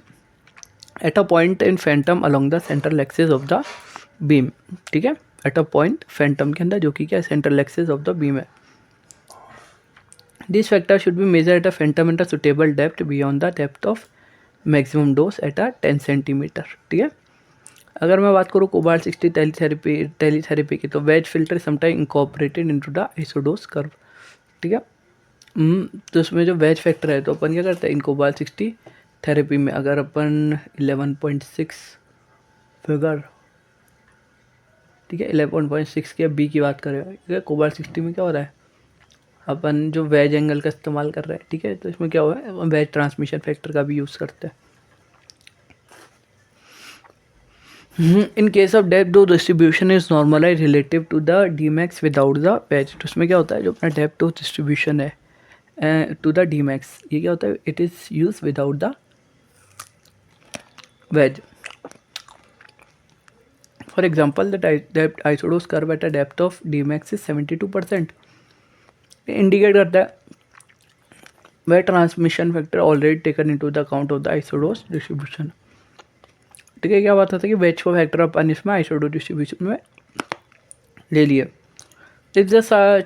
[SPEAKER 1] at a point in phantom along the central axis of the beam. ठीक है, एट अ पॉइंट फैंटम के अंदर जो कि क्या central axis of the beam है। This factor should be measure at a phantom at a suitable depth beyond the depth of maximum dose at a 10 centimetre. ठीक है, अगर मैं बात करूँ कोबाल्ट 60 टेलीथेरेपी की, तो wedge filter sometime incorporated into the isodose curve. ठीक है, तो उसमें जो वेज फैक्टर है तो अपन क्या करते हैं, इन कोबाल्ट 60 थेरेपी में अगर अपन 11.6 फिगर, ठीक है, 11.6 के बी की बात करें, ठीक है, कोबाल्ट 60 में क्या हो रहा है, अपन जो वेज एंगल का इस्तेमाल कर रहे हैं। ठीक है, तो इसमें क्या हुआ है, वेज ट्रांसमिशन फैक्टर का भी यूज़ करते हैं। In case of depth dose distribution is normalize relative to the Dmax without the wedge. तो उसमें क्या होता है, जो अपना डेप्थ डोज डिस्ट्रीब्यूशन है टू द Dmax, ये क्या होता है, it is use without the wedge. For example, the depth isodose curve at a depth of Dmax is 72%. Indicate करता है वह transmission factor already taken into the account of the isodose distribution. ठीक है, क्या बात होता है कि वेज को फैक्टर अपन इसमें आइसोडोस डिस्ट्रीब्यूशन में ले लिए। If the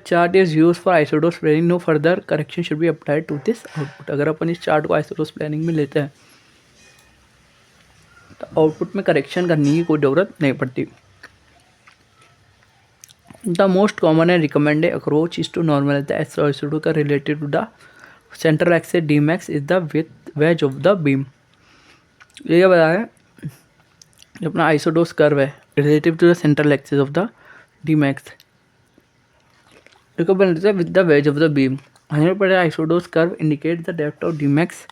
[SPEAKER 1] chart is use for isodose planning no further correction should be applied to this output. अगर अपन इस चार्ट को आइसोडोस प्लानिंग में लेते हैं तो आउटपुट में करेक्शन करने की कोई ज़रूरत नहीं पड़ती। The most common and recommended approach is to normalise the isodose का related to the central axis Dmax is the with wedge of the beam. ये क्या बताया है, अपना आइसोडोस कर्व है relative to the central axis of the Dmax इसको बनाते हैं with the wedge of the beam. 100% isodose curve indicate the depth of Dmax।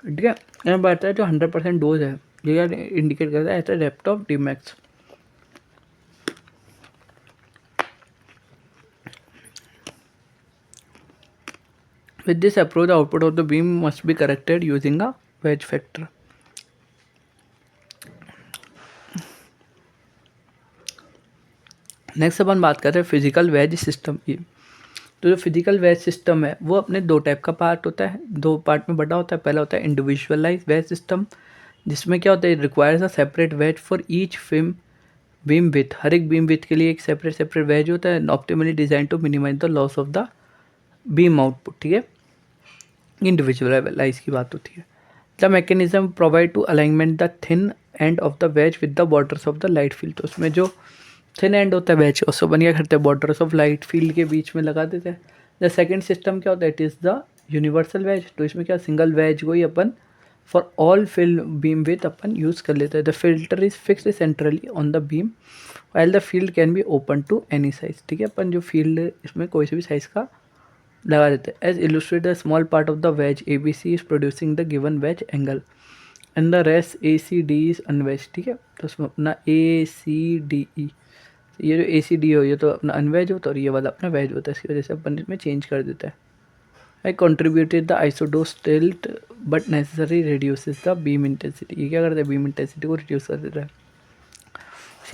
[SPEAKER 1] ठीक है, यहाँ बताता है जो 100% डोज है ये इंडिकेट करता है at the depth of Dmax। With this approach, the output of the beam must be corrected using a wedge factor. Next अपन बात करते हैं फिजिकल वेज सिस्टम की। तो जो फिजिकल वेज सिस्टम है वो अपने दो टाइप का पार्ट होता है, दो पार्ट में बटा होता है। पहला होता है इंडिविजुअलाइज वेज सिस्टम, जिसमें क्या होता है requires a separate wedge for each beam with. हर एक बीम विथ के लिए एक सेपरेट वेज होता है, optimally design to minimize the loss of the beam output. ठीक है, इंडिविजुअलाइज की बात होती है। The mechanism provide to alignment the thin end of the wedge with the borders of the light field. तो उसमें जो थिन एंड होता है वेज उसको बन क्या करते हैं बॉर्डर्स ऑफ लाइट फील्ड के बीच में लगा देते हैं। द सेकेंड सिस्टम क्या होता है, it is the universal wedge. तो इसमें क्या सिंगल वेज को ही अपन for all field beam with अपन यूज़ कर लेते हैं। The filter is fixed centrally on the beam while the field can be open to any size. ठीक है, अपन जो फील्ड इसमें कोई से भी साइज का लगा देते हैं। As illustrate the small part of the wedge A B C is producing the given wedge angle and the rest A C D is unwedge. ठीक है, तो उसमें अपना ए सी डी ई, ये जो ए सी डी हो ये तो अपना अनवेज होता है और ये वाला अपना वेज होता है। इसकी वजह से अपन इसमें चेंज कर देता है। I contributed the isodose tilt but necessary reduces the beam intensity. ये क्या करता है बीम इंटेंसिटी को रिड्यूस कर देता है।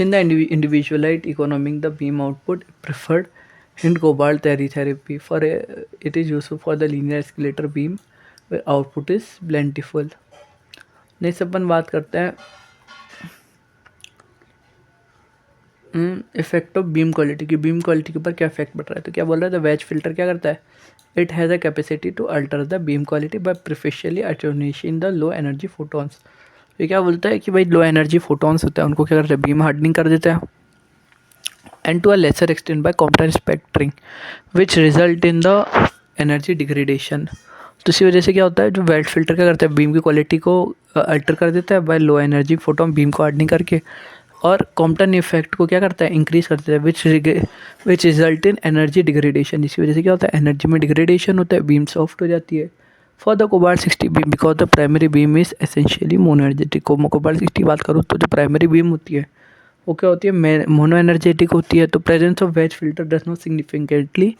[SPEAKER 1] In the individualized economic the beam output preferred in cobalt therapy for it is useful for the linear escalator beam where output is plentiful। Next अपन बात करते हैं इफेक्ट ऑफ बीम क्वालिटी की। Beam quality के ऊपर क्या effect पड़ रहा है, तो क्या बोल रहा है द वेज फिल्टर क्या करता है, it has a capacity to alter the beam quality by preferentially attenuation the low energy photons. ये क्या बोलता है कि भाई लो एनर्जी फोटॉन्स होता है उनको क्या करता है बीम हार्डनिंग कर देता है, and to a lesser extent by Compton spectring which result in the energy degradation। तो इसी वजह से क्या होता है जो वेज फिल्टर क्या करता है बीम की क्वालिटी को अल्टर कर देता है by low energy photon beam को हार्डनिंग करके, और कॉम्पटन इफेक्ट को क्या करता है इंक्रीज कर देता है which result in energy degradation. इसी वजह से क्या होता है एनर्जी में डिग्रेडेशन होता है, बीम सॉफ्ट हो जाती है। For the cobalt 60 beam because the primary beam is essentially mono energetic. Cobalt 60 की बात करूँ तो जो प्राइमरी बीम होती है वो क्या होती है मोनो एनर्जेटिक होती है। तो presence of wedge filter does not significantly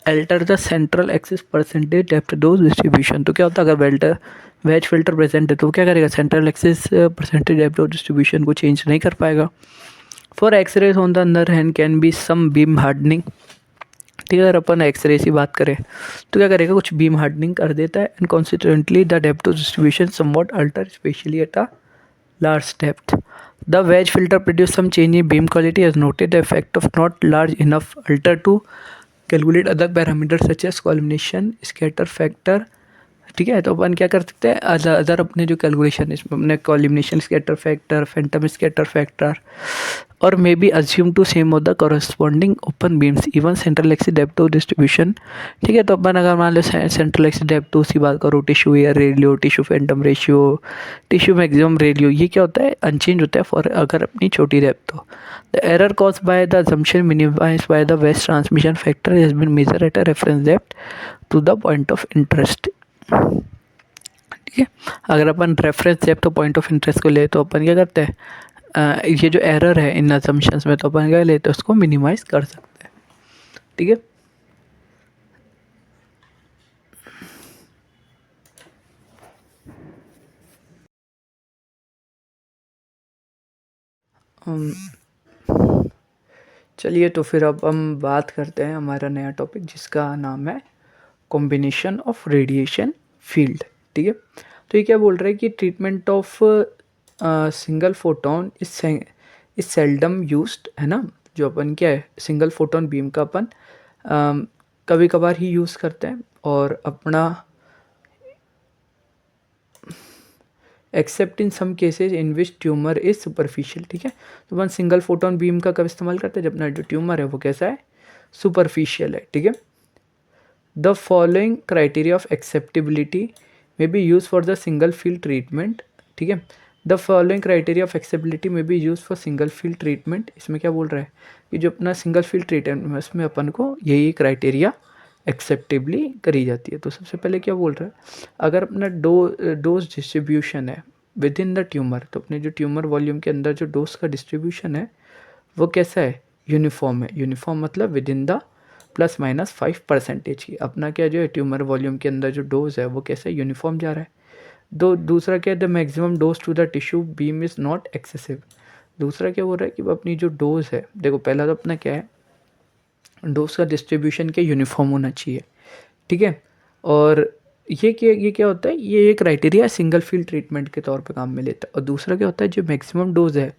[SPEAKER 1] alter the central axis percentage depth dose distribution. तो क्या होता है अगर वेज फिल्टर प्रेजेंट है तो वो क्या करेगा central axis percentage depth dose distribution को चेंज नहीं कर पाएगा। For x-rays on the other hand can be some beam hardening. ठीक है, अगर अपन एक्सरे की बात करें तो क्या करेगा कुछ बीम हार्डनिंग कर देता है and consequently the depth of distribution somewhat alter specially at a large depth। The wedge filter produce some change in beam quality as noted the effect of not large enough alter to calculate other parameters such as collimation, scatter factor। ठीक है, तो अपन क्या कर सकते हैं other अपने जो कैलकुलेशन इसमें अपने collimation scatter factor phantom scatter factor और may be assume to same of the corresponding open beams even central axis depth of distribution. ठीक है, तो अपन अगर मान लो सेंट्रल एक्सिस डेप्थ उसकी बात करो tissue air radio tissue Phantom ratio tissue maximum radio ये क्या होता है अनचेंज होता है फॉर अगर अपनी छोटी डेप्थ हो। The error cause by the assumption minimized by the west transmission factor has been measured at a reference depth to the point of interest। ठीक है, अगर अपन रेफरेंस डेप्थ तो पॉइंट ऑफ इंटरेस्ट को ले तो अपन क्या करते हैं ये जो एरर है इन असम्पशंस में तो अपन क्या लेते हैं उसको मिनिमाइज कर सकते हैं। ठीक है, चलिए तो फिर अब हम बात करते हैं हमारा नया टॉपिक जिसका नाम है कॉम्बिनेशन ऑफ रेडिएशन फील्ड। ठीक है, तो ये क्या बोल रहा है कि treatment of single photon is seldom used, है ना। जो अपन क्या है सिंगल फोटोन बीम का अपन कभी कभार ही यूज़ करते हैं और अपना except in some cases in which tumour is superficial. ठीक है, तो अपन सिंगल फोटोन बीम का कब इस्तेमाल करते हैं, जब अपना जो ट्यूमर है वो कैसा है, सुपरफिशियल है। ठीक है, the following criteria of acceptability may be use for the single field treatment. ठीक है, the following criteria of acceptability may be use for single field treatment. इसमें क्या बोल रहा है कि जो अपना सिंगल फील्ड ट्रीटमेंट है उसमें अपन को यही क्राइटेरिया एक्सेप्टेबली करी जाती है। तो सबसे पहले क्या बोल रहा है, अगर अपना डोज डिस्ट्रीब्यूशन है विद इन द ट्यूमर, तो अपने जो ट्यूमर वॉल्यूम के अंदर जो डोज का डिस्ट्रीब्यूशन है वो कैसा है, यूनिफॉर्म है। यूनिफॉर्म मतलब विद इन द +-5% की अपना क्या जो है ट्यूमर वॉल्यूम के अंदर जो डोज है वो कैसा यूनिफॉर्म जा रहा है। दूसरा क्या है, the maximum dose to the tissue beam is not excessive. दूसरा क्या बोल रहा है कि अपनी जो डोज है, देखो पहला तो अपना क्या है, डोज का डिस्ट्रीब्यूशन क्या यूनिफॉर्म होना चाहिए। ठीक है, और ये क्या होता है, ये क्राइटेरिया सिंगल फील्ड ट्रीटमेंट के तौर पे काम में लेता है। और दूसरा क्या होता है, जो मैक्सिमम डोज है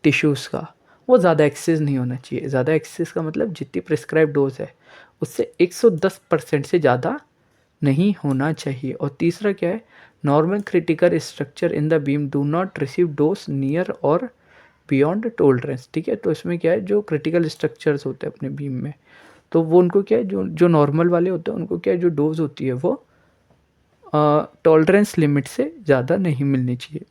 [SPEAKER 1] टिश्यूज़ का वो ज़्यादा एक्सेस नहीं होना चाहिए। ज़्यादा एक्सेस का मतलब जितनी प्रिस्क्राइब डोज है उससे 110% से ज़्यादा नहीं होना चाहिए। और तीसरा क्या है, normal critical structure in the beam do not receive dose near और बियॉन्ड टोलरेंस। ठीक है, तो इसमें क्या है, जो क्रिटिकल स्ट्रक्चर्स होते हैं अपने बीम में, तो वो उनको क्या है, जो जो नॉर्मल वाले होते हैं उनको क्या है, जो डोज होती है वो टॉलरेंस लिमिट से ज़्यादा नहीं मिलनी चाहिए।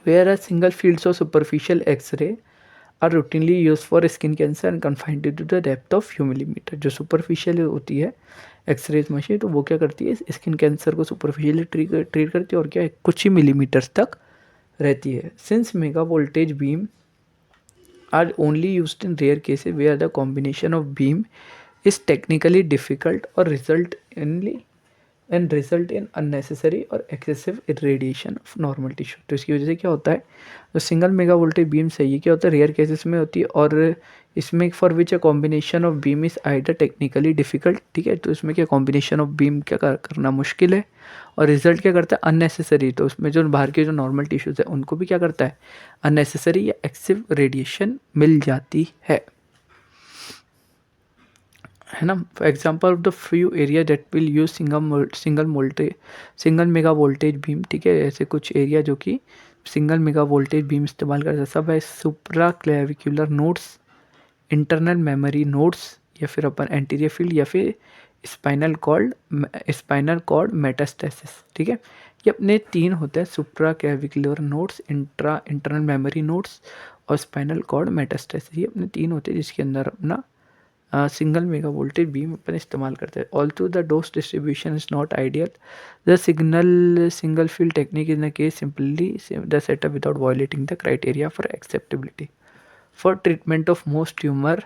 [SPEAKER 1] Whereas single fields of superficial X-ray are routinely used for skin cancer and confined to the depth of few millimeter। जो superficial होती है एक्सरेज मशीन, तो वो क्या करती है, स्किन कैंसर को सुपरफिशियली ट्रीट करती है और क्या है, कुछ ही मिलीमीटर्स तक रहती है। Since mega voltage beam are only used in rare cases where the combination of beam is technically difficult और रिजल्ट इन अननेसेसरी और excessive irradiation of normal tissue. तो इसकी वजह से क्या होता है, जो सिंगल मेगा वोल्टेज बीम है ये क्या होता है, रेयर केसेस में होती है और इसमें for which a combination of beam is either technically difficult. ठीक है, तो इसमें क्या कॉम्बिनेशन ऑफ बीम क्या करना मुश्किल है और रिजल्ट क्या करता है, अननेसेसरी। तो उसमें जो बाहर के जो नॉर्मल टिश्यूज़ है उनको भी क्या करता है, अननेसेसरी या एक्सेसिव रेडिएशन मिल जाती है ना। For example of the few area that will use single mega voltage beam. ठीक है, ऐसे कुछ एरिया जो कि सिंगल मेगा वोल्टेज बीम इस्तेमाल करते हैं सब है, supra clavicular nodes, internal memory nodes, या फिर अपन एंटीरियर फील्ड, या फिर स्पाइनल कॉर्ड मेटास्टेसिस। ठीक है, ये अपने तीन होते हैं, supra clavicular nodes, internal memory nodes और स्पाइनल कॉर्ड मेटास्टेसिस। ये अपने तीन होते हैं जिसके अंदर अपना सिंगल मेगा वोल्टेज बीम अपन इस्तेमाल करते हैं। Also the dose distribution is not ideal, the single field technique in the case simply the setup without violating the criteria for acceptability for treatment of most tumour.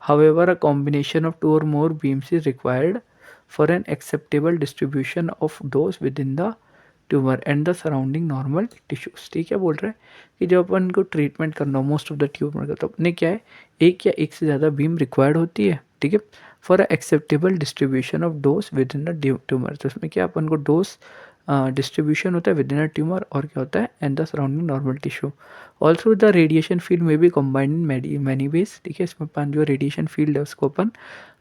[SPEAKER 1] However, a combination of two or more beams is required for an acceptable distribution of dose within the tumour and the surrounding normal tissues. ठीक है, बोल रहे हैं कि जब अपन को treatment करना most of the tumour का, तो अपने क्या है, एक या एक से ज़्यादा बीम रिक्वायर्ड होती है। ठीक है, for acceptable distribution of dose with in the tumour. तो उसमें क्या अपन को डोज डिस्ट्रीब्यूशन होता है विद इन अ ट्यूमर और क्या होता है, and the surrounding normal tissue. Also the radiation field में भी कम्बाइंड इन मैनी वेज। ठीक है, इसमें अपन जो रेडिएशन फील्ड है उसको अपन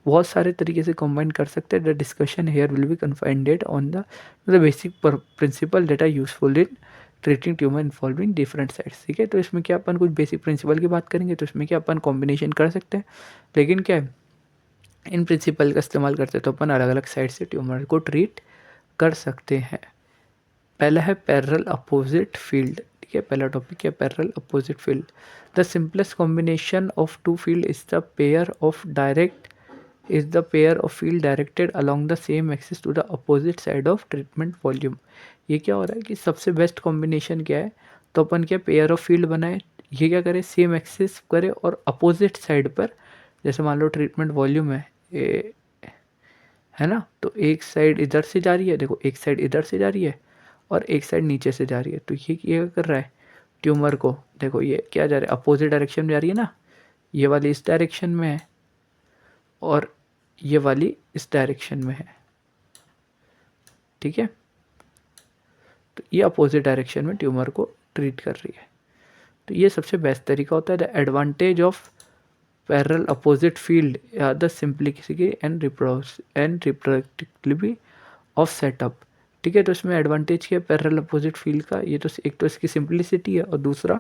[SPEAKER 1] बहुत सारे तरीके से कंबाइन कर सकते हैं। The discussion here will be confined on the basic principle that are useful in treating tumour involving different sides. ठीक है, तो इसमें क्या अपन कुछ बेसिक प्रिंसिपल की बात करेंगे, तो इसमें क्या अपन कॉम्बिनेशन कर सकते हैं, लेकिन क्या है, इन प्रिंसिपल का इस्तेमाल करते हैं तो अपन अलग अलग साइड से ट्यूमर को ट्रीट कर सकते हैं। पहला है पैरेलल अपोजिट फील्ड। ठीक है, पहला टॉपिक है parallel opposite field. The simplest combination of two field is the pair of field directed along the same axis to the opposite side of treatment volume. ये क्या हो रहा है कि सबसे बेस्ट कॉम्बिनेशन क्या है, तो अपन क्या पेयर ऑफ फील्ड बनाए, ये क्या करें, सेम एक्सिस करे और अपोजिट साइड पर, जैसे मान लो ट्रीटमेंट वॉल्यूम है ना, तो एक साइड इधर से जा रही है, देखो एक साइड इधर से जा रही है और एक साइड नीचे से जा रही है, तो ये कर रहा है, ट्यूमर को, देखो ये क्या जा रहा है, अपोजिट डायरेक्शन में जा रही है ना, ये वाली इस डायरेक्शन में है और ये वाली इस डायरेक्शन में है, ठीक है। तो ये अपोजिट डायरेक्शन में ट्यूमर को ट्रीट कर रही है। तो ये सबसे बेस्ट तरीका होता है। The advantage of parallel opposite field the simplicity and reproducibility of setup, ठीक है। तो इसमें एडवांटेज क्या है पैरेलल अपोजिट फील्ड का, ये तो एक तो इसकी सिंप्लिसिटी है और दूसरा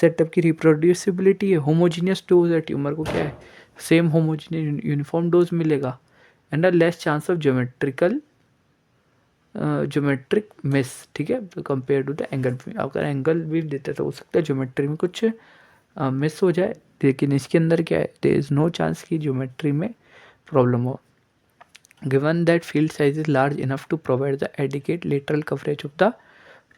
[SPEAKER 1] सेटअप की रिप्रोड्यूसिबिलिटी है। होमोजीनियस डोज है, ट्यूमर को क्या है सेम होमोजीनियस यूनिफॉर्म डोज मिलेगा and a less chance of geometric miss, ठीक है, कंपेयर टू द एंगल। अगर एंगल भी देते तो हो सकता है ज्योमेट्री में कुछ मिस हो जाए, लेकिन इसके अंदर क्या है, देयर इज़ नो चांस कि ज्योमेट्री में प्रॉब्लम हो। Given that field size is large enough to provide the adequate lateral coverage of the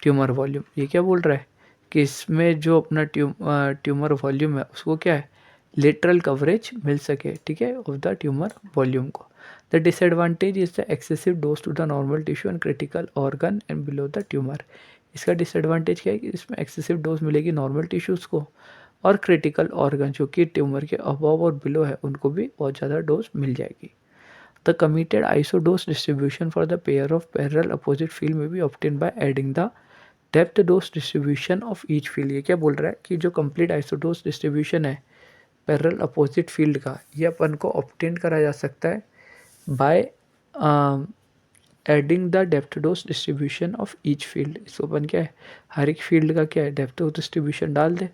[SPEAKER 1] tumour volume. ये क्या बोल रहा है कि इसमें जो अपना ट्यूमर वॉल्यूम है उसको क्या है लेटरल कवरेज मिल सके, ठीक है, ऑफ द ट्यूमर वॉल्यूम को। The disadvantage is the excessive dose to the normal tissue and critical organ and below the tumour. इसका डिसएडवांटेज क्या है कि इसमें एक्सेसिव डोज मिलेगी नॉर्मल टिश्यूज़ को और क्रिटिकल ऑर्गन जो कि ट्यूमर के अबव और बिलो है उनको भी बहुत ज़्यादा डोज मिल जाएगी। The committed isodose distribution for the pair of parallel opposite field may be obtained by adding the depth dose distribution of each field। ये क्या बोल रहा है कि जो complete isodose distribution है पैरेलल अपोजिट फील्ड का, ये अपन को ऑब्टेन करा जा सकता है by adding the depth dose distribution of each field. इसको अपन क्या है हर एक फील्ड का क्या है डेप्थ डोज डिस्ट्रीब्यूशन डाल दे,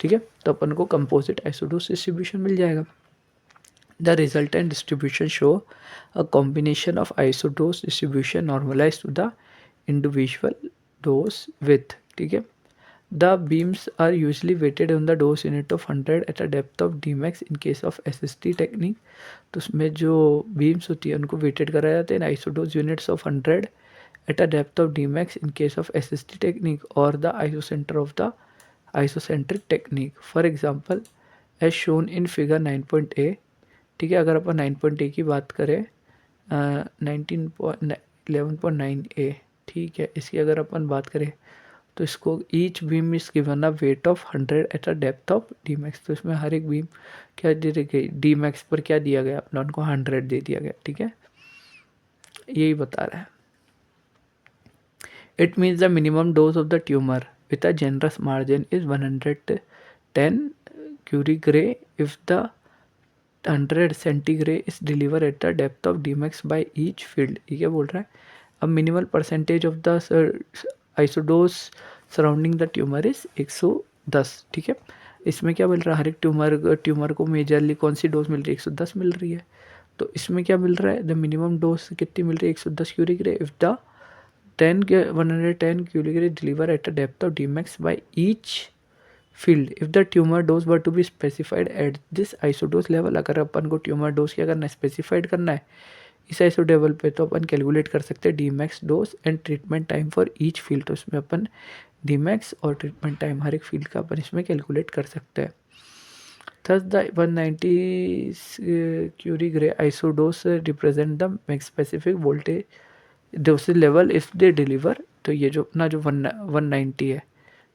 [SPEAKER 1] ठीक है, तो अपन को कंपोजिट आइसोडोस डिस्ट्रीब्यूशन मिल जाएगा। The resultant distribution show a combination of isodose distribution normalized to the individual dose width, ठीक है। The beams are usually weighted on the dose unit of 100 at a depth of Dmax in case of SST technique। तो उसमें जो beams होती है उनको weighted कराया जाता है in isodose units of 100 at a depth of Dmax in case of SST technique or the isocenter of the isocentric technique। For example, as shown in figure 9.a, ठीक है, अगर अपन 9.a की बात करें 11.9a, ठीक है, इसकी अगर अपन बात करें तो इसको each beam is given a weight of 100 eight a depth of D max. तो इसमें हर एक बीम क्या दे गई डी मैक्स पर क्या दिया गया अपना उनको 100 दे दिया गया, ठीक है, यही बता रहा है। It means the minimum dose of the tumour with a generous margin is 110 curie gray if the 100 centigrade is deliver at the depth of D max by each field. ये क्या बोल रहा है, अब minimal percentage of the isodose surrounding the tumour is 110, ठीक है। इसमें क्या मिल रहा है हर एक ट्यूमर को मेजरली कौन सी डोज मिल रही है 110 मिल रही है। तो इसमें क्या मिल रहा है द मिनिमम डोज कितनी मिल रही है 110 क्यूरिक रे if the 110 curie gray deliver at the depth of D max by each field if the tumour dose were to be specified at this isodose level. अगर अपन को ट्यूमर डोज क्या करना है स्पेसिफाइड करना है इस आइसो लेवल पे तो अपन कैलकुलेट कर सकते हैं D max dose and treatment time for each field. तो इसमें अपन डी मैक्स और ट्रीटमेंट टाइम हर एक फील्ड का अपन इसमें कैलकुलेट कर सकते हैं। Thus the 190 curie gray isodose represent the max specific voltage dosage level if they deliver. तो ये जो अपना जो 190 है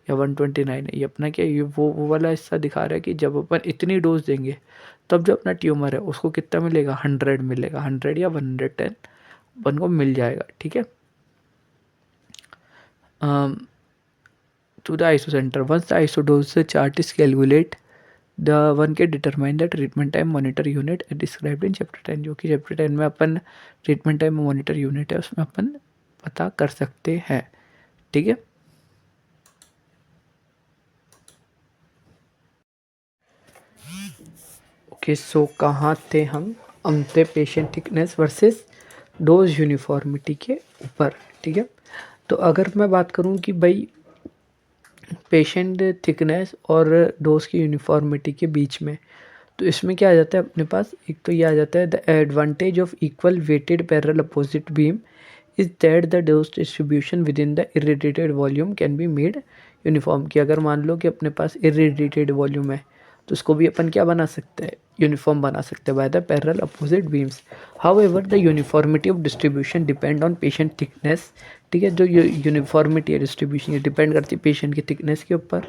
[SPEAKER 1] या 129 है ये अपना क्या ये वो वाला हिस्सा दिखा रहा है कि जब अपन इतनी डोज देंगे तब जो अपना ट्यूमर है उसको कितना मिलेगा 100 मिलेगा, 100 या 110 अपन को मिल जाएगा, ठीक है। To the isocentre once the isodose chart is calculate the one के determine the treatment time monitor unit described in chapter 10, जो कि चैप्टर 10 में अपन ट्रीटमेंट टाइम मॉनिटर यूनिट है उसमें अपन पता कर सकते हैं, ठीक है। ओके सो कहाँ थे हम थे patient thickness versus dose uniformity के ऊपर, ठीक है। तो अगर मैं बात करूँ कि भाई पेशेंट थिकनेस और डोज की यूनिफॉर्मिटी के बीच में, तो इसमें क्या आ जाता है अपने पास, एक तो ये आ जाता है the advantage of equal weighted parallel opposite beam is that the dose distribution with in the irradiated volume can be made uniform. कि अगर मान लो कि अपने पास इरेडिएटेड वॉल्यूम है तो उसको भी अपन क्या बना सकते हैं, यूनिफॉर्म बना सकते हैं by the parallel opposite beams. However the uniformity of distribution depend on patient thickness, ठीक है। जो यूनिफॉर्मिटी है डिस्ट्रीब्यूशन ये डिपेंड करती है पेशेंट की थिकनेस के ऊपर,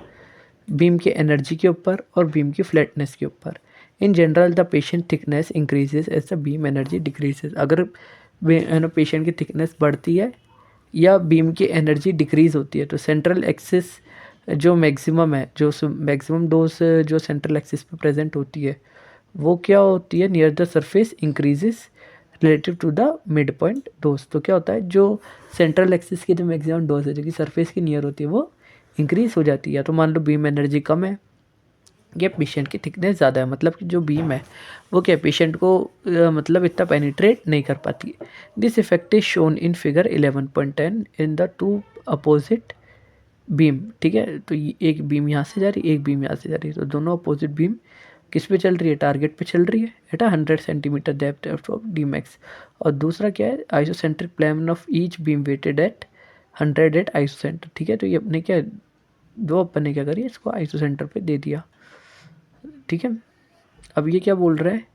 [SPEAKER 1] बीम की एनर्जी के ऊपर और बीम की फ्लैटनेस के ऊपर। In general the patient thickness increases as the beam energy decreases. अगर पेशेंट की थिकनेस बढ़ती है या बीम की एनर्जी डिक्रीज होती है तो सेंट्रल एक्सिस जो मैक्सिमम है, जो मैक्सिमम डोज जो सेंट्रल एक्सिस पे प्रेजेंट होती है वो क्या होती है, near the surface increases relative to the mid point dose. तो क्या होता है, जो सेंट्रल एक्सिस की जो मैक्सिमम डोज है जो कि सरफेस की नियर होती है वो इंक्रीज हो जाती है। तो मान लो बीम एनर्जी कम है या पेशेंट की थिकनेस ज़्यादा है, मतलब कि जो बीम है वो क्या पेशेंट को मतलब इतना पेनिट्रेट नहीं कर पाती है। This effect is shown in figure 11.10 in the two opposite beam, ठीक है। तो ये एक बीम यहाँ से जा रही है, एक बीम यहाँ से जा रही है, तो दोनों अपोजिट बीम किस पे चल रही है, टारगेट पे चल रही है at 100 centimetre depth of D max. और दूसरा क्या है, isocentric plane of each beam weighted at 100 at isocentre, ठीक है। तो ये अपने क्या दो अपन ने क्या करी इसको आइसोसेंटर पे दे दिया, ठीक है। अब ये क्या बोल रहे हैं,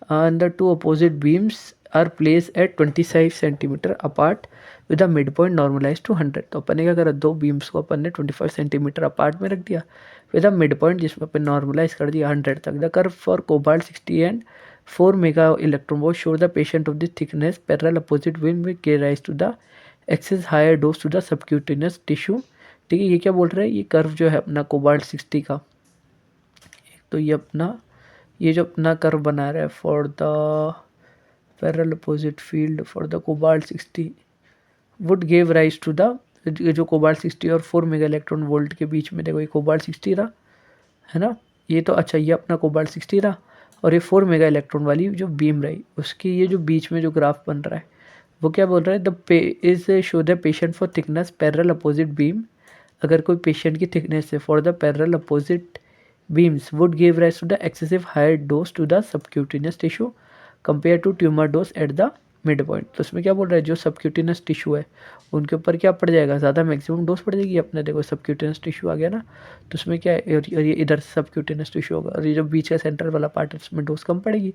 [SPEAKER 1] and the two opposite beams are placed at 25 centimetre apart with the mid point normalise to 100। तो अपन ने क्या करा, दो बीम्स को अपन ने 25 सेंटीमीटर अपार्ट में रख दिया विद द मिड पॉइंट जिसमें अपन नॉर्मलाइज कर दिया 100 तक। The curve for cobalt 60 and 4 mega electron volt show the patient of this thickness parallel opposite beam will give rise to the excess higher dose to the subcutaneous tissue, ठीक है। ये क्या बोल रहा है, ये कर्व जो है अपना कोबाल्ट 60 का, तो ये अपना ये जो अपना कर्व बना रहा है for the parallel opposite field for the cobalt 60 would give rise to the, जो कोबाल्ट 60 और 4 मेगा इलेक्ट्रॉन वोल्ट के बीच में देखो ये कोबाल्ट 60 रहा है ना, ये तो अच्छा ये अपना कोबाल्ट 60 रहा और ये 4 मेगा इलेक्ट्रॉन वाली जो बीम रही उसकी ये जो बीच में जो ग्राफ बन रहा है वो क्या बोल रहा है, the is show the patient for thickness parallel opposite beam. अगर कोई पेशेंट की थिकनेस है for the parallel opposite beams would give rise to the excessive higher dose to the subcutaneous tissue compared to tumor dose at the mid point. तो उसमें क्या बोल रहा है, जो सबक्यूटेनियस टिश्यू है उनके ऊपर क्या पड़ जाएगा, ज़्यादा मैक्सिमम डोज पड़ जाएगी। अपने देखो सबक्यूटेनियस टिश्यू आ गया ना, तो उसमें क्या है, और ये इधर सबक्यूटेनियस टिश्यू होगा और ये जो बीच का सेंटर वाला पार्ट है उसमें डोज कम पड़ेगी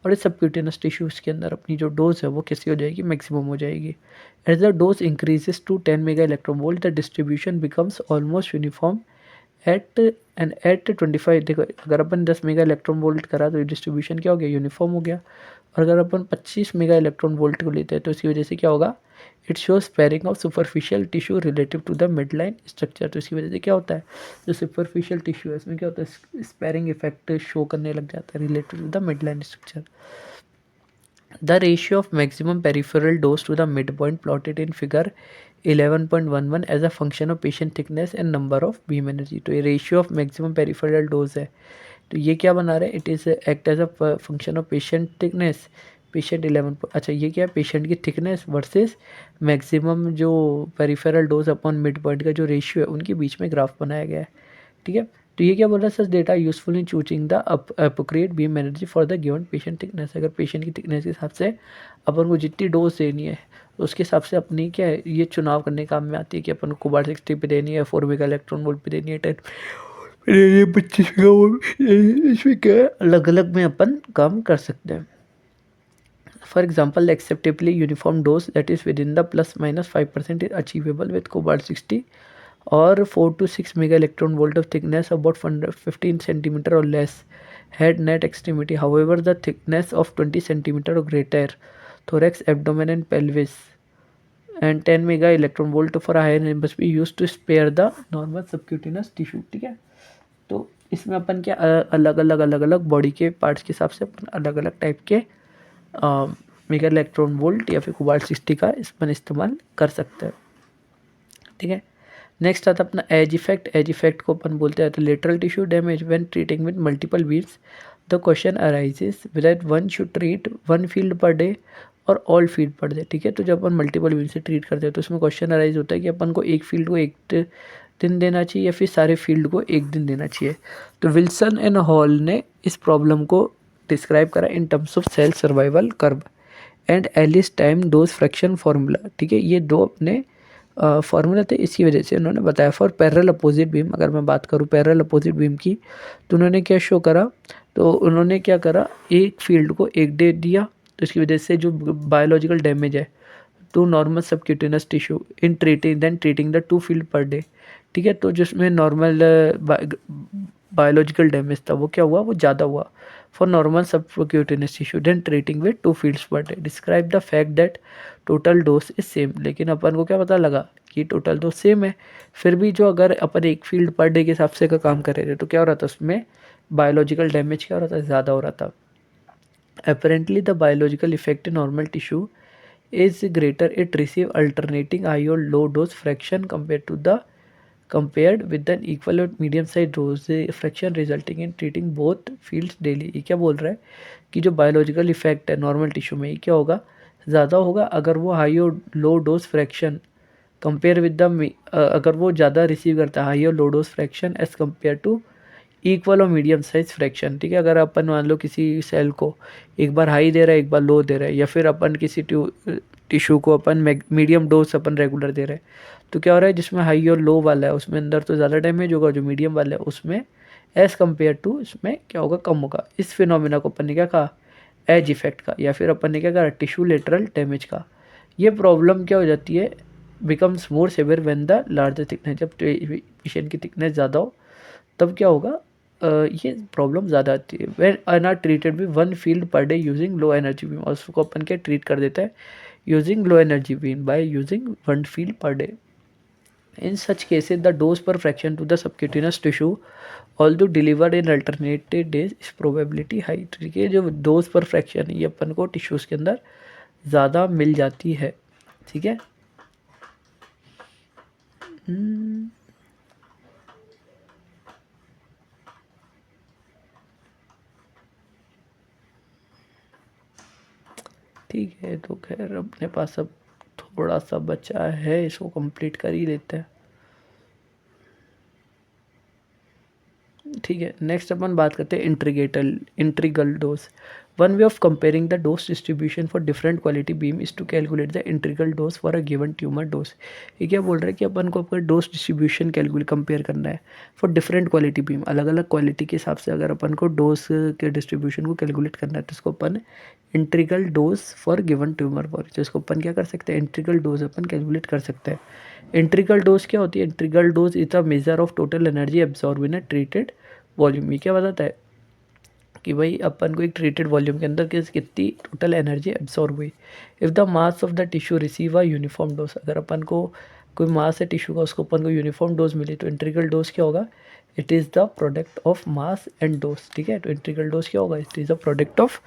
[SPEAKER 1] और इस सबक्यूटेनियस टिश्यूज़ के अंदर अपनी जो डोज है वो कैसी हो जाएगी, मैक्सिमम हो जाएगी। As the dose increases to 10 mega electron volt the distribution becomes almost uniform at 25। देखो अगर अपन 10 मेगा इलेक्ट्रॉन वोल्ट करा तो डिस्ट्रीब्यूशन क्या हो गया, यूनिफॉर्म हो गया। और अगर अपन 25 मेगा इलेक्ट्रॉन वोल्ट को लेते हैं तो इसकी वजह से क्या होगा, it shows sparing of superficial tissue relative to the mid line structure. तो इसकी वजह से क्या होता है, जो सुपरफिशियल टिश्यू है इसमें क्या होता है, स्पेयरिंग इफेक्ट शो करने लग जाता है relative to the mid line structure. The ratio of maximum peripheral dose to the midpoint plotted in figure 11.11 as a function of patient thickness and number of beam energy। तो ये ratio of maximum peripheral dose है, तो ये क्या बना रहा है, it is act as a function of patient thickness. Patient 11, अच्छा ये क्या है, पेशेंट की थिकनेस वर्सेस मैक्सिमम जो peripheral dose upon mid point का जो रेशियो है उनके बीच में ग्राफ बनाया गया है, ठीक है। तो ये क्या बोल रहा है, such data useful in choosing the appropriate beam energy for the given patient thickness. अगर पेशेंट की थिकनेस के हिसाब से अपन को जितनी डोज देनी है तो उसके हिसाब से अपनी क्या है ये चुनाव करने काम में आती है कि अपन को कोबाल्ट 60 पे देनी है, 4 मेगा इलेक्ट्रॉन वोल्ट पे देनी है, 10 ये 25 मेगा वोल्ट, इसमें क्या है अलग अलग में अपन काम कर सकते हैं। For example, the acceptably uniform dose that is within the plus minus 5% is achievable with cobalt 60 or 4 to 6 mega electron volt of thickness about 15 centimeter or less head net extremity. However, the thickness of 20 centimeter or greater thorax, abdomen and pelvis and 10 mega electron volt for a higher end must be used to spare the normal subcutaneous tissue, ठीक है। तो इसमें अपन क्या अलग अलग body के parts के हिसाब से अपन अलग अलग टाइप के मेगा इलेक्ट्रॉन वोल्ट या फिर कोबाल्ट 60 का इसमें इस्तेमाल कर सकते हैं, ठीक है। नेक्स्ट आता अपना एज इफेक्ट। एज इफेक्ट को अपन बोलते हैं तो lateral tissue damage when treating with multiple beams the question arises whether one should treat one field per day और ऑल फील्ड पर डे, ठीक है। तो जब अपन मल्टीपल बीम से ट्रीट करते हैं तो उसमें क्वेश्चन अराइज होता है कि अपन को एक फील्ड को एक दिन देना चाहिए या फिर सारे फील्ड को एक दिन देना चाहिए। तो विल्सन एंड हॉल ने इस प्रॉब्लम को डिस्क्राइब करा in terms of cell survival curve and Ellis time dose fraction formula, ठीक है। ये दो अपने फार्मूला थे, इसकी वजह से उन्होंने बताया फॉर पैरेलल अपोजिट बीम। अगर मैं बात करूँ पैरेलल अपोजिट बीम की, तो उन्होंने क्या शो करा, तो उन्होंने क्या करा, एक फील्ड को एक डे दिया, तो इसकी वजह से जो बायोलॉजिकल डैमेज है to normal subcutaneous tissue in treating the 2 field per day, ठीक है। तो जिसमें नॉर्मल बायोलॉजिकल डैमेज था वो क्या हुआ, वो ज़्यादा हुआ for normal subcutaneous tissue than treating with 2 fields per day. Describe the fact that total dose is same. लेकिन अपन को क्या पता लगा कि टोटल डोज सेम है, फिर भी जो अगर अपन एक फील्ड पर डे के हिसाब से का काम कर रहे थे तो क्या हो रहा था, उसमें बायोलॉजिकल डैमेज क्या हो रहा था, ज़्यादा हो रहा था। Apparently, the biological effect in normal tissue is greater. It receive alternating high or low dose fraction compared with an equal or medium size dose fraction resulting in treating both fields daily। ये क्या बोल रहा है कि जो biological effect है normal tissue में, ये क्या होगा, ज़्यादा होगा अगर वो हाई और low dose fraction compare with the, अगर वो ज़्यादा रिसीव करता है हाई और low dose fraction as compare to equal और मीडियम साइज फ्रैक्शन, ठीक है। अगर अपन मान लो किसी सेल को एक बार हाई दे रहा है एक बार लो दे रहा है, या फिर अपन किसी टिश्यू को अपन मीडियम डोज अपन रेगुलर दे रहे हैं, तो क्या हो रहा है, जिसमें हाई और लो वाला है उसमें अंदर तो ज़्यादा डैमेज होगा, जो मीडियम वाला है उसमें एज़ कम्पेयर टू इसमें क्या होगा, कम होगा। इस फिनोमिना को अपन ने क्या कहा, एज इफेक्ट का, या फिर अपन ने क्या कहा, टिश्यू लेटरल डैमेज का। ये प्रॉब्लम क्या हो जाती है, becomes more severe when the larger thickness, जब पेशेंट की थिकनेस ज़्यादा हो तब क्या होगा, ये प्रॉब्लम ज़्यादा आती है। When are not treated with 1 field per day using low energy beam, और उसको अपन क्या ट्रीट कर देता है using low energy beam by using 1 field per day. In such cases the dose per fraction to the subcutaneous tissue although delivered in alternated days is probability high, ठीक है। जो डोज पर फ्रैक्शन है ये अपन को tissues के अंदर ज़्यादा मिल जाती है, ठीक है। ठीक है, तो खैर अपने पास अब थोड़ा सा बचा है, इसको कंप्लीट कर ही लेते हैं, ठीक है। नेक्स्ट अपन बात करते हैं integral dose. One way of comparing the dose distribution for different quality beam is to calculate the integral dose for a given tumour dose. ये क्या बोल रहा है कि अपन को अपना डोज डिस्ट्रीब्यूशन कैलकुलेट कंपेयर करना है फॉर डिफरेंट क्वालिटी बीम, अलग अलग क्वालिटी के हिसाब से अगर अपन को डोज के डिस्ट्रीब्यूशन को कैलकुलेट करना है तो इसको अपन integral dose for given tumour for, तो इसको अपन क्या कर सकते हैं, इंट्रीगल डोज अपन कैलकुलेट कर सकते हैं। इंट्रीगल डोज क्या होती है, integral dose is a measure of total energy absorb in a treated volume. ये क्या बताता है कि भाई अपन को एक ट्रीटेड वॉल्यूम के अंदर कितनी टोटल एनर्जी एब्जॉर्ब हुई। If the mass of the tissue receive a uniform dose, अगर अपन को कोई मास है टिश्यू का उसको अपन को यूनिफॉर्म डोज मिली तो इंट्रीगल डोज क्या होगा, it is the product of mass and dose, ठीक है। तो इंट्रीगल डोज क्या होगा, it is the product of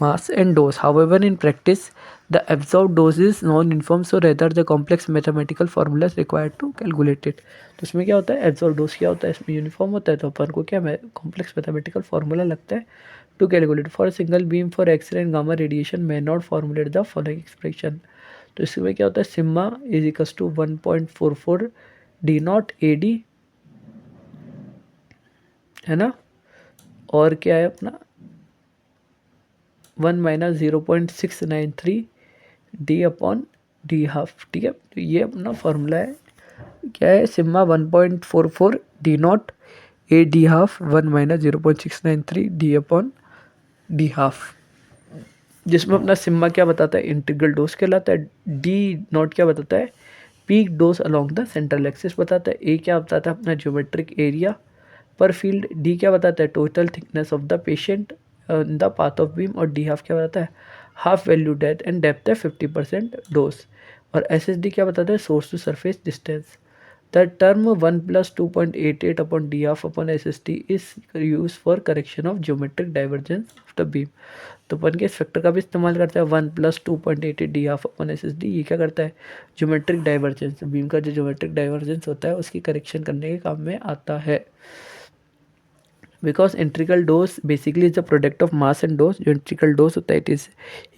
[SPEAKER 1] mass and dose. However, in practice, the absorbed dose is non-uniform, so rather the complex mathematical formula is required to calculate it. तो इसमें क्या होता है, absorbed dose क्या होता है, इसमें यूनिफॉर्म होता है, तो अपन को क्या कॉम्प्लेक्स मैथमेटिकल फार्मूला लगता है to calculate for single beam for X ray and gamma radiation may not formulate the following expression। तो इसमें क्या होता है, sigma is equal to 1.44 D naught A D, है ना, और क्या है अपना 1 minus 0.693 D upon D half, ठीक है। तो ये अपना फार्मूला है, क्या है, sigma 1.44 D naught A D half 1 minus 0.693 D upon D half, जिसमें अपना सिम्मा क्या बताता है, इंटीग्रल डोज कहलाता है, डी नॉट क्या बताता है, peak dose along the central axis बताता है, ए क्या बताता है अपना ज्योमेट्रिक एरिया पर फील्ड, डी क्या बताता है total thickness of the patient in the path of beam, और डी हाफ क्या बताता है half value depth and depth है 50% डोज, और एस एस डी क्या बताता है source to surface distance. The term 1 + 2.88 upon D half upon S S D is use for correction of geometric divergence of the beam. तो अपन के इस factor का भी इस्तेमाल करता है 1 + 2.88 D half upon S S D, ये क्या करता है ज्योमेट्रिक डाइवर्जेंस, बीम का जो ज्योमेट्रिक डाइवर्जेंस होता है उसकी करेक्शन करने के काम में आता है। Because integral dose basically is the product of mass and dose, जो इंट्रीगल डोज होता है इट इज़,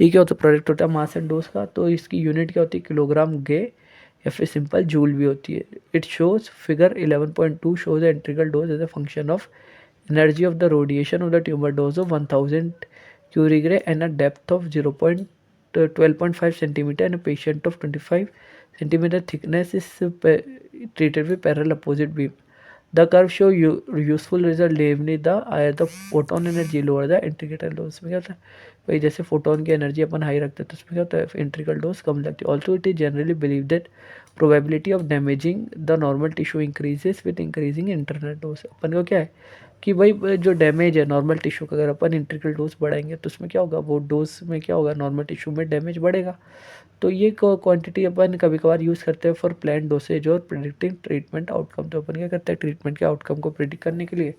[SPEAKER 1] ये क्या होता है प्रोडक्ट होता है मास एंड डोज का, तो इसकी यूनिट क्या होती है किलोग्राम गे या फिर सिंपल जूल भी होती है। It shows figure 11.2 shows integral dose as a function of energy of the radiation of the tumour dose of 1000 curie gray and a depth of 12.5 centimetre and a patient of 25 centimeter thickness is treated with parallel opposite beam. The curve show useful result, namely the higher the photon energy, lower the integral dose. में क्या होता है भाई, जैसे photon की energy अपन high रखते हैं तो उसमें क्या होता है इंटीग्रल डोज कम लगती है. Also it is generally believe that probability of damaging the normal tissue increases with increasing internal dose. अपन को क्या है कि भाई जो डैमेज है नॉर्मल टिश्यू का, अगर अपन इंटीग्रल डोज बढ़ाएंगे तो उसमें क्या होगा, वो डोज में क्या होगा, नॉर्मल टिश्यू में डैमेज बढ़ेगा. तो ये क्वांटिटी अपन कभी कभार यूज़ करते हैं फॉर प्लान डोसेज और प्रिडिक्टिंग ट्रीटमेंट आउटकम. तो अपन क्या करते हैं, ट्रीटमेंट के आउटकम को प्रिडिक्ट करने के लिए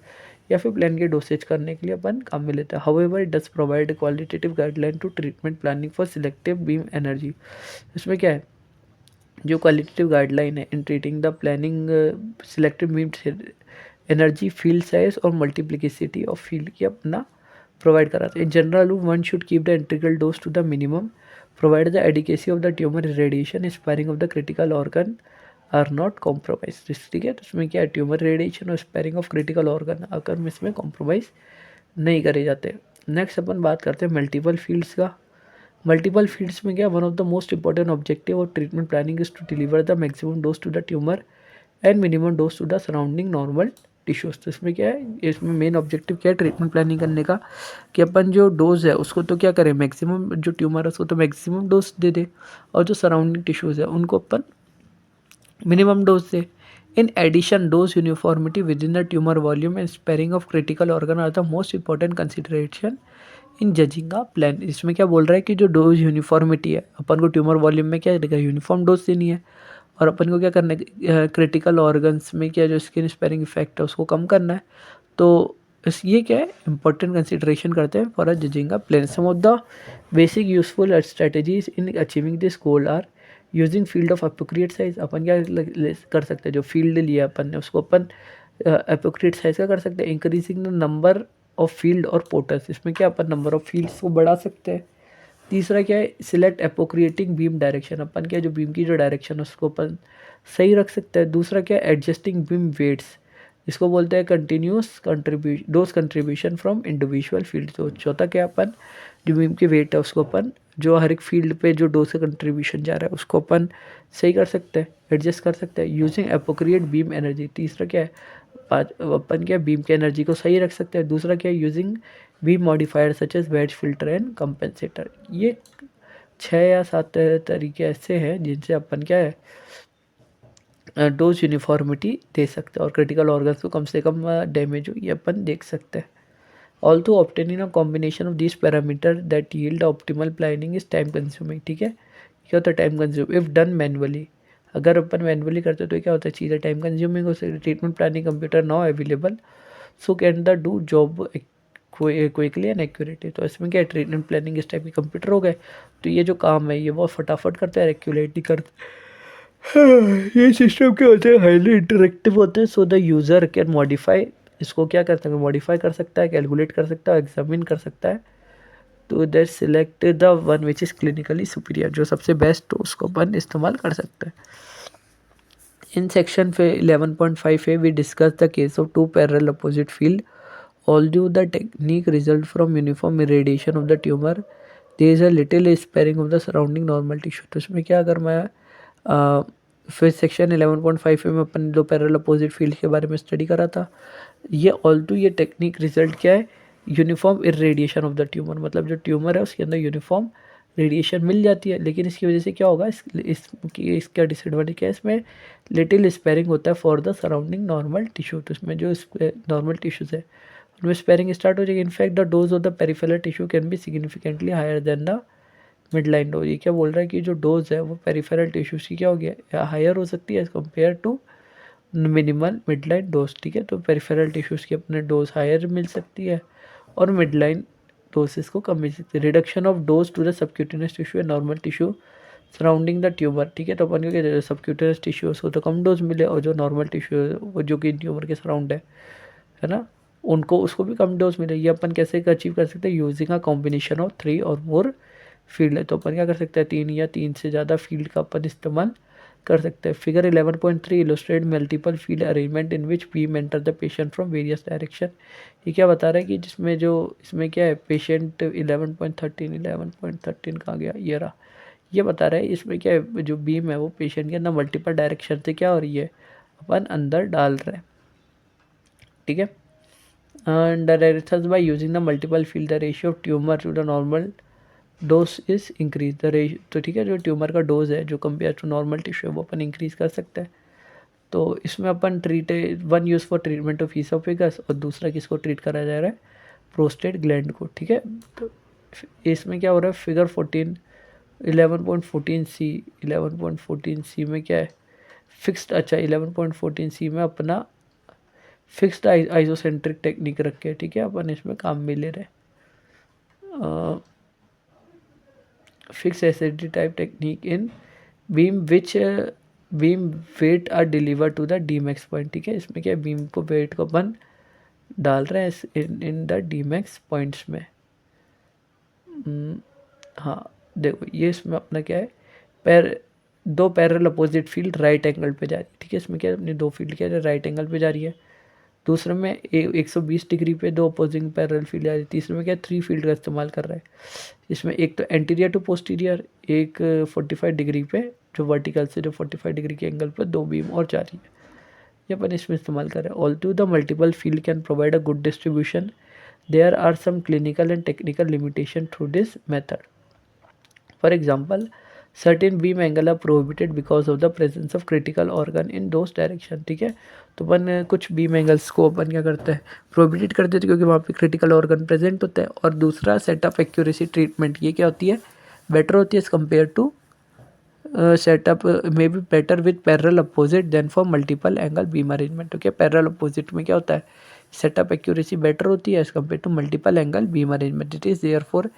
[SPEAKER 1] या फिर प्लान के डोसेज करने के लिए अपन काम में लेते हैं. However it does provide qualitative guideline to treatment planning for selective beam energy. इसमें क्या है, जो क्वालिटेटिव गाइडलाइन है in treating the planning selective beam energy, field size और मल्टीप्लिसिटी ऑफ फील्ड की अपना प्रोवाइड कराते हैं. In general one should keep the integral dose to the minimum, provide the adequacy of the tumor irradiation, sparing of the critical organ are not compromised. ठीक है, तो इसमें क्या है, ट्यूमर रेडिएशन और स्पेयरिंग ऑफ क्रिटिकल ऑर्गन अगर में इसमें कॉम्प्रोमाइज़ नहीं करे जाते. नेक्स्ट अपन बात करते हैं मल्टीपल फील्ड्स का. मल्टीपल फील्ड्स में क्या, one of the most important objective of treatment planning is to deliver the maximum dose to the tumour and minimum dose to the surrounding normal tissues. तो इसमें क्या है, इसमें मेन ऑब्जेक्टिव क्या है ट्रीटमेंट प्लानिंग करने का, कि अपन जो डोज है उसको तो क्या करें, मैक्सिमम जो ट्यूमर है उसको तो मैक्सिमम डोज दे दे और जो सराउंडिंग टिश्यूज है उनको अपन मिनिमम डोज दे. In addition dose uniformity with in the tumour volume and sparing of critical organ are the most important consideration in judging a plan. इसमें क्या बोल रहा है कि जो डोज यूनिफॉर्मिटी है, अपन को ट्यूमर वॉल्यूम में क्या यूनिफॉर्म डोज देनी है और अपन को क्या करना है, क्रिटिकल ऑर्गन्स में क्या जो स्किन स्पेयरिंग इफेक्ट है उसको कम करना है. तो ये क्या है इंपॉर्टेंट कंसिडरेशन करते हैं for judging a plan. Some of the basic useful strategies in achieving this goal are using field of appropriate size. अपन क्या कर सकते हैं, जो फील्ड लिया अपन ने उसको अपन अप्रोप्रिएट साइज का कर सकते हैं. Increasing the number of field और पोर्टल्स. इसमें क्या अपन नंबर ऑफ फील्ड्स को बढ़ा सकते हैं. तीसरा क्या है, सिलेक्ट एपोक्रिएटिंग बीम डायरेक्शन. अपन क्या जो बीम की जो डायरेक्शन है उसको अपन सही रख सकते हैं. दूसरा क्या है, एडजस्टिंग बीम वेट्स. इसको बोलते हैं continuous contribution dose contribution from individual field. तो चौथा क्या अपन जो बीम की वेट है उसको अपन जो हर एक फील्ड पे जो डोज का कंट्रीब्यूशन जा रहा है उसको अपन सही कर सकते हैं, एडजस्ट कर सकते हैं यूजिंग एपोक्रिएट बीम एनर्जी. तीसरा क्या है, अपन क्या बीम की एनर्जी को सही रख सकते हैं. दूसरा क्या है, using beam modifier such as wedge filter and compensator. ये 6 या 7 तरीके ऐसे हैं जिनसे अपन क्या है डोज यूनिफॉर्मिटी दे सकते हैं और क्रिटिकल ऑर्गन्स को कम से कम डैमेज हो ये अपन देख सकते हैं. Also obtaining a combination of this parameter that yield optimal planning is time consuming. ठीक है, क्या होता है time consume if done manually. अगर अपन मैनुअली करते तो क्या होता है, चीज़ें टाइम कंज्यूमिंग हो सकती. Treatment planning computer now available so can the do job quickly and accurately. तो इसमें क्या ट्रीटमेंट प्लानिंग इस टाइप के कंप्यूटर हो गए तो ये जो काम है ये बहुत फटाफट करते हैं, एक्यूरेटली करते हैं. ये सिस्टम क्या होते हैं, हाईली इंटरेक्टिव होते हैं. So the user can modify. इसको क्या कर सकते हैं, मॉडिफाई कर सकता है, कैलकुलेट कर सकता है, एग्जामिन कर सकता है. तो that select the one which is clinically superior. जो सबसे बेस्ट हो उसको अपन इस्तेमाल कर सकते हैं. In section 11.5 we discuss the case of 2 parallel opposite field. Although the technique results from uniform irradiation of the tumor, there is a little sparing of the surrounding normal tissue. तो इसमें क्या, अगर मैं फिर सेक्शन 11.5 में अपन दो parallel opposite field के बारे में स्टडी करा था. ये ऑल्दो ये टेक्निक रिजल्ट क्या है, uniform irradiation of the tumour. मतलब जो ट्यूमर है उसके अंदर यूनिफॉर्म रेडिएशन मिल जाती है, लेकिन इसकी वजह से क्या होगा, इसका डिसएडवांटेज क्या है, इसमें लिटिल स्पेयरिंग होता है for the surrounding normal tissue. तो इसमें जो नॉर्मल टिश्यूज़ है उनमें स्पेयरिंग स्टार्ट हो जाएगी. In fact the dose of the peripheral tissue can be significantly higher than the mid line dose. ये क्या बोल रहा है कि जो डोज है वो पेरिफेरल टिश्यूज की क्या हो गया, हायर हो सकती है as compare to minimal mid line dose. ठीक है, तो पेरिफेरल टिश्यूज की अपने डोज हायर मिल सकती है और मिड लाइन डोसेस को कम मिल सकती है. Reduction of dose to the subcutaneous tissue and normal tissue surrounding the tumour. ठीक है, तो अपन को सबक्यूटेनियस टिश्यू उसको तो कम डोज मिले और जो नॉर्मल टिश्यू है वो जो कि ट्यूमर के सराउंड है ना, उनको उसको भी कम डोज मिले. ये अपन कैसे अचीव कर सकते हैं, यूजिंग अ कॉम्बिनेशन ऑफ 3 और मोर फील्ड है. तो अपन क्या कर सकते हैं, 3 या 3 से ज़्यादा फील्ड का अपन इस्तेमाल कर सकते हैं. Figure 11.3 illustrate multiple field arrangement in which beam enter the patient from various direction. ये क्या बता रहा है कि जिसमें जो इसमें क्या है पेशेंट 11.13 कहाँ गया, ये रहा. ये बता रहा है इसमें क्या है, जो बीम है वो पेशेंट के अंदर मल्टीपल डायरेक्शन से क्या हो रही है, अपन अंदर डाल रहे हैं, ठीक है। By using the multiple field the ratio of tumour to the normal dose is increase the ratio, तो ठीक है, जो ट्यूमर का डोज है जो कंपेयर टू नॉर्मल टिश्यू है वो अपन इंक्रीज कर सकते हैं। तो इसमें अपन one use for treatment of oesophagus और दूसरा किसको ट्रीट करा जा रहा है, प्रोस्टेट ग्लैंड को, ठीक है। तो इसमें क्या हो रहा है, फिगर 14 11.14 सी, 11.14 सी में क्या है, फिक्स्ड, अच्छा 11.14 सी में अपना फिक्स्ड आइसोसेंट्रिक टेक्निक रख के, ठीक है, अपन इसमें काम में ले रहे हैं fix SSD type technique in beam which beam weight are deliver to the D max point, ठीक है। इसमें क्या बीम को वेट को अपन डाल रहे हैं in the D max points में। हाँ देखो ये इसमें अपना क्या है, दो parallel opposite field right angle पे जा रही है, ठीक है। इसमें क्या है, अपनी दो फील्ड क्या है, राइट एंगल पे जा रही है। दूसरे में 120 डिग्री पे दो अपोजिंग पैरेलल फील्ड जा रही है। तीसरे में क्या है, 3 फील्ड का इस्तेमाल कर रहा है। इसमें एक तो एंटीरियर टू पोस्टीरियर, एक 45 डिग्री पे, जो वर्टिकल से जो 45 डिग्री के एंगल पर दो बीम और जा रही है, ये अपन इसमें इस्तेमाल कर रहे हैं। Although the multiple field can provide a good distribution, there are some clinical and technical limitation through this method. For example certain beam angle are prohibited because of the presence of critical organ in those direction, ठीक है। तो अपन कुछ beam angles को अपन क्या करते हैं, prohibited कर देते, क्योंकि वहाँ पे क्रिटिकल ऑर्गन प्रेजेंट होता है। और दूसरा सेटअप एक्यूरेसी ट्रीटमेंट, ये क्या होती है, बेटर होती है एज कम्पेयर टू सेटअप में be better with parallel opposite than for multiple angle beam arrangement. तो क्या पैरेलल अपोजिट में क्या होता है, सेटअप एक्यूरेसी बेटर होती है as compare to multiple angle beam arrangement. It is therefore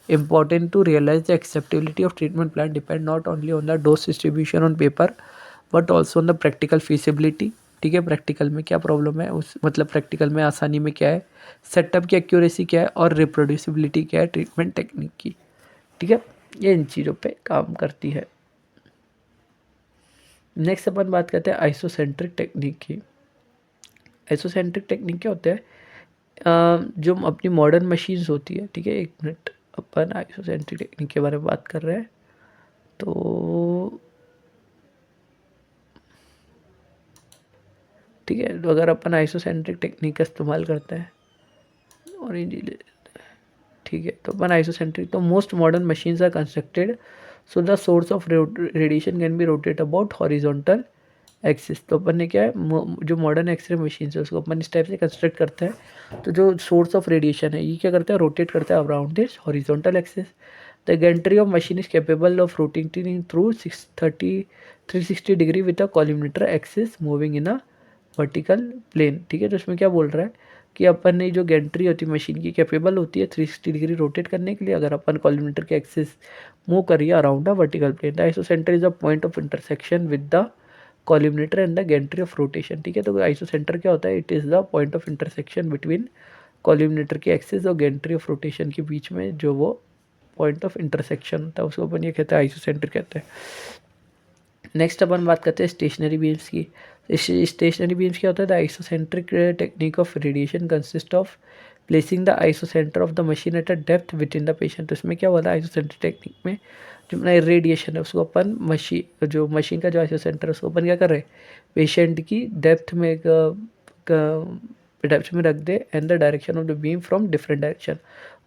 [SPEAKER 1] important to realize the acceptability of treatment plan depend not only on the dose distribution on paper but also on the practical feasibility, ठीक है। Practical में क्या problem है, उस मतलब practical में आसानी में क्या है, सेटअप की एक्यूरेसी क्या है, और रिप्रोड्यूसिबिलिटी क्या है ट्रीटमेंट टेक्निक की, ठीक है। ये इन चीज़ों पे काम करती है। नेक्स्ट अपन बात करते हैं आइसोसेंट्रिक टेक्निक की। आइसोसेंट्रिक टेक्निक क्या होता है, जो अपनी मॉडर्न मशीन्स होती है, ठीक है, एक मिनट, अपन आइसोसेंट्रिक टेक्निक के बारे में बात कर रहे हैं। तो ठीक है, तो अगर अपन आइसोसेंट्रिक टेक्निक का इस्तेमाल करते हैं और ठीक है, तो अपन आइसोसेंट्रिक, तो most modern machines are constructed so the source of radiation can be rotate about horizontal axis. तो अपन ने क्या है, जो मॉडर्न एक्सरे मशीन है उसको अपन इस टाइप से कंस्ट्रक्ट करते हैं। तो जो सोर्स ऑफ रेडिएशन है ये क्या करता है, रोटेट करता है around this horizontal axis. The gantry of machine is capable of rotating through 360 degree with a collimator axis moving in a vertical plane, ठीक है। तो इसमें क्या बोल रहा है कि अपन ने जो गैंट्री होती है मशीन की, कैपेबल होती है 360 डिग्री रोटेट करने के लिए, अगर अपन कॉलिमेटर के एक्सिस मूव करिए around a vertical plane. The isocentre is a point of intersection with the collimator and the gantry of rotation, ठीक है। तो आइसोसेंटर क्या होता है, it is the point of intersection between collimator के axis और gantry of rotation के बीच में जो वो पॉइंट ऑफ इंटरसेक्शन होता है, उसको अपन ये कहते हैं आइसोसेंटर कहते हैं। नेक्स्ट अपन बात करते हैं स्टेशनरी बीम्स की। स्टेशनरी बीम्स क्या होता है, the isocentric technique of radiation consist of placing the isocentre of the machine at a depth with in the patient. तो इसमें क्या होता है, आइसोसेंट्रिक टेक्निक में जो अपना रेडिएशन है उसको अपन मशीन का जो आइसोसेंटर है उसको अपन क्या कर रहे हैं, पेशेंट की डेप्थ में रख दे and the direction of the beam from different direction.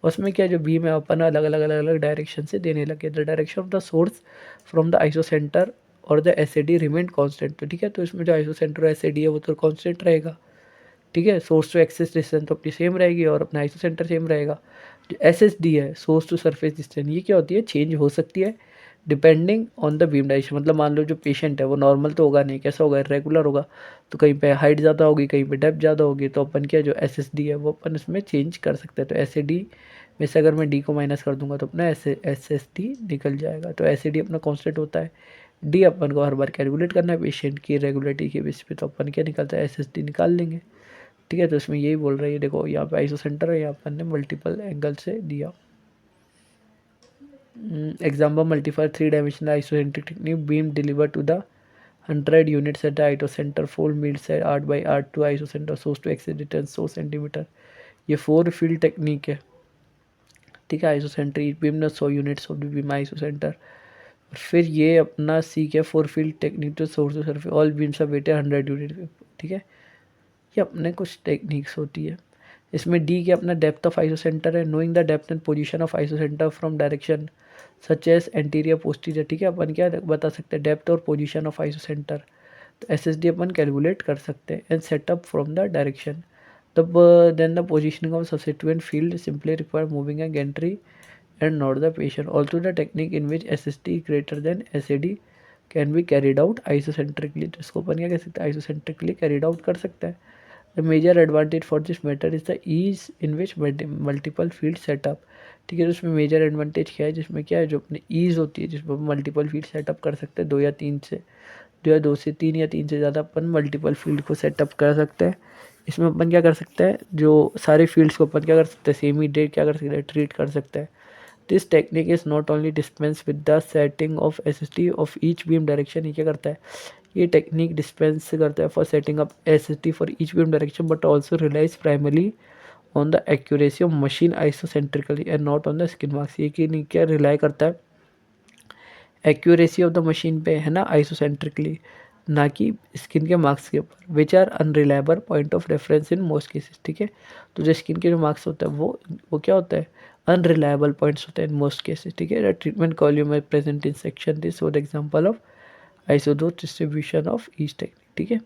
[SPEAKER 1] उसमें क्या जो बीम है अपन अलग अलग डायरेक्शन से देने लगे। The direction of the source from the isocentre और द एसएडी रिमेन कांस्टेंट। तो ठीक है, तो इसमें जो आइसोसेंटर एसएडी है वो तो कांस्टेंट रहेगा, ठीक है। सोर्स टू एक्सिस डिस्टेंस तो अपनी सेम रहेगी और अपना आइसोसेंटर सेम रहेगा। जो एसएसडी है, सोर्स टू सरफेस डिस्टेंस, ये क्या होती है, चेंज हो सकती है depending on the beam direction. मतलब मान लो जो पेशेंट है वो नॉर्मल तो होगा नहीं, कैसा होगा, रेगुलर होगा। तो कहीं पे हाइट ज़्यादा होगी, कहीं पे डेप्थ ज़्यादा होगी, तो अपन क्या जो एसएसडी है वो अपन इसमें चेंज कर सकते हैं। तो एसएडी में से अगर मैं डी को माइनस कर दूंगा तो अपना एसएसडी निकल जाएगा। तो एसएडी अपना कॉन्स्टेंट होता है, डी अपन को हर बार कैलकुलेट करना है पेशेंट की रेगुलरिटी के बेस पे, तो अपन क्या निकलता है, एसएसडी निकाल लेंगे, ठीक है। तो इसमें यही बोल रहा है, ये देखो यहाँ पे आइसोसेंटर है, यहाँ अपन ने मल्टीपल एंगल से दिया। Example multiplier 3-dimensional isocentric technique beam delivered to the 100 units at the isocenter fold mid side art by art to isocenter source to exit distance 100 centimetre. ये 4 फील्ड टेक्निक है, ठीक है। आइसोसेंट्रिक बीम न 100 units of the beam isocentre और फिर ये अपना सी क्या, 4 field technique to source to surface, all beams are weighted 100 unit, ठीक है। ये अपने कुछ टेक्निक्स होती है। इसमें डी के अपना डेप्थ ऑफ आइसोसेंटर है, knowing the depth and position of isocentre from direction such as anterior posterior, ठीक है। अपन क्या बता सकते हैं, डेप्थ और पोजीशन ऑफ आइसोसेंटर। तो एस एस डी अपन कैलकुलेट कर सकते हैं and setup from the direction. तब then the positioning of substituent field simply require moving a gantry and not the patient. Also, the technique in which SST is greater than SAD can be carried out isocentrically. तो इसको अपन क्या कह सकते हैं, isocentrically carried out कर सकते हैं. The major advantage for this method is the ease in which multiple field setup. ठीक है, तो उसमें मेजर एडवांटेज क्या है, जिसमें क्या है, जो अपने ईज़ होती है, जिसमें मल्टीपल फील्ड सेटअप कर सकते हैं, 2 से 3 या 3 से ज़्यादा अपन मल्टीपल फील्ड को सेटअप कर सकते हैं। इसमें अपन क्या कर सकते हैं, जो सारे फील्ड्स को अपन क्या कर सकते हैं, सेम ही डे क्या कर सकते हैं, ट्रीट कर सकते हैं। This technique is not only dispense with the setting of SST of each beam direction. ये क्या करता है, ये टेक्निक डिस्पेंस करता है for setting up SST for each beam direction, but also relies primarily on the accuracy of machine isocentrically and not on the skin marks. ये कि नहीं क्या रिलाई करता है एक्यूरेसी ऑफ द मशीन पे, है ना, आइसोसेंट्रिकली, ना कि स्किन के मार्क्स के ऊपर, which are unreliable point of reference in most cases. ठीक है, तो जो स्किन के जो मार्क्स होता है वो क्या होता है, अनरिलायबल पॉइंट्स होते हैं इन मोस्ट केसेस। ठीक है, the treatment column present in section this for example of isodose distribution of each technique. ठीक है,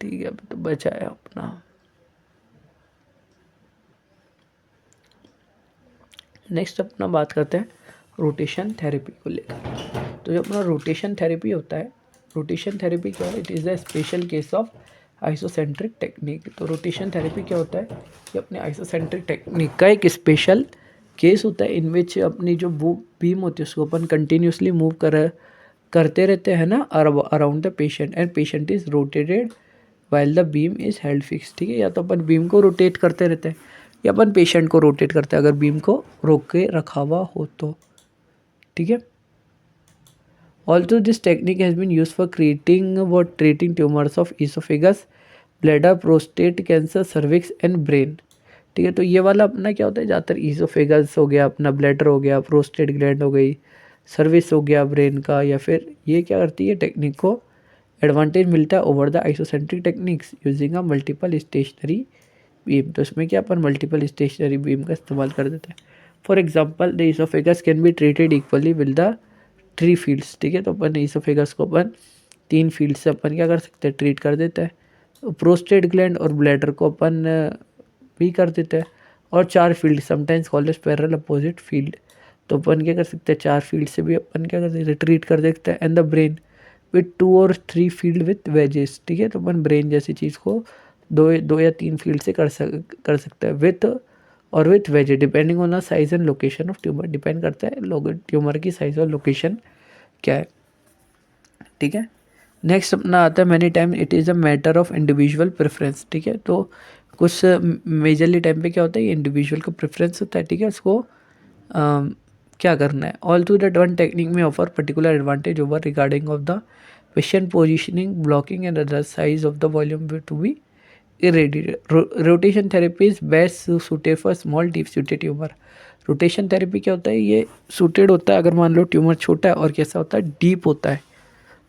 [SPEAKER 1] ठीक है, तो बचा है अपना नेक्स्ट अपना बात करते हैं रोटेशन थेरेपी को लेकर। तो जो अपना रोटेशन थेरेपी होता है, रोटेशन थेरेपी क्या है, it is a special case of isocentric technique. तो रोटेशन थेरेपी क्या होता है, ये अपने आइसोसेंट्रिक टेक्निक का एक स्पेशल केस होता है, इन विच अपनी जो बीम होती है उसको अपन कंटिन्यूसली मूव करते रहते हैं ना around the patient, and patient is rotated while the beam is held fix. ठीक है, या तो अपन बीम को रोटेट करते रहते हैं या अपन पेशेंट को रोटेट करते हैं अगर बीम को रोक के रखा हुआ हो तो। ठीक है, also this technique has been use for creating व treating tumours of oesophagus, bladder, prostate cancer, cervix and brain. ठीक है, तो ये वाला अपना क्या होता है, ज़्यादातर ईसोफेगस हो गया, अपना ब्लैडर हो गया, प्रोस्टेट ग्लैंड हो गई, सर्विस हो गया ब्रेन का, या फिर ये क्या करती है टेक्निक को एडवांटेज मिलता है over the isocentric techniques using a multiple stationary beam. तो इसमें क्या अपन मल्टीपल स्टेशनरी बीम का इस्तेमाल कर देते हैं। For example the oesophagus can be treated equally with the 3 fields. ठीक है, तो अपन ईसोफेगस को अपन 3 फील्ड से अपन क्या कर सकते हैं, ट्रीट कर देते हैं। प्रोस्टेट ग्लैंड और ब्लैडर को अपन भी कर देते हैं, और 4 field sometimes called as parallel opposite field. तो अपन क्या कर सकते हैं, 4 फील्ड से भी अपन क्या कर सकते हैं, ट्रीट कर देखते हैं। एंड द ब्रेन विथ 2 और 3 फील्ड विथ वेजेस। ठीक है, तो अपन ब्रेन जैसी चीज़ को दो या 3 फील्ड से कर सकते हैं विथ और with wedge, depending on the size and location of tumour. Depend करता है ट्यूमर की साइज और लोकेशन क्या है। ठीक है, नेक्स्ट अपना आता है many time it is a matter of individual preference. ठीक है, तो कुछ मेजरली टाइम पे क्या होता है, ये इंडिविजुअल का प्रेफरेंस होता है। ठीक है, उसको क्या करना है। All to that one technique में offer particular advantage over regarding of the patient positioning, blocking and other size of the volume to be irradiated. Rotation therapy is best suited for small deep suited tumour. Rotation therapy क्या होता है, ये suited होता है अगर मान लो tumour छोटा है, और कैसा होता है, डीप होता है।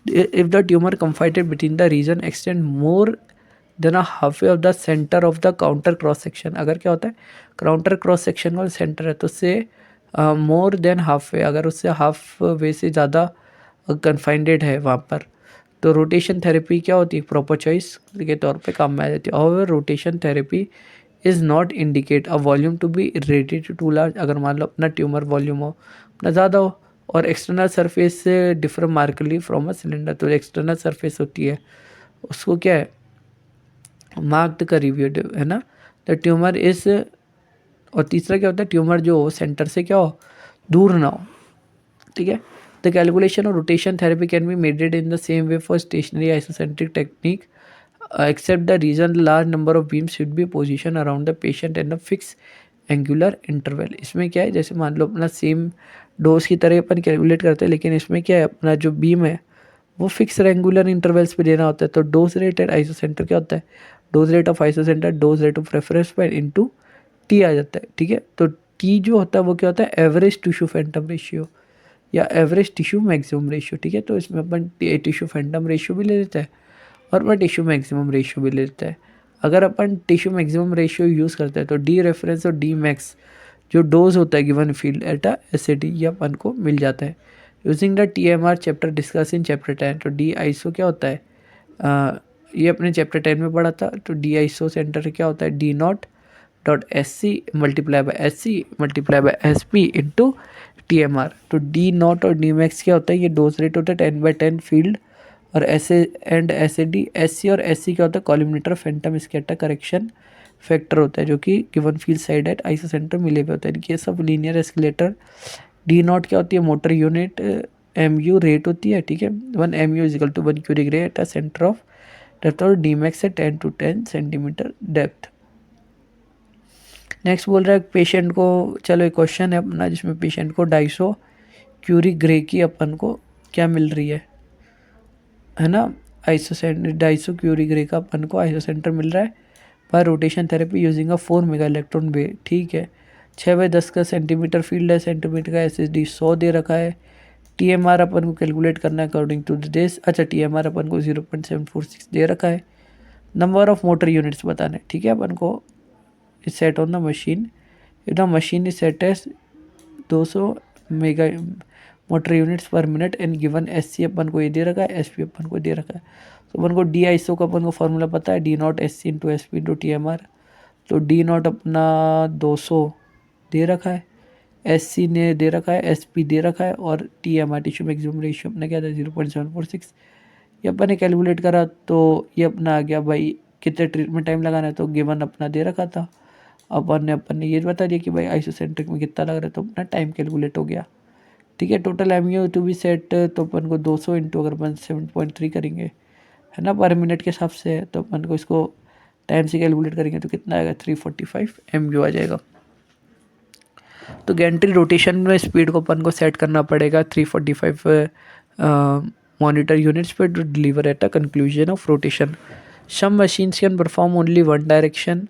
[SPEAKER 1] If the tumour confined between the region extend more than a half way of the centre of the counter cross section. अगर क्या होता है, काउंटर क्रॉस सेक्शन वाला सेंटर है तो उससे मोर देन हाफ वे, अगर उससे हाफ वे से ज़्यादा कन्फाइंडेड है वहाँ पर, तो रोटेशन थेरेपी क्या होती है, प्रॉपर चॉइस के तौर पे काम में आ जाती है। और rotation therapy is not indicate a volume to be rated too large. अगर मान लो अपना ट्यूमर वॉल्यूम हो अपना ज़्यादा हो और एक्सटर्नल सरफेस से differ markedly from a cylinder, तो एक्सटर्नल सरफेस होती है उसको क्या है, मार्क्ड का रिव्यू है ना, द ट्यूमर इज। और तीसरा क्या होता है, ट्यूमर जो हो सेंटर से क्या हो, दूर ना हो। ठीक है, the calculation of rotation therapy can be made in the same way for stationary isocentric technique except the region large number of beams should be position around the patient and a fix angular interval. इसमें क्या है, जैसे मान लो अपना same dose की तरह अपन calculate करते हैं, लेकिन इसमें क्या है, अपना जो बीम है वो फिक्स रेंगुलर इंटरवल्स पे देना होता है। तो डोज रेट एट आइसोसेंटर क्या होता है, dose rate of isocentre dose rate of reference point into T आ जाता है, ठीक है। तो टी जो होता है वो क्या होता है, एवरेज टिश्यू फैंटम रेशियो या एवरेज टिश्यू मैक्सिमम रेशियो, ठीक है। तो इसमें अपन टिश्यू फैंटम रेशियो भी ले लेते हैं और अपन टिश्यू मैक्सिमम रेशियो भी ले लेते हैं। अगर अपन टिश्यू मैक्सिमम रेशियो यूज़ करते हैं तो डी रेफरेंस और डी मैक्स जो डोज होता है given field at a ACD ये अपन को मिल जाता है using the TMR chapter discuss in chapter 10। तो डी आइसो क्या होता है, ये अपने चैप्टर 10 में पढ़ा था। तो डी आइसो सेंटर क्या होता है, D0.SC multiply by SC multiply by SP into TMR। तो D0 और D मैक्स क्या होता है, ये डोज रेट होता है 10/10 फील्ड और SAD SC और SC क्या होता है, collimator Phantom scatter correction factor होता है जो कि गिवन फील्ड साइड एट आइसोसेंटर मिले हुए होता है। इनके सब लीनियर एस्केलेटर। D0 क्या होती है, मोटर यूनिट MU रेट होती है, ठीक है। 1 MU इजिकल टू 1 क्यूरिक रे at a centre of depth और D मैक्स है 10 to 10 सेंटीमीटर डेप्थ। नेक्स्ट बोल रहा है पेशेंट को, चलो एक क्वेश्चन है अपना जिसमें पेशेंट को 250 क्यूरिक ग्रे की अपन को क्या मिल रही है ना, 250 क्यूरिक ग्रे का अपन को आइसोसेंटर मिल रहा है by rotation therapy using a 4 mega electron way, ठीक है। 6/10 का सेंटीमीटर फील्ड है, सेंटीमीटर का SSD 100 दे रखा है। TMR अपन को कैलकुलेट करना है अकॉर्डिंग टू दिस। अच्छा TMR अपन को 0.746 दे रखा है। नंबर ऑफ मोटर यूनिट्स बताना है, ठीक है। अपन को set on the machine, the machine is set as 200 mega motor units per minute and given SC अपन को ये दे रखा है, SP अपन को दे रखा है। तो अपन को डी आइसो का अपन को फॉर्मूला पता है, D0 SC into SP into TMR। तो D0 अपना 200 दे रखा है, SC ने दे रखा है, SP दे रखा है और TMR टिश्यू मैक्सिमम रेशियो अपना क्या था 0.746। ये अपन ने कैलकुलेट करा तो ये अपना आ गया भाई कितने ट्रीटमेंट टाइम लगाना है, तो गिवन अपना दे रखा था। अपन ने ये बता दिया कि भाई आइसोसेंट्रिक में कितना लग रहा है, तो अपना टाइम कैलकुलेट हो गया, ठीक है। Total MU to be set तो अपन को 200 इंटू अगर अपन 7.3 करेंगे है ना पर मिनट के हिसाब से, तो अपन को इसको टाइम से कैलकुलेट करेंगे तो कितना आएगा 345 MU आ जाएगा। तो गैंट्री रोटेशन में स्पीड को अपन को सेट करना पड़ेगा 345 मॉनिटर यूनिट्स पे to deliver at a conclusion of rotation. Some machines can perform only one direction